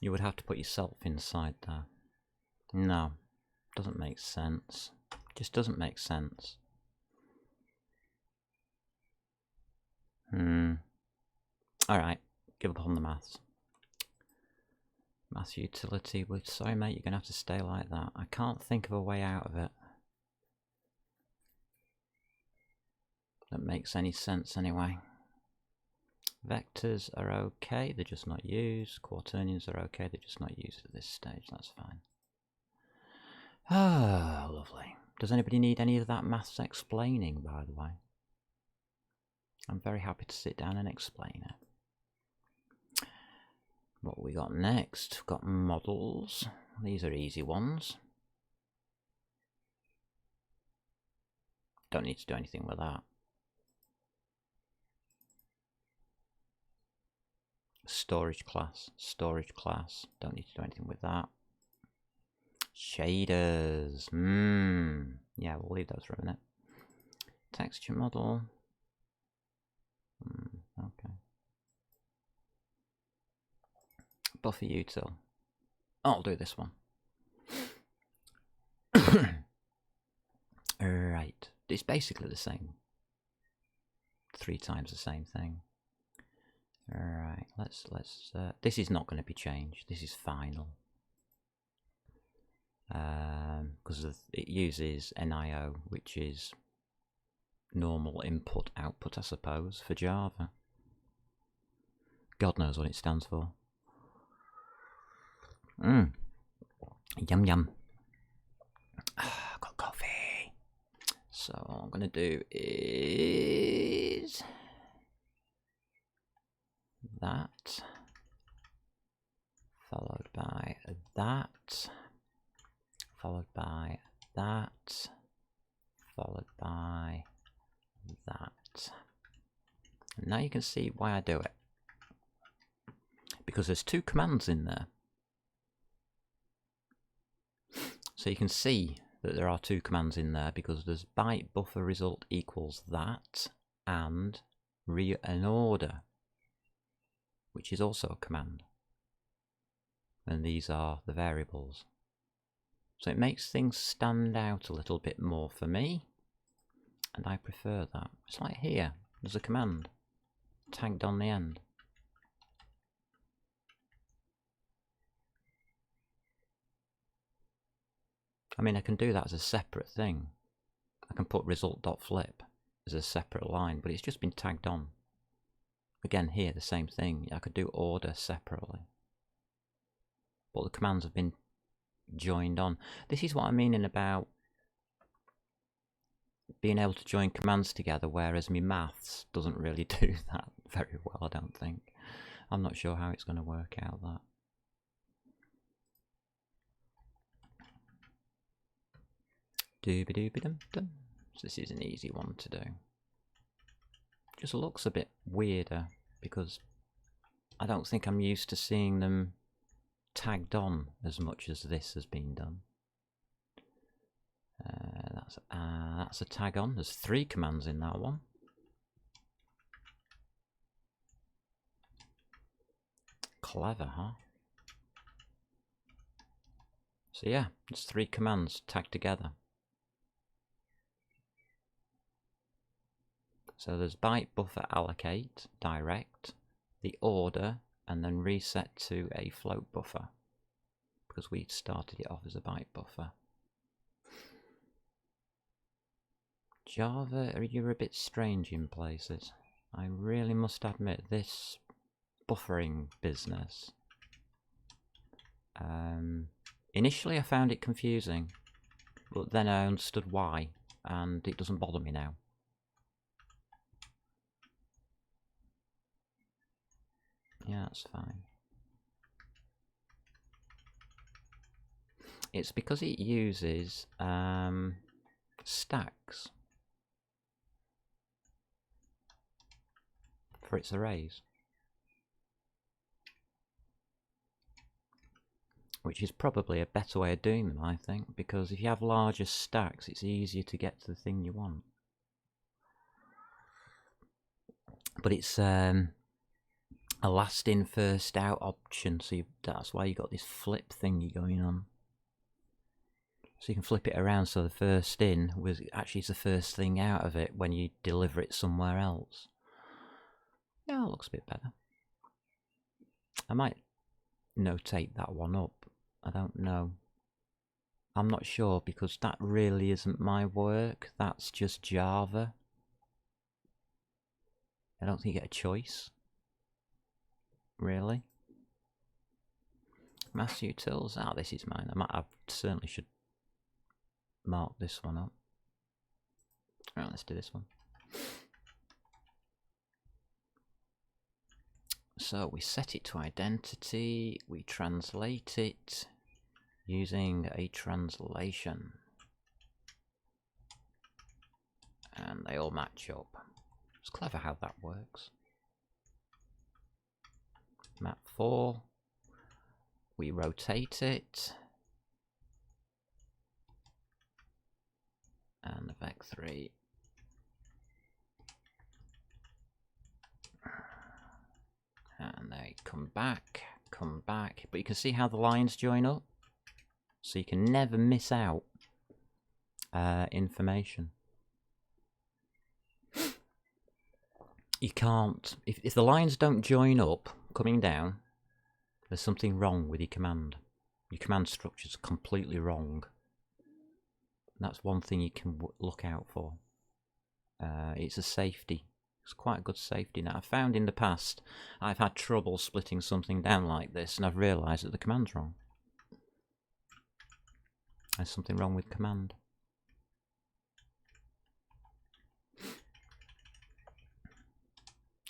You would have to put yourself inside there. No, doesn't make sense. Just doesn't make sense. Alright, give up on the maths. Maths utility would... Sorry mate, you're going to have to stay like that. I can't think of a way out of it that makes any sense anyway. Vectors are okay, they're just not used. Quaternions are okay, they're just not used at this stage, that's fine. Ah, lovely. Does anybody need any of that maths explaining, by the way? I'm very happy to sit down and explain it. What we got next? We've got models. These are easy ones. Don't need to do anything with that. Storage class, don't need to do anything with that. Shaders, yeah, we'll leave those for a minute. Texture model, okay. Buffer util, I'll do this one. Right, it's basically the same. 3 times the same thing. Alright, let's this is not going to be changed, this is final. Because it uses NIO, which is normal input output, I suppose, for Java. God knows what it stands for. Yum yum. Got coffee. So all I'm going to do is that, followed by that, followed by that, followed by that. And now you can see why I do it. Because there's 2 commands in there. So you can see that there are 2 commands in there because there's byte buffer result equals that and an order, which is also a command. And these are the variables. So it makes things stand out a little bit more for me, and I prefer that. It's like here, there's a command tagged on the end. I mean, I can do that as a separate thing. I can put result.flip as a separate line, but it's just been tagged on. Again, here, the same thing. I could do order separately. But the commands have been joined on. This is what I'm meaning about being able to join commands together, whereas my maths doesn't really do that very well, I don't think. I'm not sure how it's going to work out that. Dooby-dooby-dum-dum. So this is an easy one to do. Just looks a bit weirder because I don't think I'm used to seeing them tagged on as much as this has been done. That's a tag on. There's 3 commands in that one. Clever, huh? So yeah, there's 3 commands tagged together. So there's byte buffer allocate, direct, the order, and then reset to a float buffer, because we started it off as a byte buffer. Java, you're a bit strange in places. I really must admit, this buffering business. Initially I found it confusing, but then I understood why, and it doesn't bother me now. Yeah, that's fine. It's because it uses stacks for its arrays, which is probably a better way of doing them, I think, because if you have larger stacks, it's easier to get to the thing you want. But it's a last in first out option, so that's why you got this flip thingy going on. So you can flip it around so the first in was actually the first thing out of it when you deliver it somewhere else. Yeah, it looks a bit better. I might notate that one up. I don't know. I'm not sure because that really isn't my work. That's just Java. I don't think you get a choice. Really? Master Utils. Ah, this is mine. I certainly should mark this one up. Alright, let's do this one. So we set it to identity, we translate it using a translation. And they all match up. It's clever how that works. Map 4, we rotate it. And the vec3. And they come back, but you can see how the lines join up, so you can never miss out information. You can't, if the lines don't join up coming down, there's something wrong with your command. Your command structure's completely wrong. That's one thing you can look out for. It's a safety. It's quite a good safety net. I've found in the past I've had trouble splitting something down like this, and I've realised that the command's wrong. There's something wrong with command.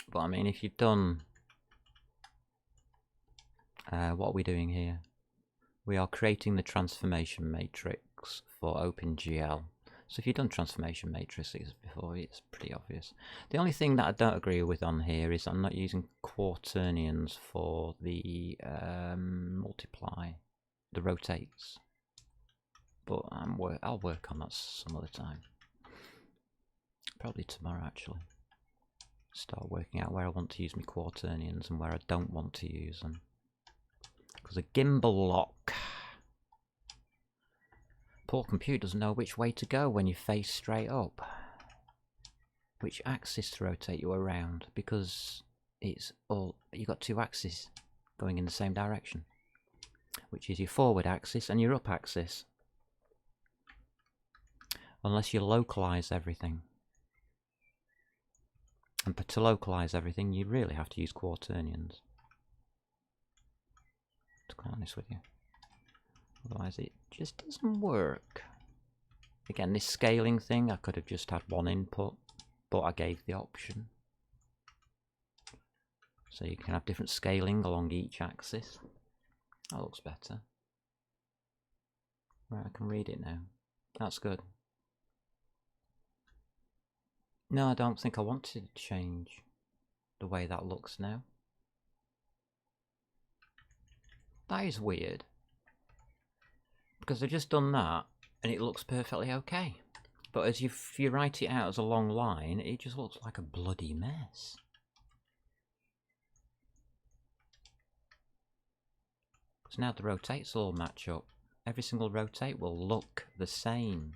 But I mean, if you've done... what are we doing here? We are creating the transformation matrix for OpenGL. So if you've done transformation matrices before, it's pretty obvious. The only thing that I don't agree with on here is I'm not using quaternions for the multiply, the rotates. But I'll work on that some other time. Probably tomorrow, actually. Start working out where I want to use my quaternions and where I don't want to use them. Because a gimbal lock. Poor computer doesn't know which way to go when you face straight up. Which axis to rotate you around, because it's all, you've got two axes going in the same direction, which is your forward axis and your up axis. Unless you localize everything. And to localize everything, you really have to use quaternions. To be honest with you. Otherwise it just doesn't work. Again, this scaling thing, I could have just had one input, but I gave the option. So you can have different scaling along each axis. That looks better. Right, I can read it now. That's good. No, I don't think I want to change the way that looks now. That is weird. Because I've just done that and it looks perfectly okay. But as if you write it out as a long line, it just looks like a bloody mess. So now the rotates all match up. Every single rotate will look the same.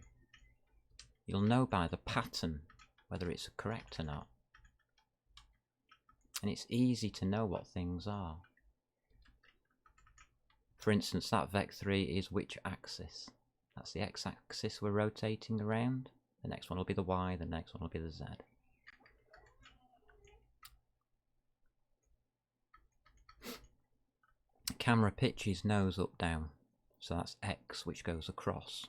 You'll know by the pattern whether it's correct or not. And it's easy to know what things are. For instance, that vec3 is which axis? That's the x-axis we're rotating around. The next one will be the y, the next one will be the z. Camera pitch is nose up down, so that's x which goes across.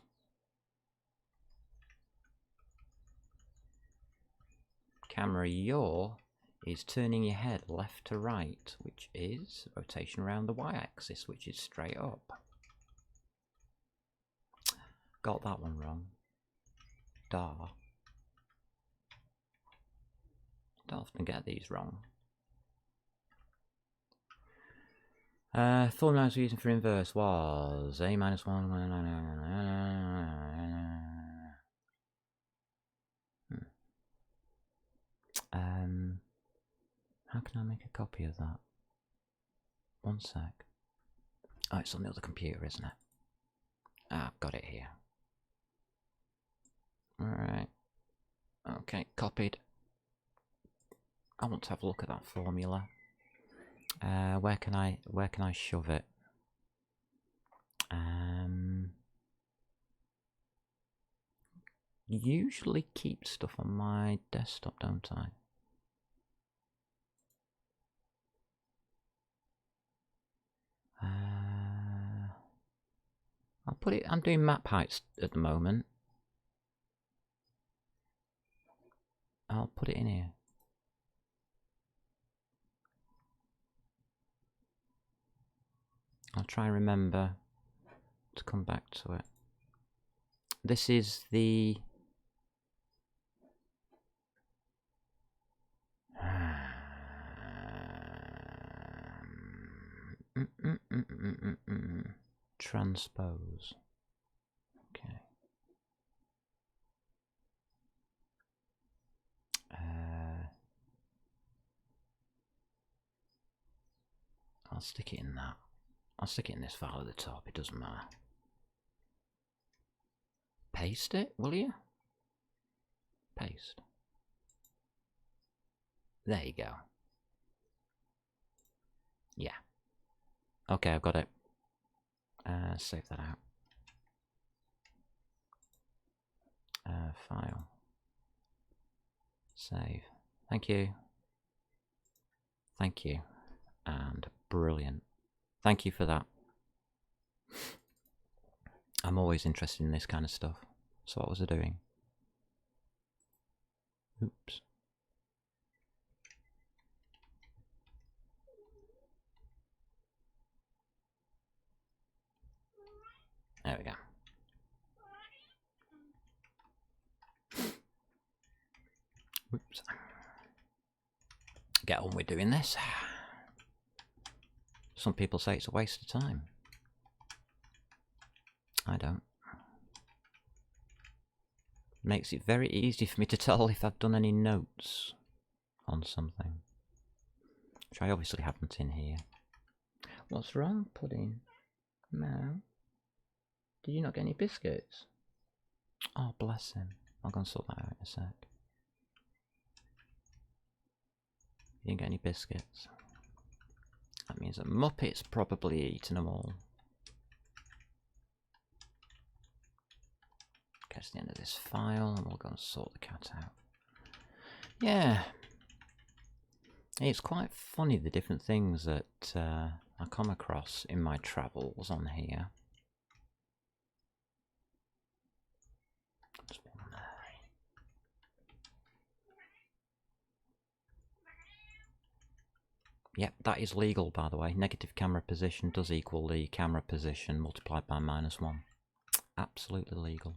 camera you're is turning your head left to right, which is rotation around the y-axis, which is straight up. Got that one wrong. Don't often get these wrong. Formula I was using for inverse was a minus 1. How can I make a copy of that? One sec. Oh, it's on the other computer, isn't it? Ah, I've got it here. Alright. Okay, copied. I want to have a look at that formula. Where can I shove it? Usually keep stuff on my desktop, don't I? I'll put it. I'm doing map heights at the moment. I'll put it in here. I'll try and remember to come back to it. This is the transpose. Okay. I'll stick it in that. I'll stick it in this file at the top, it doesn't matter. Paste it, will you? Paste. There you go. Yeah. Okay, I've got it. Save that out. File. Save. Thank you. Thank you. And brilliant. Thank you for that. I'm always interested in this kind of stuff. So what was I doing? Oops. There we go. Oops. Get on with doing this. Some people say it's a waste of time. I don't. Makes it very easy for me to tell if I've done any notes on something. Which I obviously haven't in here. What's wrong, Pudding? No. Did you not get any biscuits? Oh, bless him. I'll go and sort that out in a sec. You didn't get any biscuits. That means a Muppet's probably eaten them all. Get to the end of this file and we'll go and sort the cat out. Yeah. It's quite funny the different things that I come across in my travels on here. Yep, that is legal, by the way. Negative camera position does equal the camera position multiplied by -1. Absolutely legal.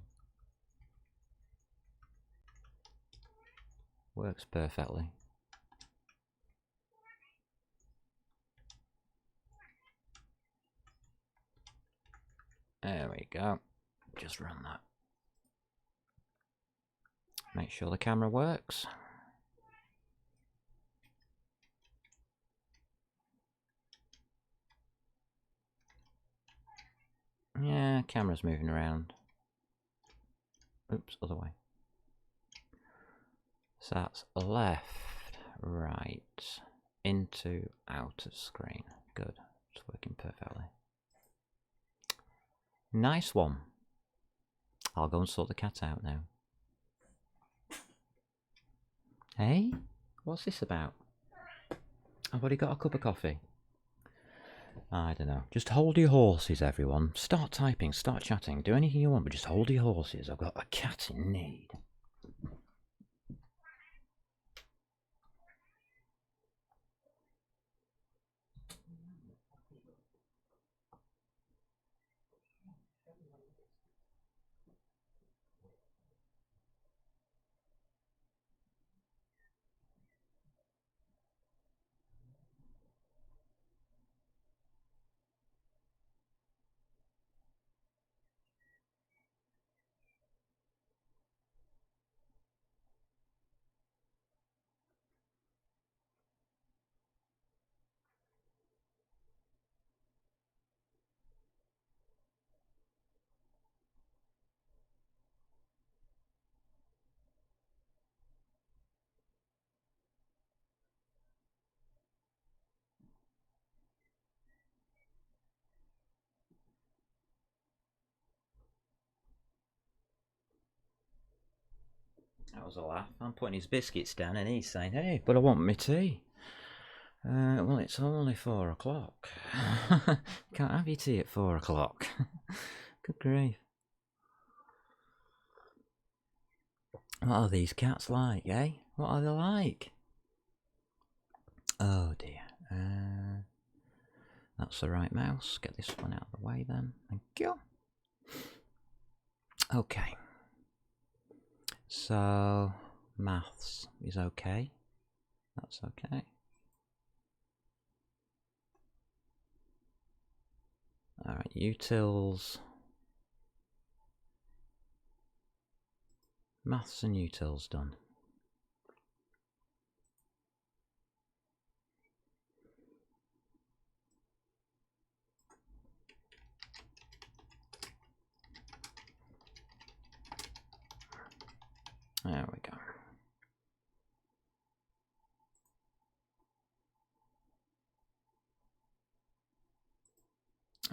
Works perfectly. There we go. Just run that. Make sure the camera works. Yeah, camera's moving around. Oops, other way. So that's left, right, into, out of screen. Good, it's working perfectly. Nice one. I'll go and sort the cat out now. Hey, what's this about? I've already got a cup of coffee. I don't know. Just hold your horses, everyone. Start typing, start chatting, do anything you want, but just hold your horses. I've got a cat in need. That was a laugh. I'm putting his biscuits down and he's saying, hey, but I want my tea. Well, it's only 4 o'clock. Can't have your tea at 4 o'clock. Good grief. What are these cats like, eh? What are they like? Oh dear. That's the right mouse. Get this one out of the way then. Thank you. Okay. So, maths is okay. That's okay. Alright, utils. Maths and utils done. There we go.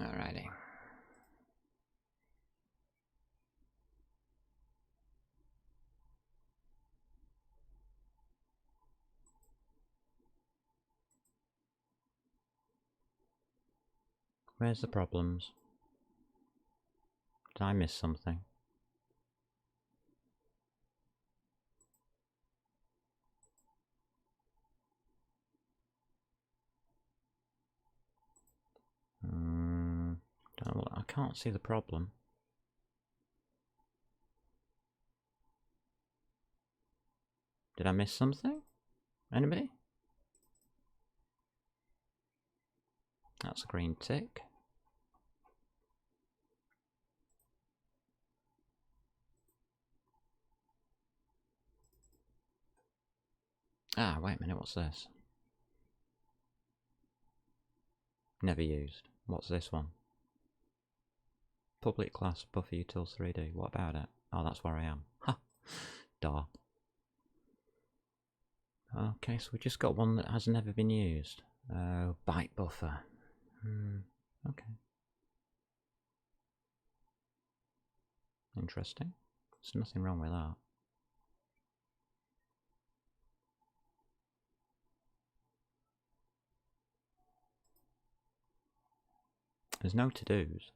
Alrighty. Where's the problems? Did I miss something? Don't know, I can't see the problem. Did I miss something? Anybody? That's a green tick. Ah, wait a minute, what's this? Never used. What's this one? Public class buffer utils 3D. What about it? Oh, that's where I am. Ha! Duh. Okay, so we just got one that has never been used. Byte buffer. Okay. Interesting. There's nothing wrong with that. There's no to-dos.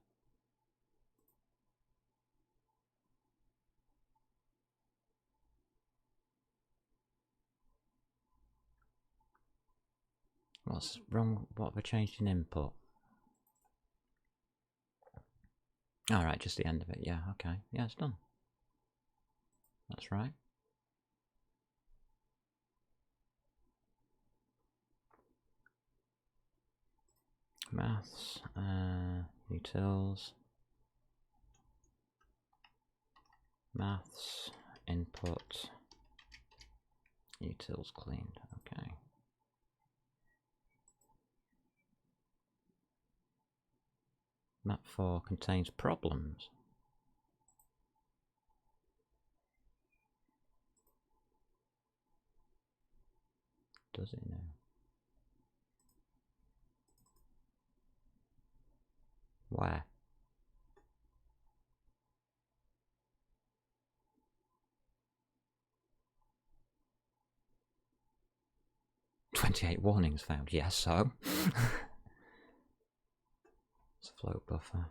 What's wrong? What have I changed in input? Alright, just the end of it. Yeah, okay. Yeah, it's done. That's right. Maths, utils, maths, input, utils cleaned. Okay. Map 4 contains problems. Does it now? Where? "28 warnings found." Yes, so. It's a float buffer.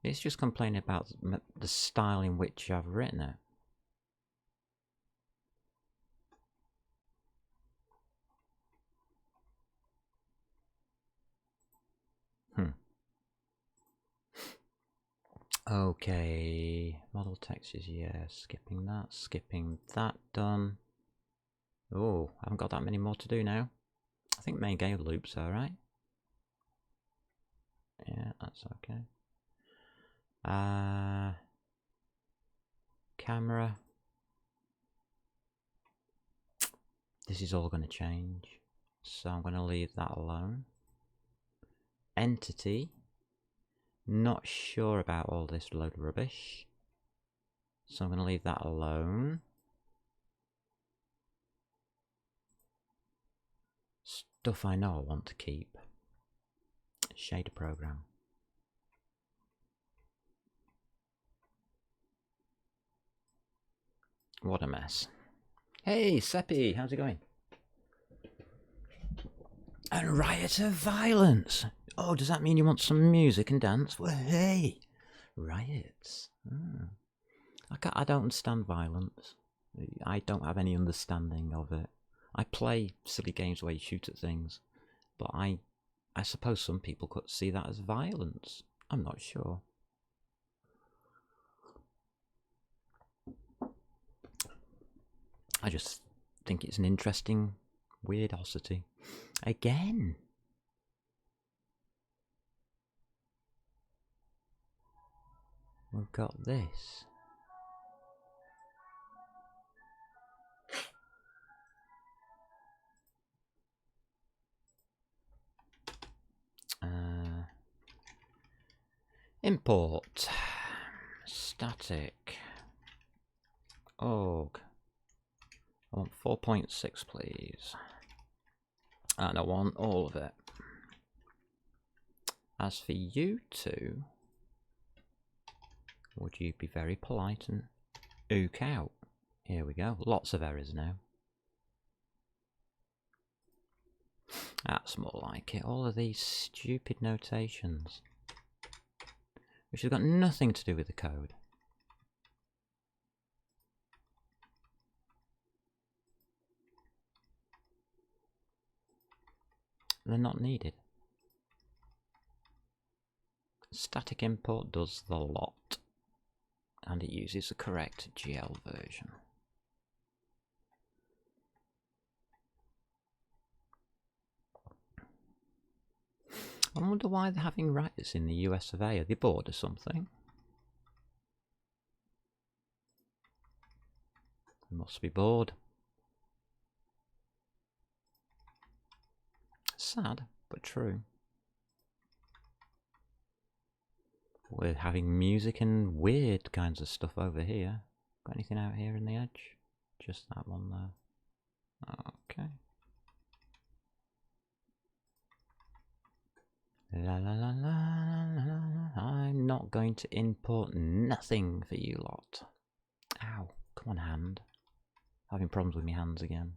It's just complaining about the style in which I've written it. Okay, model text is yes, skipping that, done. Oh, I haven't got that many more to do now. I think main game loops alright. Yeah, that's okay. Camera. This is all going to change, so I'm going to leave that alone. Entity. Not sure about all this load of rubbish, so I'm going to leave that alone. Stuff I know I want to keep. Shader program. What a mess. Hey, Seppi, how's it going? And riot of violence. Oh, does that mean you want some music and dance? Well, hey, riots. I don't understand violence. I don't have any understanding of it. I play silly games where you shoot at things, but I suppose some people could see that as violence. I'm not sure. I just think it's an interesting weirdosity. Again. We've got this. Import. Static. Org. I want 4.6, please. And I want all of it. As for you two, would you be very polite and ook out? Here we go. Lots of errors now. That's more like it. All of these stupid notations, which have got nothing to do with the code. They're not needed. Static import does the lot, and it uses the correct GL version. I wonder why they're having riots in the US of A. Are they bored or something? They must be bored. Sad, but true. We're having music and weird kinds of stuff over here. Got anything out here in the edge? Just that one there. Okay. La la la la la la. I'm not going to import nothing for you lot. Ow. Come on, hand. Having problems with my hands again.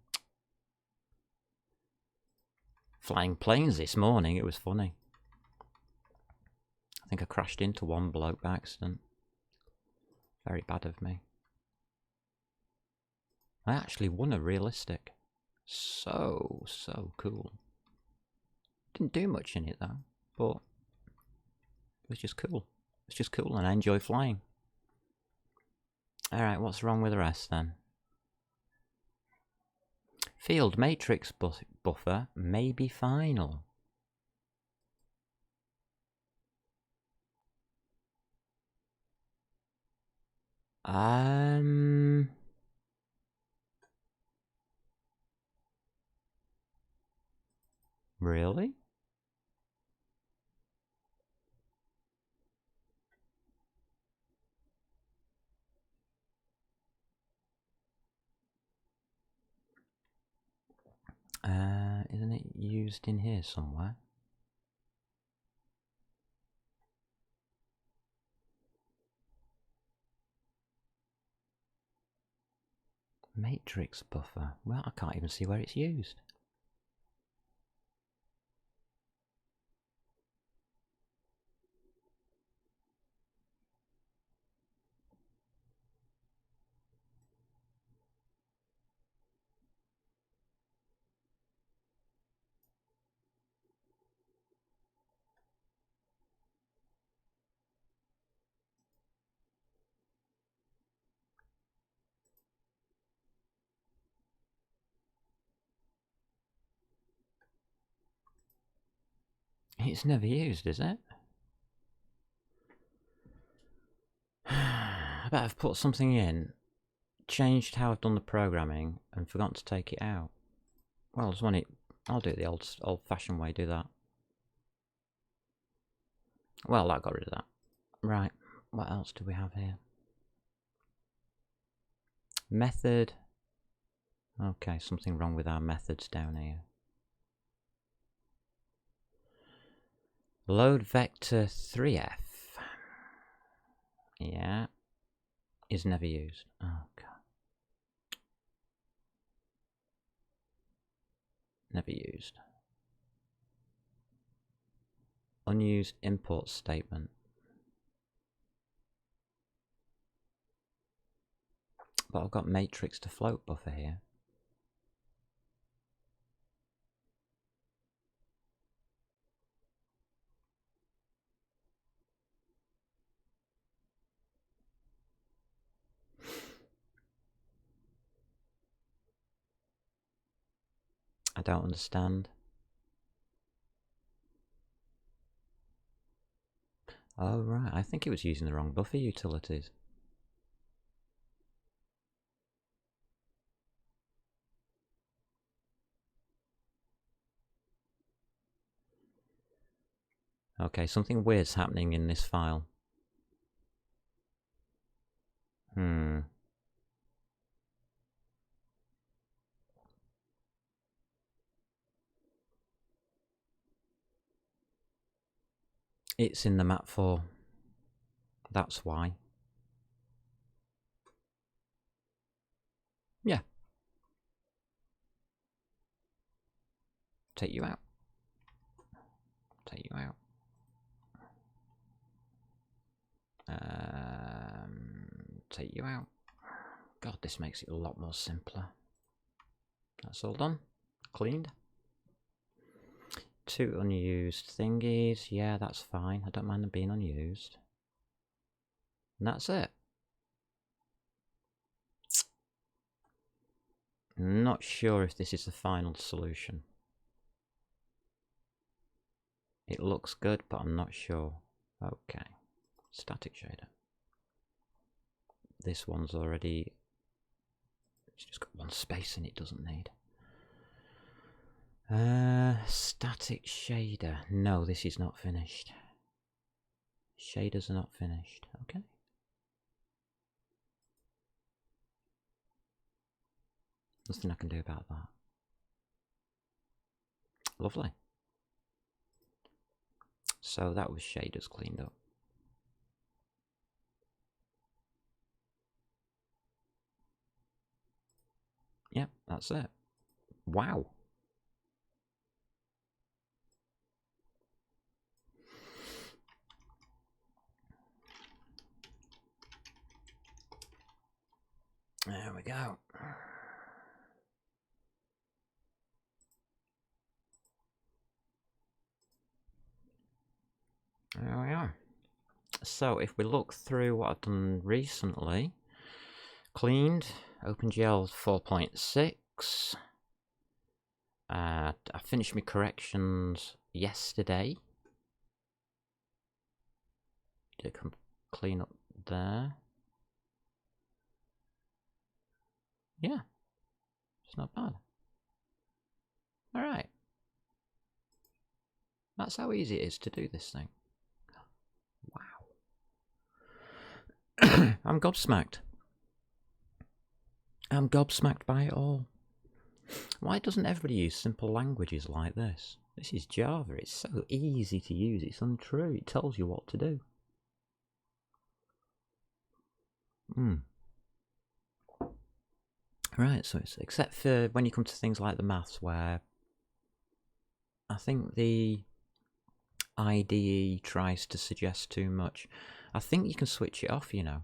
Flying planes this morning, it was funny. I think I crashed into one bloke by accident. Very bad of me. I actually won a realistic. So cool. Didn't do much in it though, but it was just cool. It's just cool and I enjoy flying. Alright, what's wrong with the rest then? Field matrix buffer may be final. Really? Isn't it used in here somewhere? Matrix buffer. Well, I can't even see where it's used. It's never used, is it? I bet I've put something in, changed how I've done the programming, and forgotten to take it out. Well, just want it. I'll do it the old-fashioned way. Do that. Well, that got rid of that. Right. What else do we have here? Method. Okay, something wrong with our methods down here. Load vector 3F. Yeah. Is never used. Oh, God. Never used. Unused import statement. But I've got matrix to float buffer here. I don't understand. Oh right, I think it was using the wrong buffer utilities. Okay, something weird's happening in this file. It's in the map4. That's why. Yeah. Take you out. Take you out. Take you out. God, this makes it a lot more simpler. That's all done. Cleaned. 2 unused thingies. Yeah, that's fine. I don't mind them being unused. And that's it. Not sure if this is the final solution. It looks good, but I'm not sure. Okay. Static shader. This one's already... It's just got one space in it, doesn't need. Static shader. No, this is not finished. Shaders are not finished. Okay. Nothing I can do about that. Lovely. So that was shaders cleaned up. Yep, that's it. Wow. There we go. There we are. So if we look through what I've done recently, cleaned, OpenGL 4.6. I finished my corrections yesterday. Did a clean up there. Yeah, it's not bad. Alright. That's how easy it is to do this thing. Wow. I'm gobsmacked. I'm gobsmacked by it all. Why doesn't everybody use simple languages like this? This is Java. It's so easy to use. It's untrue. It tells you what to do. Right, so it's except for when you come to things like the maths, where I think the IDE tries to suggest too much. I think you can switch it off, you know.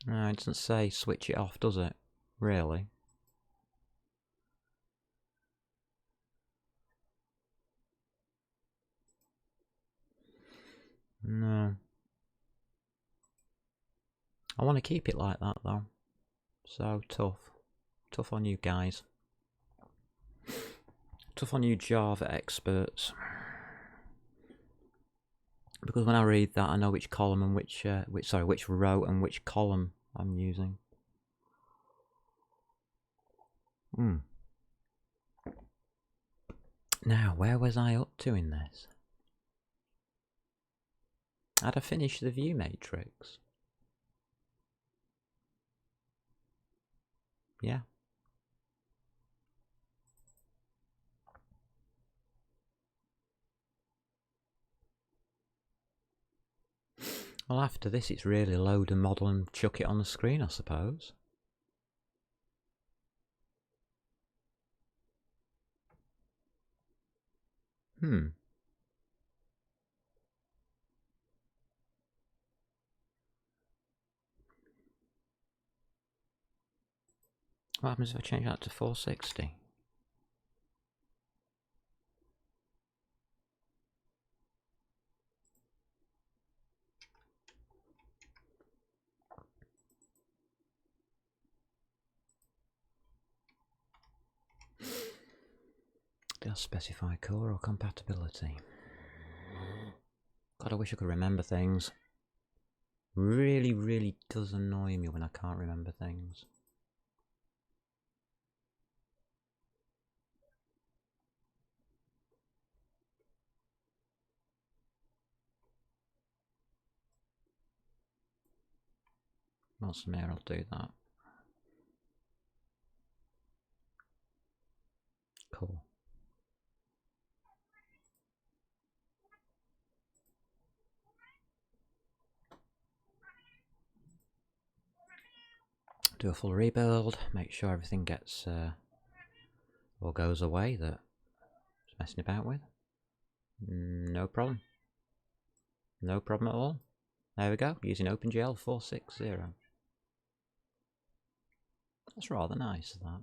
No, it doesn't say switch it off, does it? Really? No. I want to keep it like that, though. So tough. Tough on you guys. Tough on you Java experts. Because when I read that, I know which column and which row and which column I'm using. Now, where was I up to in this? Had I finished the view matrix? Yeah. Well, after this, it's really load a model and chuck it on the screen, I suppose. What happens if I change that to 460? Does specify color or compatibility? God, I wish I could remember things. Really, really does annoy me when I can't remember things. What's the mayor? I'll do that. Cool. Do a full rebuild, make sure everything gets or goes away that it's messing about with. No problem. No problem at all. There we go, using OpenGL 460. That's rather nice, that.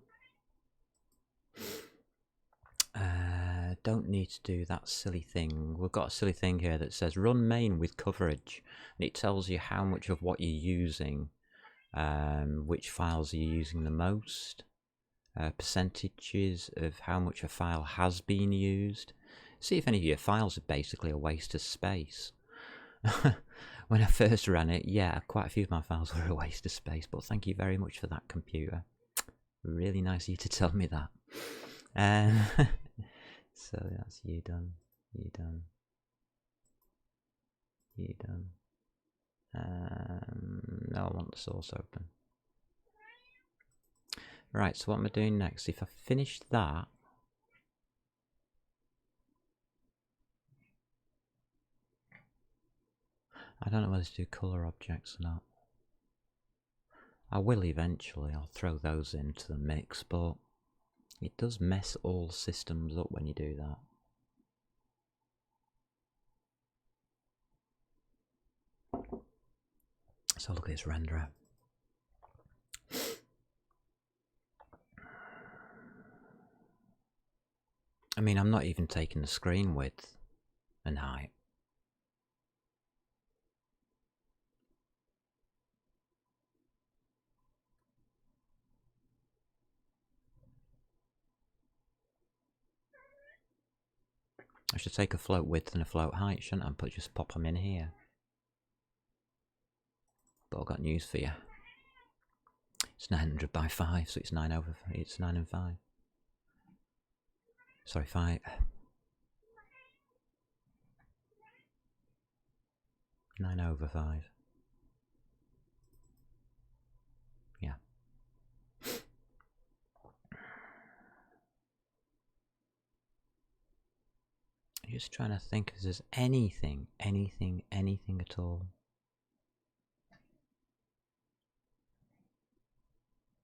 Don't need to do that silly thing. We've got a silly thing here that says run main with coverage, and it tells you how much of what you're using, which files are you using the most, percentages of how much a file has been used. See if any of your files are basically a waste of space. When I first ran it, yeah, quite a few of my files were a waste of space, but thank you very much for that, computer. Really nice of you to tell me that. So that's you done, you done, you done. No, I want the source open. Right, so what am I doing next? If I finish that, I don't know whether to do colour objects or not. I will eventually, I'll throw those into the mix, but it does mess all systems up when you do that. So look at this renderer. I mean, I'm not even taking the screen width and height. I should take a float width and a float height, shouldn't I? But just pop them in here. But I've got news for you. It's 900 by 5, so it's 9 over. It's 9 and 5. Sorry, 5. 9 over 5. Yeah. I'm just trying to think if there's anything at all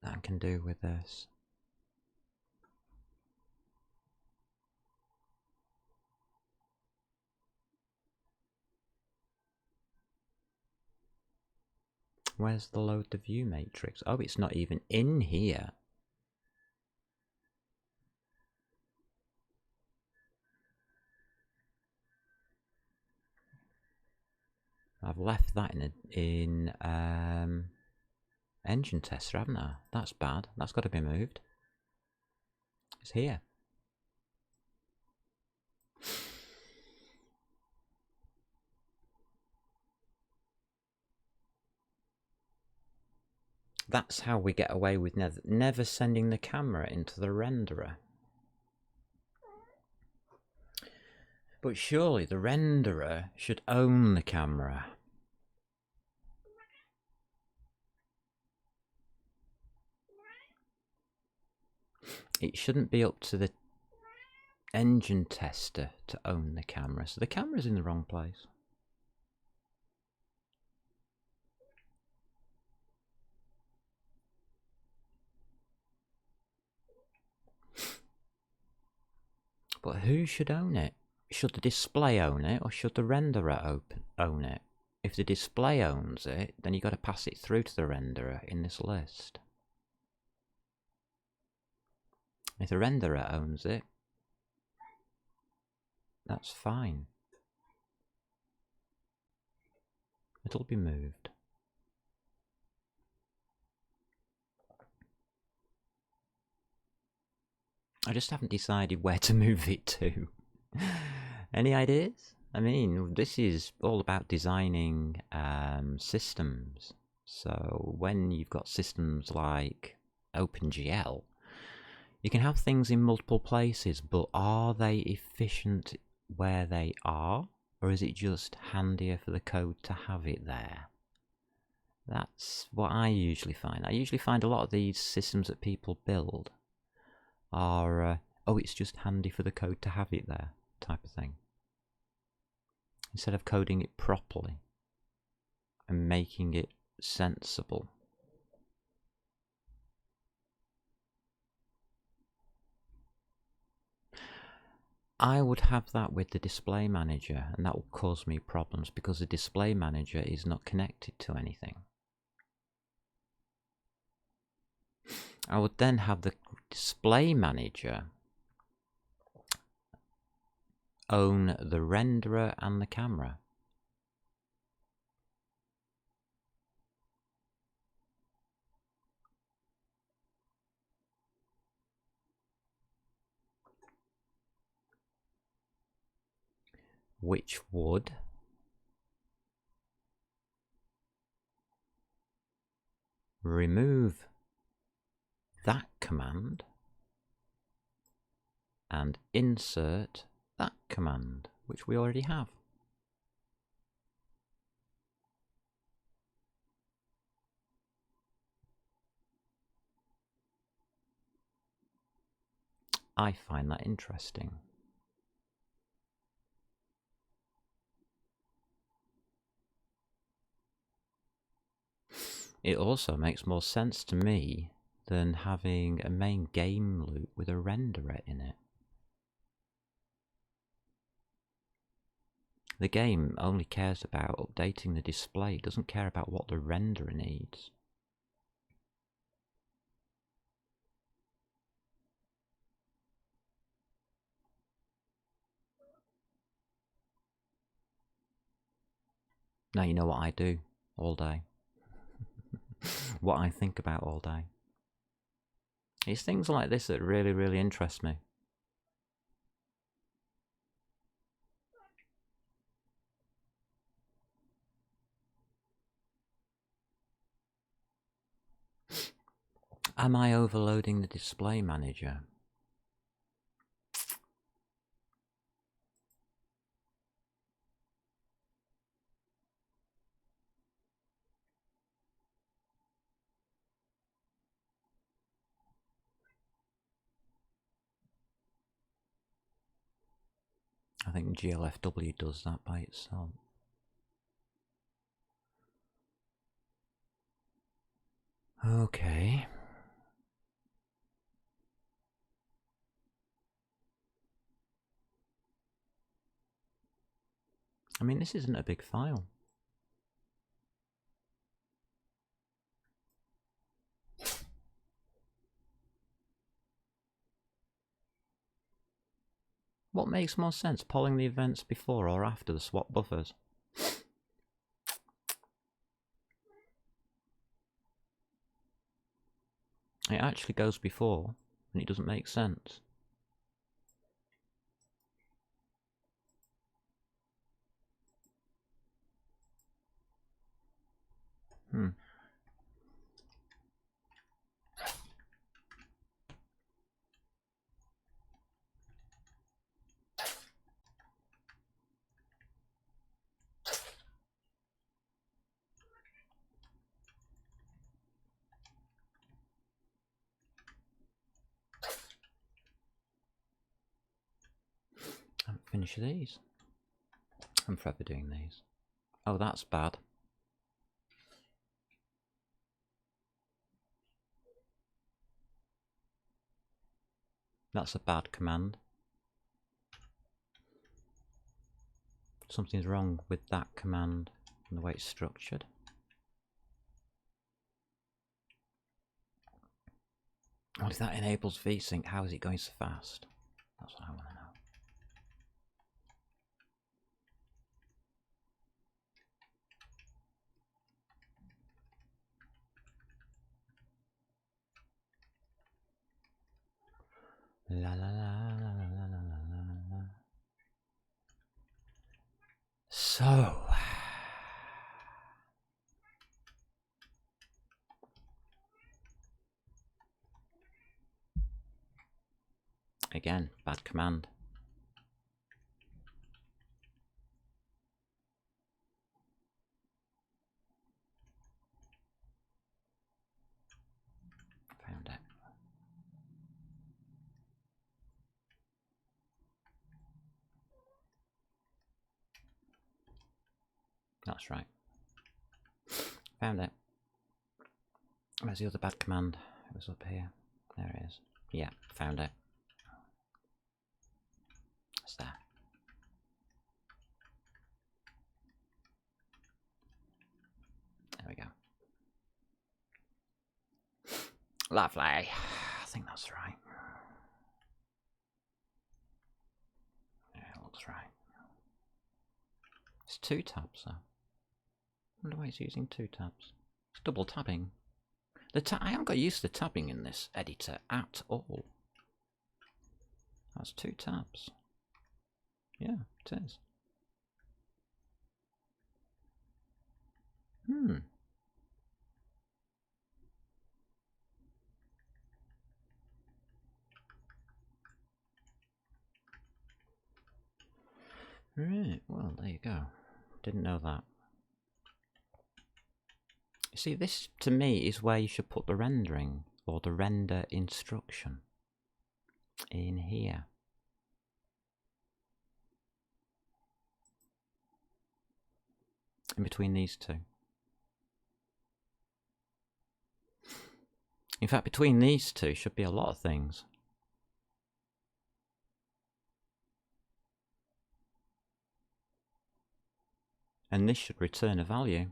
that I can do with this. Where's the load the view matrix? Oh, it's not even in here. I've left that in engine tester, haven't I? That's bad. That's got to be moved. It's here. That's how we get away with never sending the camera into the renderer. But surely the renderer should own the camera. It shouldn't be up to the engine tester to own the camera. So the camera's in the wrong place. But who should own it? Should the display own it, or should the renderer own it? If the display owns it, then you've got to pass it through to the renderer in this list. If the renderer owns it, that's fine. It'll be moved. I just haven't decided where to move it to. Any ideas? I mean, this is all about designing systems. So when you've got systems like OpenGL, you can have things in multiple places, but are they efficient where they are? Or is it just handier for the code to have it there? That's what I usually find. I usually find a lot of these systems that people build are, oh, it's just handy for the code to have it there, type of thing. Instead of coding it properly and making it sensible. I would have that with the display manager, and that will cause me problems because the display manager is not connected to anything. I would then have the display manager own the renderer and the camera. Which would remove that command and insert that command, which we already have. I find that interesting. It also makes more sense to me than having a main game loop with a renderer in it. The game only cares about updating the display, it doesn't care about what the renderer needs. Now you know what I do all day. What I think about all day. It's things like this that really, really interest me. Am I overloading the display manager? I think GLFW does that by itself. Okay. I mean, this isn't a big file. What makes more sense, polling the events before or after the swap buffers? It actually goes before, and it doesn't make sense. I haven't finished these. I'm forever doing these. Oh, that's bad. That's a bad command. Something's wrong with that command and the way it's structured. Well, if that enables VSync, how is it going so fast? That's what I want to know. La la la la la la la la. So again, bad command. Found it. That's right. Found it. Where's the other bad command? It was up here. There it is. Yeah, found it. It's there. There we go. Lovely. I think that's right. Yeah, it looks right. It's 2 tabs though. I wonder why it's using 2 tabs. It's double tabbing. I haven't got used to tabbing in this editor at all. That's 2 tabs. Yeah, it is. Right, well, there you go. Didn't know that. You see, this to me is where you should put the rendering or the render instruction. In here. In between these two. In fact, between these two should be a lot of things. And this should return a value.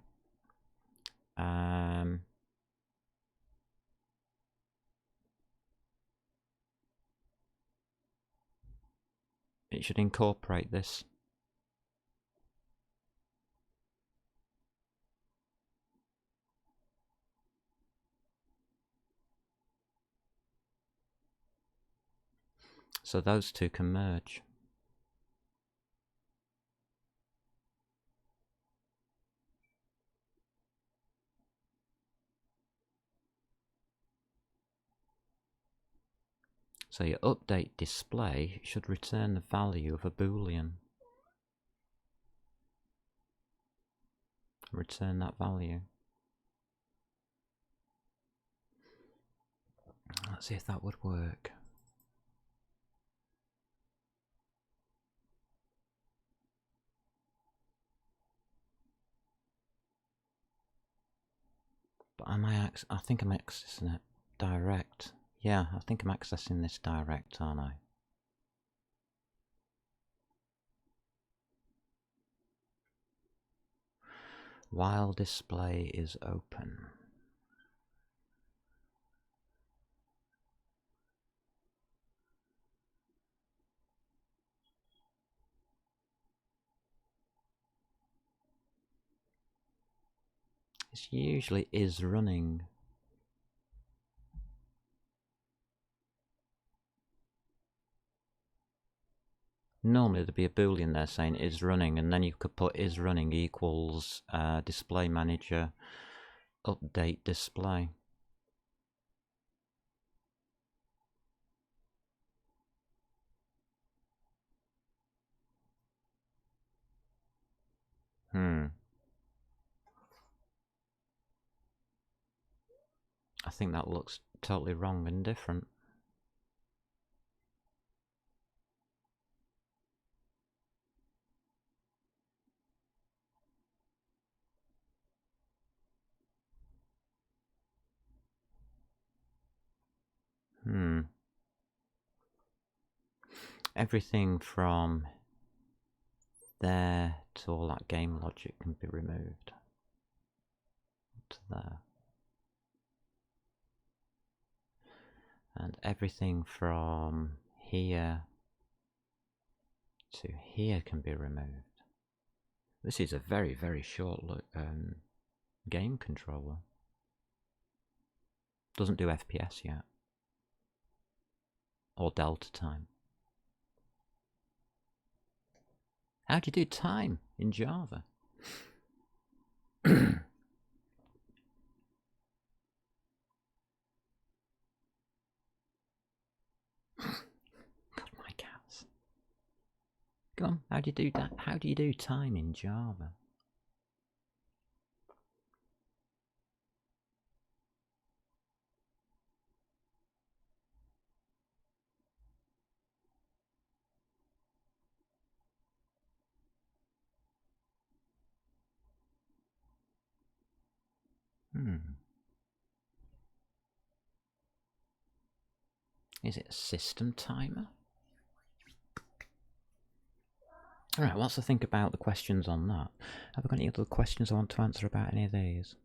It should incorporate this. So those two can merge. So your update display should return the value of a boolean. Return that value. Let's see if that would work. But I think I'm accessing it direct. Yeah, I think I'm accessing this direct, aren't I? While display is open. This usually is running. Normally there'd be a boolean there saying is running, and then you could put is running equals display manager update display. I think that looks totally wrong and different. Everything from there to all that game logic can be removed. To there. And everything from here to here can be removed. This is a very, very short game controller. Doesn't do FPS yet. Or delta time. How do you do time in Java? God, my cats. Come on, how do you do that? How do you do time in Java? Is it a system timer? Alright, what's the think about the questions on that? Have I got any other questions I want to answer about any of these?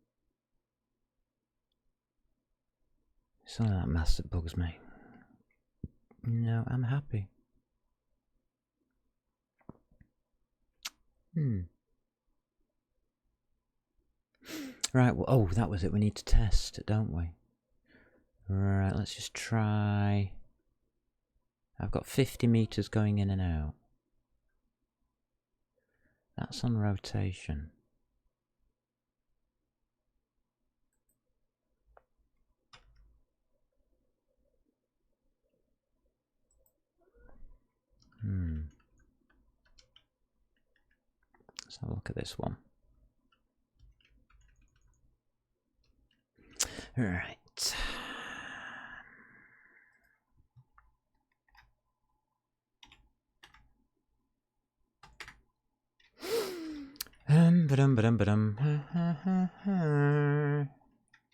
Some of that maths that bugs me. No, I'm happy. Right, well, oh, that was it. We need to test, don't we? Right, let's just try. I've got 50 meters going in and out. That's on rotation. Let's have a look at this one. Right.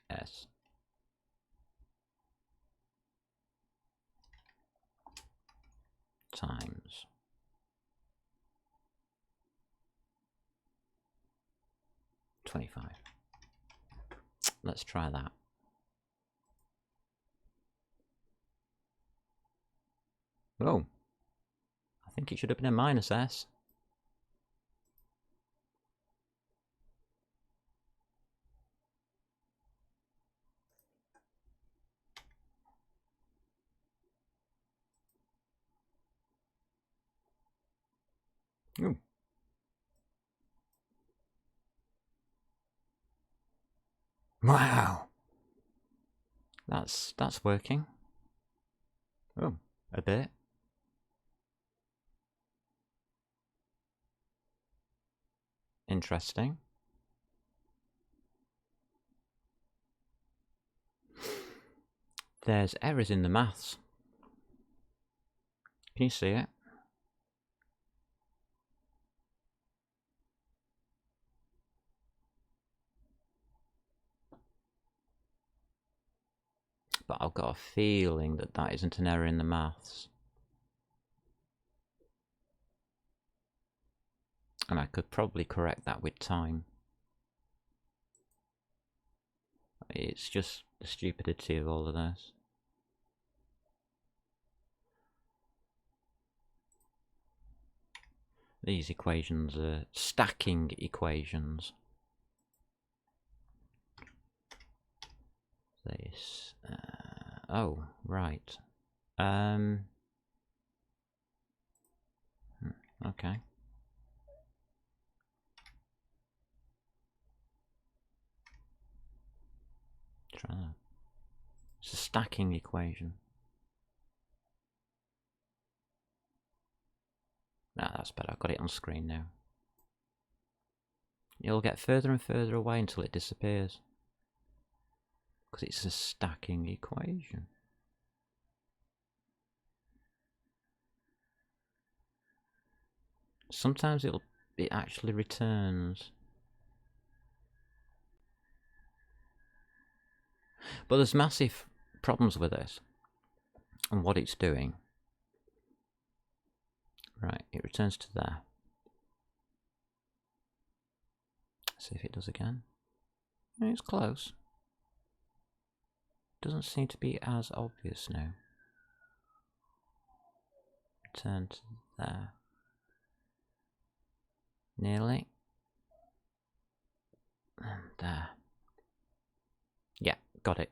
Yes. Times. $25. Let's try that. Oh, I think it should have been a minus S. Ooh. Wow. That's working. Oh, a bit. Interesting. There's errors in the maths. Can you see it? But I've got a feeling that that isn't an error in the maths. And I could probably correct that with time. It's just the stupidity of all of this. These equations are stacking equations. This. Oh, right. Okay. Try that. It's a stacking equation. Nah, that's better. I've got it on screen now. You'll get further and further away until it disappears. Because it's a stacking equation. Sometimes it actually returns. But there's massive problems with this and what it's doing. Right, it returns to there. See if it does again. It's close. Doesn't seem to be as obvious now. Turn to there. Nearly. And there. Yeah, got it.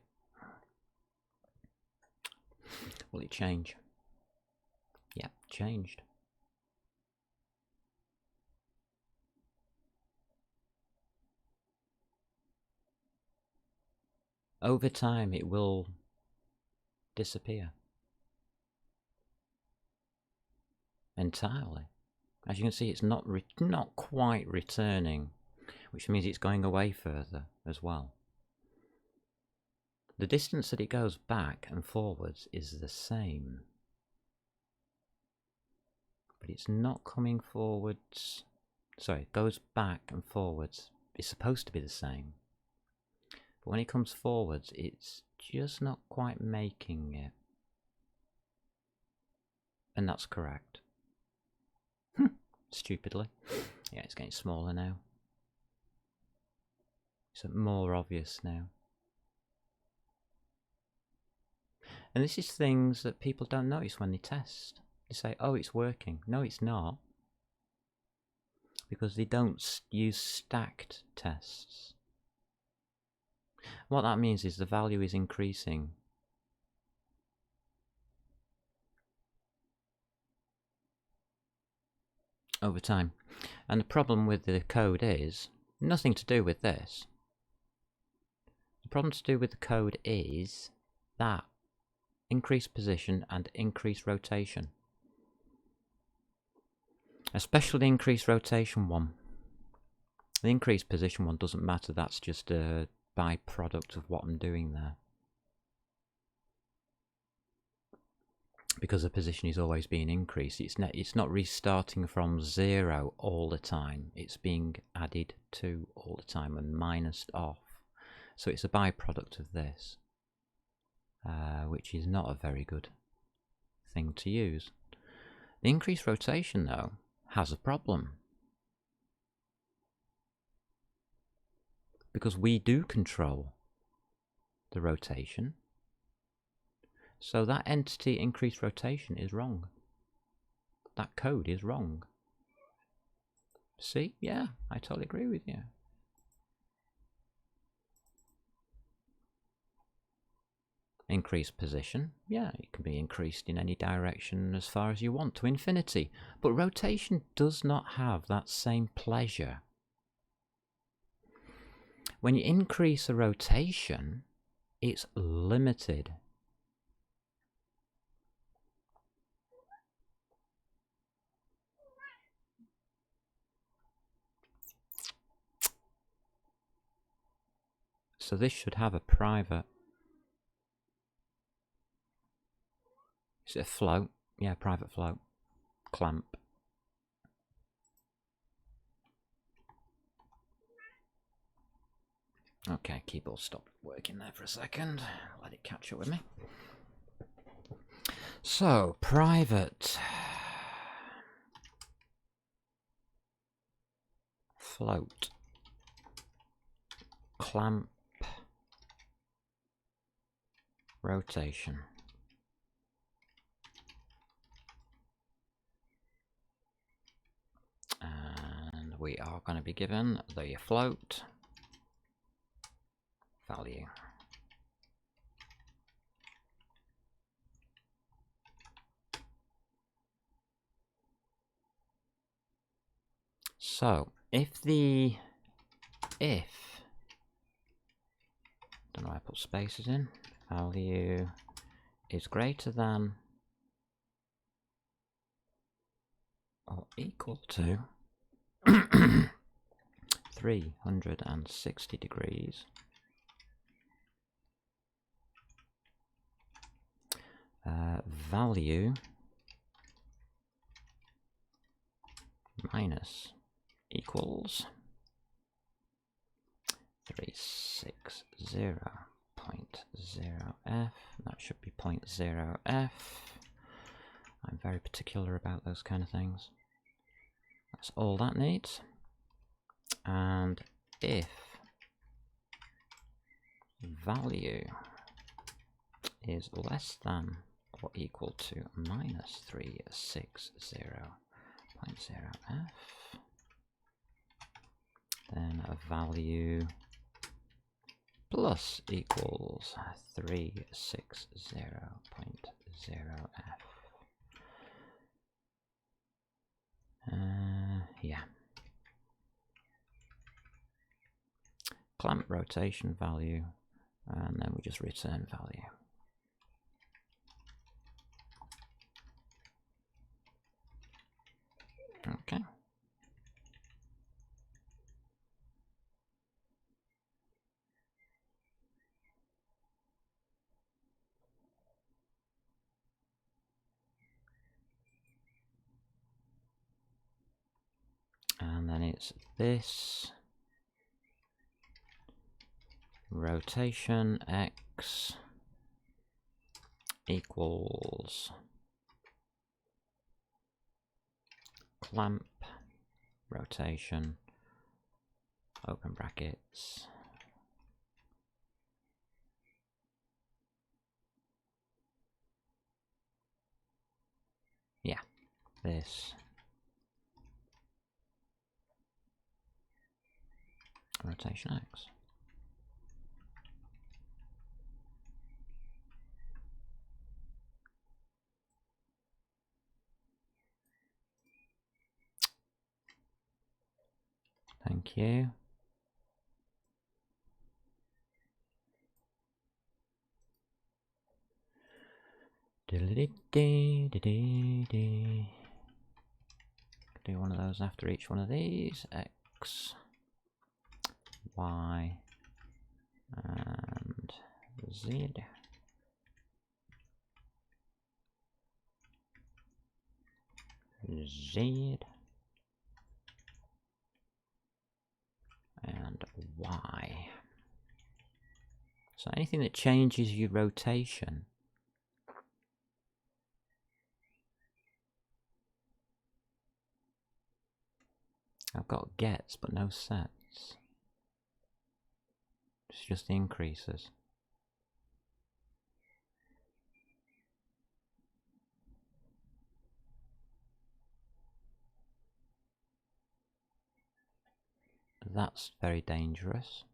Will it change? Yeah, changed. Over time it will disappear. Entirely. As you can see, it's not quite returning, which means it's going away further as well. The distance that it goes back and forwards is the same, but it's not coming forwards. Sorry, it goes back and forwards. It's supposed to be the same, but when it comes forwards, it's just not quite making it. And that's correct. Stupidly. Yeah, it's getting smaller now. It's more obvious now. And this is things that people don't notice when they test. They say, oh, it's working. No, it's not. Because they don't use stacked tests. What that means is the value is increasing. Over time. And the problem with the code is nothing to do with this. The problem to do with the code is that increased position and increased rotation. Especially the increased rotation one. The increased position one doesn't matter, that's just a byproduct of what I'm doing there. Because the position is always being increased, it's not restarting from 0 all the time, it's being added to all the time and minused off. So it's a byproduct of this, which is not a very good thing to use. The increased rotation, though, has a problem. Because we do control the rotation. So that entity increased rotation is wrong. That code is wrong. See? Yeah, I totally agree with you. Increased position. Yeah, it can be increased in any direction as far as you want to infinity. But rotation does not have that same pleasure. When you increase a rotation, it's limited. So this should have a private. Is it a float? Yeah, private float. Clamp. Okay, keyboard stopped working there for a second. Let it catch up with me. So, private float. Clamp. Rotation. And we are going to be given the float value. So if don't know why I put spaces in, value is greater than or equal to 360 degrees value minus equals 360.0f. That should be 0.0f. I'm very particular about those kind of things. That's all that needs. And if value is less than or equal to minus 360.0f, then a value plus equals 360.0f. Yeah. Clamp rotation value, and then we just return value. Okay. And then it's this rotation x equals clamp rotation, open brackets, yeah, this rotation x. Thank you. Do one of those after each one of these. X, Y, and Z. Z and Y. So anything that changes your rotation I've got gets but no sets. It's just increases. That's very dangerous.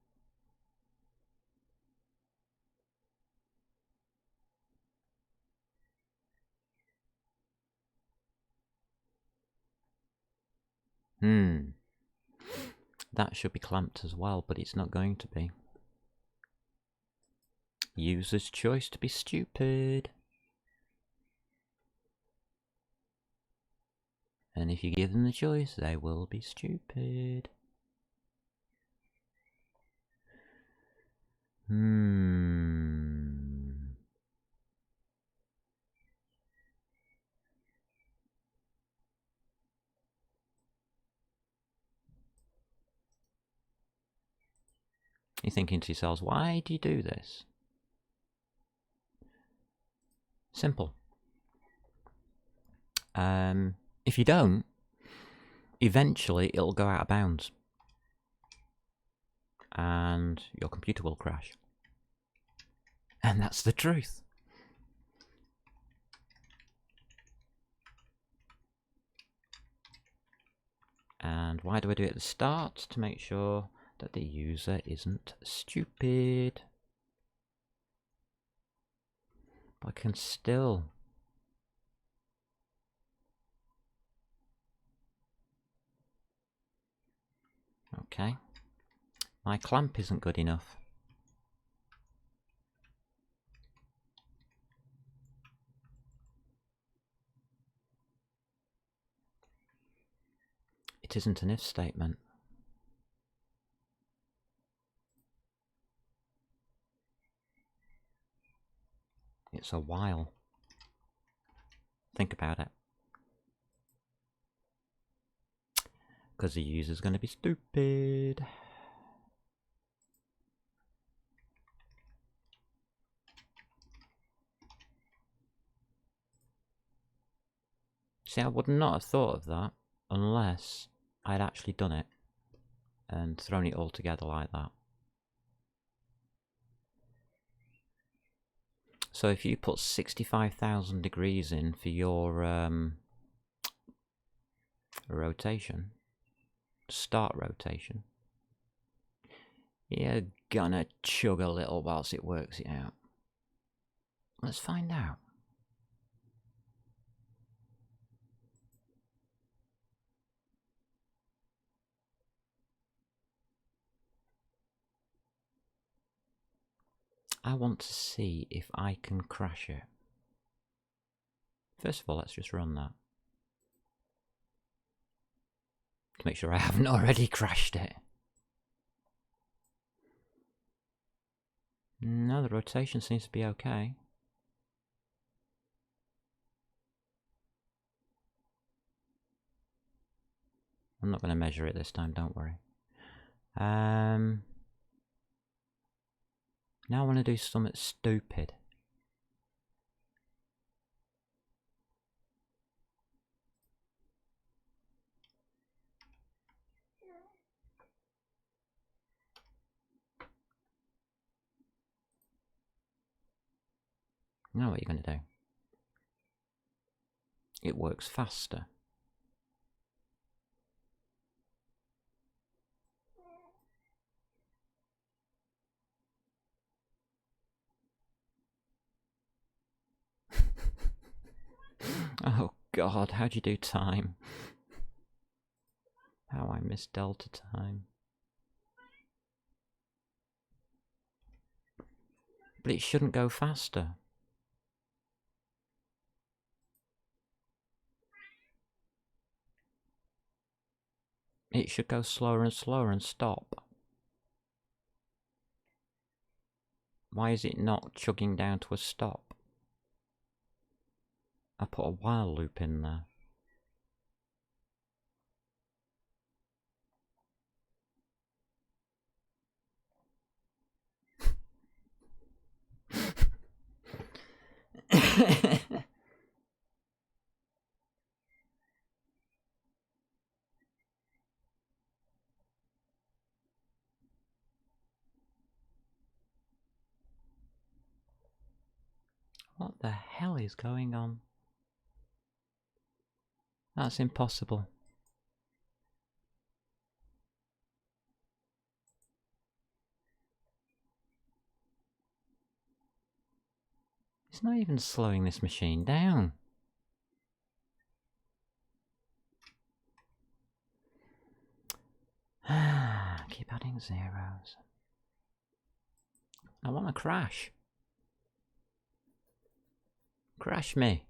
That should be clamped as well, but it's not going to be. User's choice to be stupid. And if you give them the choice, they will be stupid. You're thinking to yourselves, why do you do this? Simple. If you don't, eventually it'll go out of bounds. And your computer will crash. And that's the truth. And why do I do it at the start? To make sure that the user isn't stupid. But I can still okay. My clamp isn't good enough. It isn't an if statement. It's a while. Think about it. Because the user's going to be stupid. See, I would not have thought of that unless I'd actually done it. and thrown it all together like that. So if you put 65,000 degrees in for your rotation, start rotation, you're gonna chug a little whilst it works it out. Let's find out. I want to see if I can crash it. First of all, let's just run that. To make sure I haven't already crashed it. No, the rotation seems to be okay. I'm not going to measure it this time, don't worry. Now I want to do something stupid. Now what you're going to do? It works faster. Oh god, how'd you do time? How I missed delta time. But it shouldn't go faster. It should go slower and slower and stop. Why is it not chugging down to a stop? I put a while loop in there. What the hell is going on? That's impossible. It's not even slowing this machine down. Keep adding zeros. I want to crash. Crash me.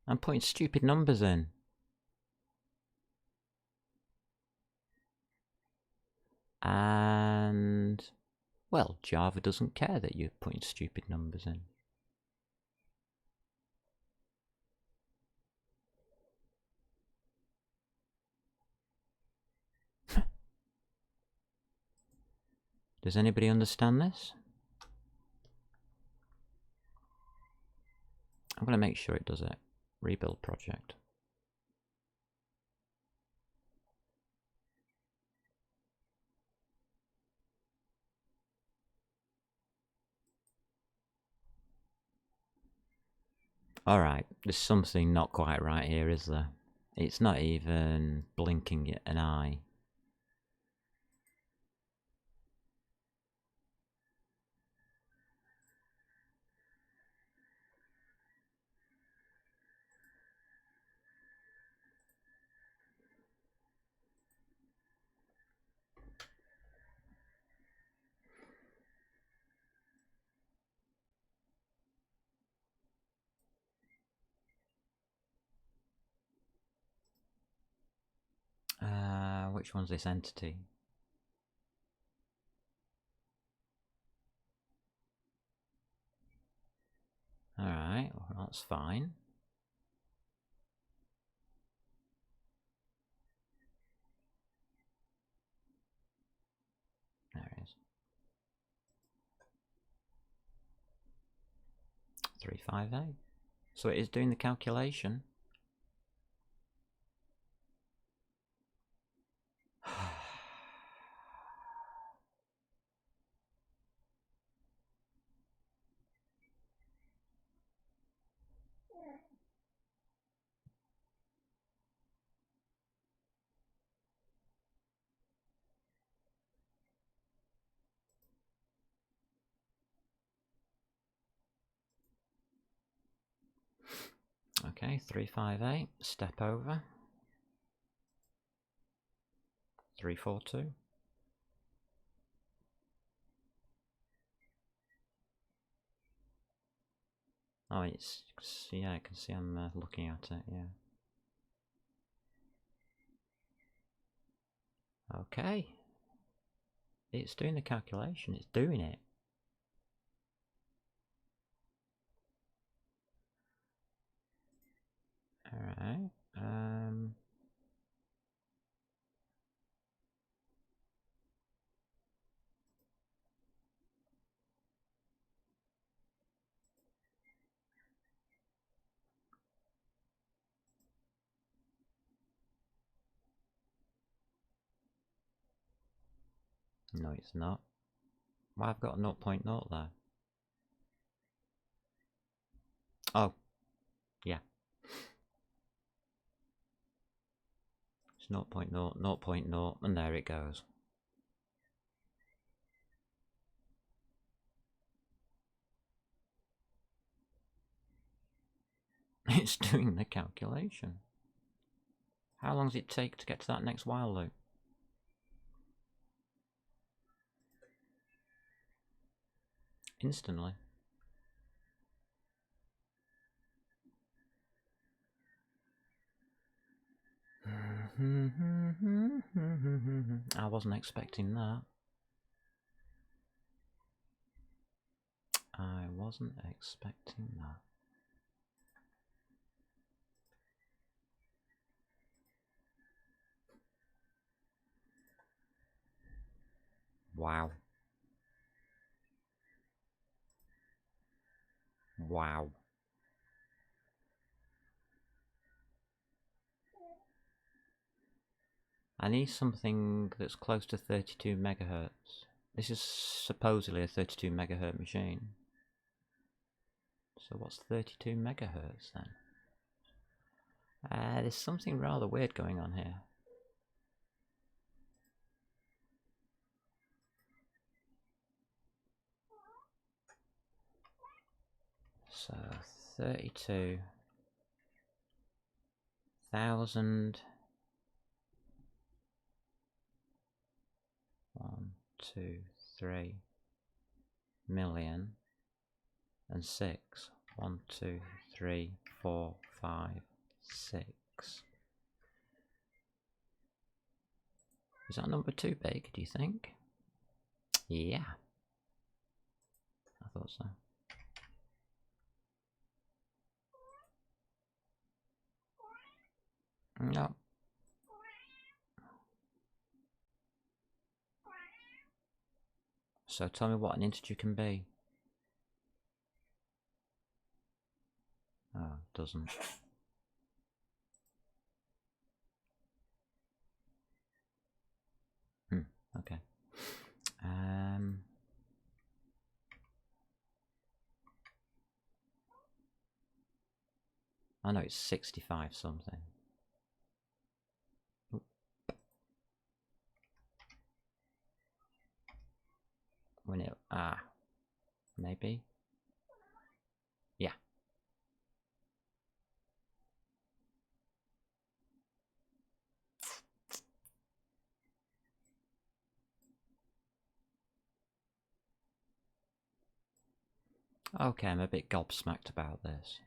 I'm putting stupid numbers in. And, well, Java doesn't care that you're putting stupid numbers in. Does anybody understand this? I'm going to make sure it does it. Rebuild project. Alright, there's something not quite right here, is there? It's not even blinking an eye. Which one's this entity? Alright, well, that's fine. There it is. 358. So it is doing the calculation. Okay, 358, step over. 342. Oh, it's, yeah, I can see I'm looking at it, yeah. Okay. It's doing the calculation, it's doing it. Alright, no, it's not. Well, I've got 0.0 there. Oh, yeah. It's 0.0, 0.0, and there it goes. It's doing the calculation. How long does it take to get to that next while loop? Instantly. I wasn't expecting that. I wasn't expecting that. Wow. Wow. I need something that's close to 32 megahertz. This is supposedly a 32 megahertz machine. So what's 32 megahertz then? There's something rather weird going on here. So 32,000. 1, 2, 3 million and 6. 1, 2, 3, 4, 5, 6. Is that number too big, do you think? Yeah. I thought so. No. So tell me what an integer can be. Oh, it doesn't. Okay. I know it's 65 something. When it maybe. Yeah. Okay, I'm a bit gobsmacked about this.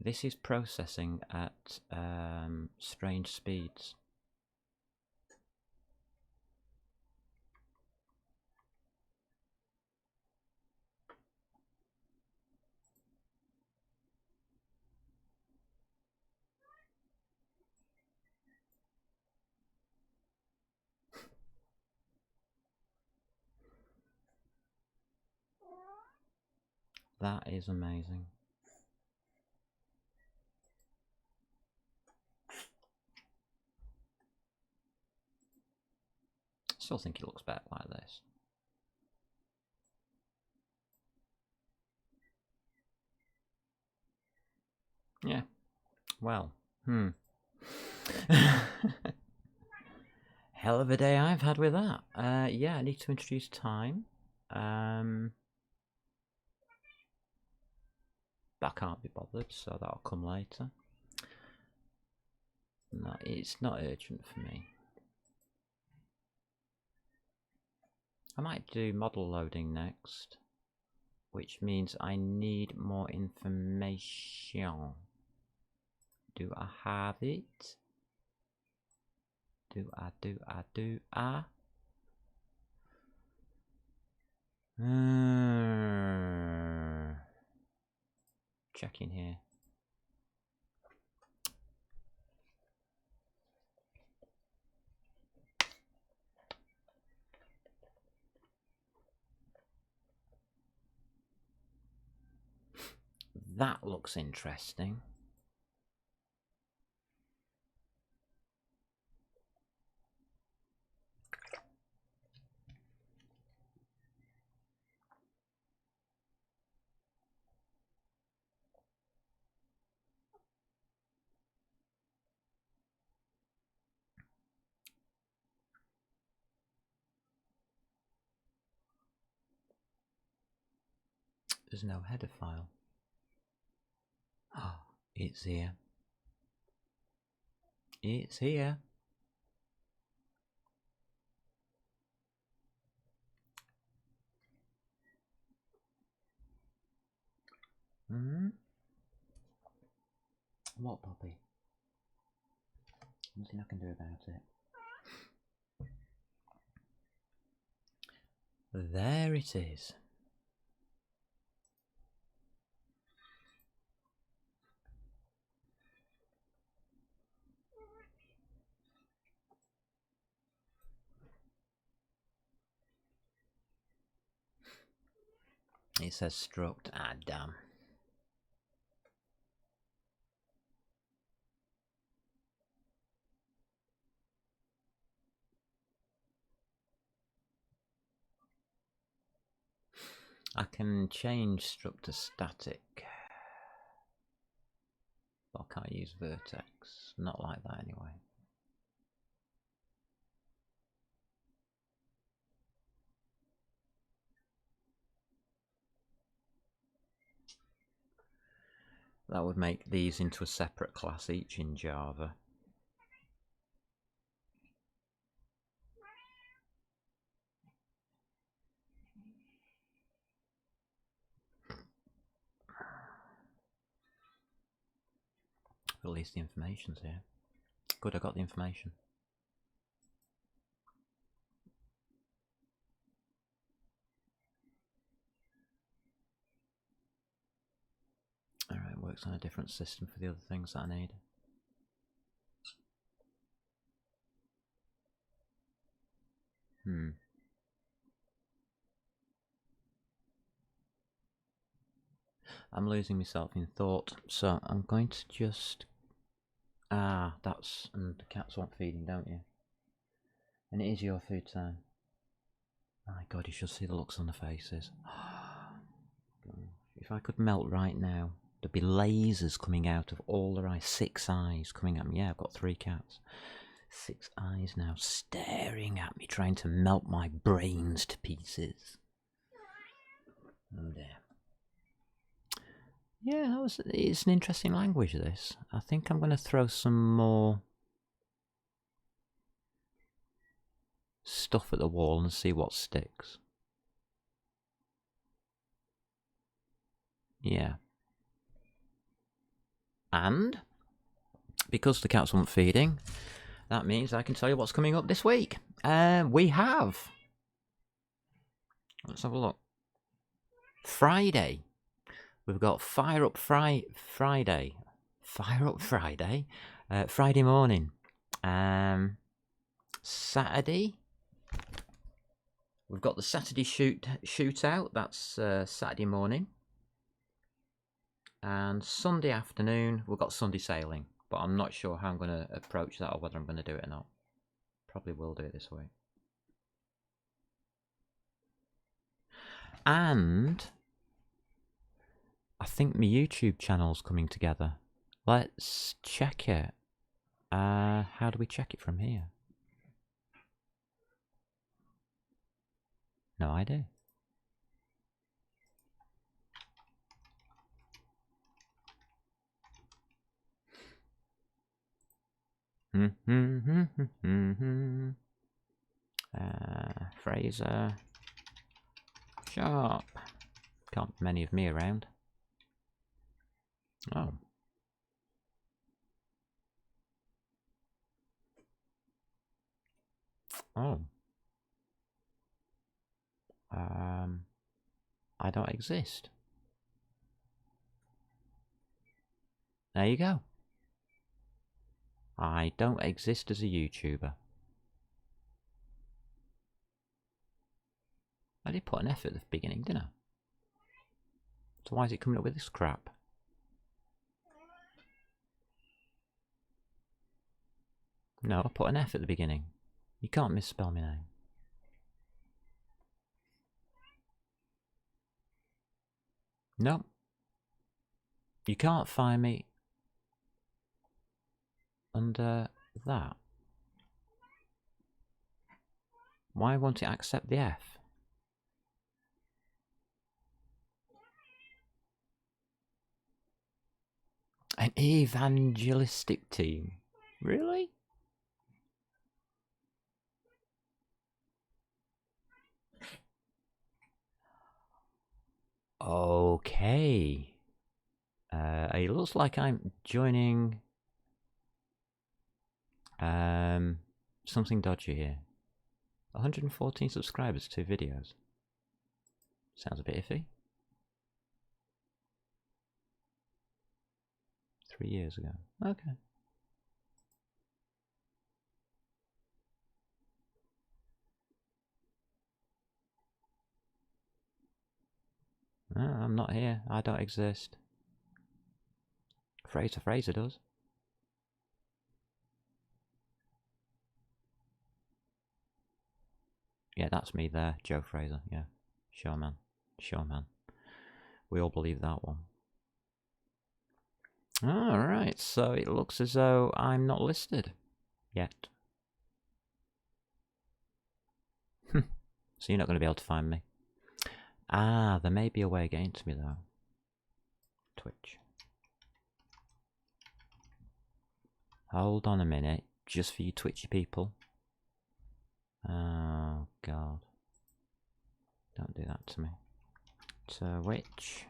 This is processing at strange speeds. That is amazing. Still think it looks better like this. Yeah. Well, hell of a day I've had with that. Yeah, I need to introduce time. But I can't be bothered, so that'll come later. No, it's not urgent for me. I might do model loading next, which means I need more information. Do I have it? Do I? Check in here. That looks interesting. There's no header file. Oh, it's here. It's here. What, Poppy? Nothing I can do about it. There it is. It says struct. Ah, damn. I can change struct to static. But I can't use vertex. Not like that anyway. That would make these into a separate class each in Java. At least the information's here. Good, I got the information. Alright, works on a different system for the other things that I need. I'm losing myself in thought, so I'm going to just... Ah, that's... And the cats want feeding, don't you? And it is your food time. My God, you should see the looks on the faces. If I could melt right now, there'd be lasers coming out of all their eyes. 6 eyes coming at me. Yeah, I've got 3 cats. 6 eyes now staring at me, trying to melt my brains to pieces. Oh dear. Yeah, it's an interesting language, this. I think I'm going to throw some more stuff at the wall and see what sticks. Yeah. And because the cats want feeding, that means I can tell you what's coming up this week. We have... Let's have a look. Friday. We've got Fire Up Friday. Fire Up Friday. Friday morning. Saturday. We've got the Saturday shootout. That's Saturday morning. And Sunday afternoon, we've got Sunday sailing. But I'm not sure how I'm going to approach that or whether I'm going to do it or not. Probably will do it this week. And I think my YouTube channel's coming together. Let's check it. How do we check it from here? No idea. Fraser. Sharp. Can't many of me around. Oh. Oh. I don't exist. There you go. I don't exist as a YouTuber. I did put an F at the beginning, didn't I? So why is it coming up with this crap? No, I put an F at the beginning. You can't misspell my name. No. You can't find me under that. Why won't it accept the F? An evangelistic team? Really? Okay. It looks like I'm joining something dodgy here. 114 subscribers, 2 videos. Sounds a bit iffy. 3 years ago. Okay. No, I'm not here. I don't exist. Fraser does. Yeah, that's me there, Joe Fraser. Yeah, sure man. We all believe that one. Alright, so it looks as though I'm not listed yet. So you're not going to be able to find me. Ah, there may be a way of getting to me though. Twitch. Hold on a minute, just for you Twitchy people. Oh god. Don't do that to me. Twitch.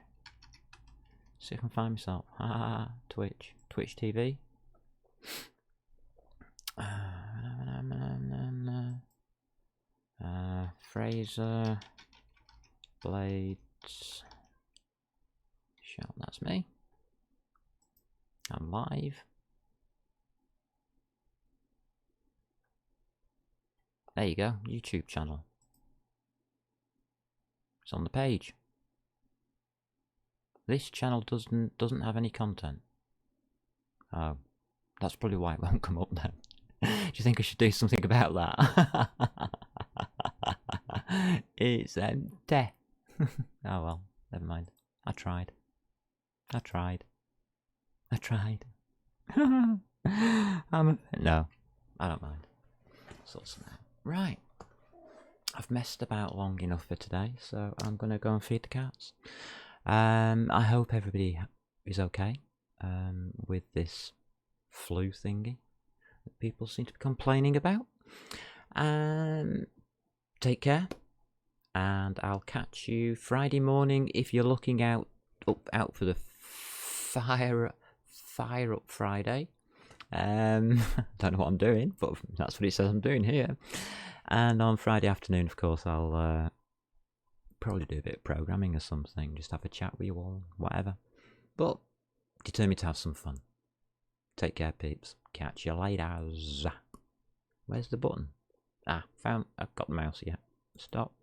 See if I can find myself. Ah, Twitch. Twitch TV. Fraser. Bladez. Shout, that's me. I'm live. There you go, YouTube channel. It's on the page. This channel doesn't have any content. Oh, that's probably why it won't come up then. Do you think I should do something about that? It's empty. Oh well, never mind. I tried. No, I don't mind. Right. I've messed about long enough for today, so I'm going to go and feed the cats. I hope everybody is okay with this flu thingy that people seem to be complaining about. Take care, and I'll catch you Friday morning if you're looking out for the Fire Up Friday. Don't know what I'm doing, but that's what it says I'm doing here. And on Friday afternoon, of course, I'll probably do a bit of programming or something, just have a chat with you all, whatever. But determined to have some fun. Take care, peeps. Catch you later. Where's the button? I've got the mouse yet. Stop.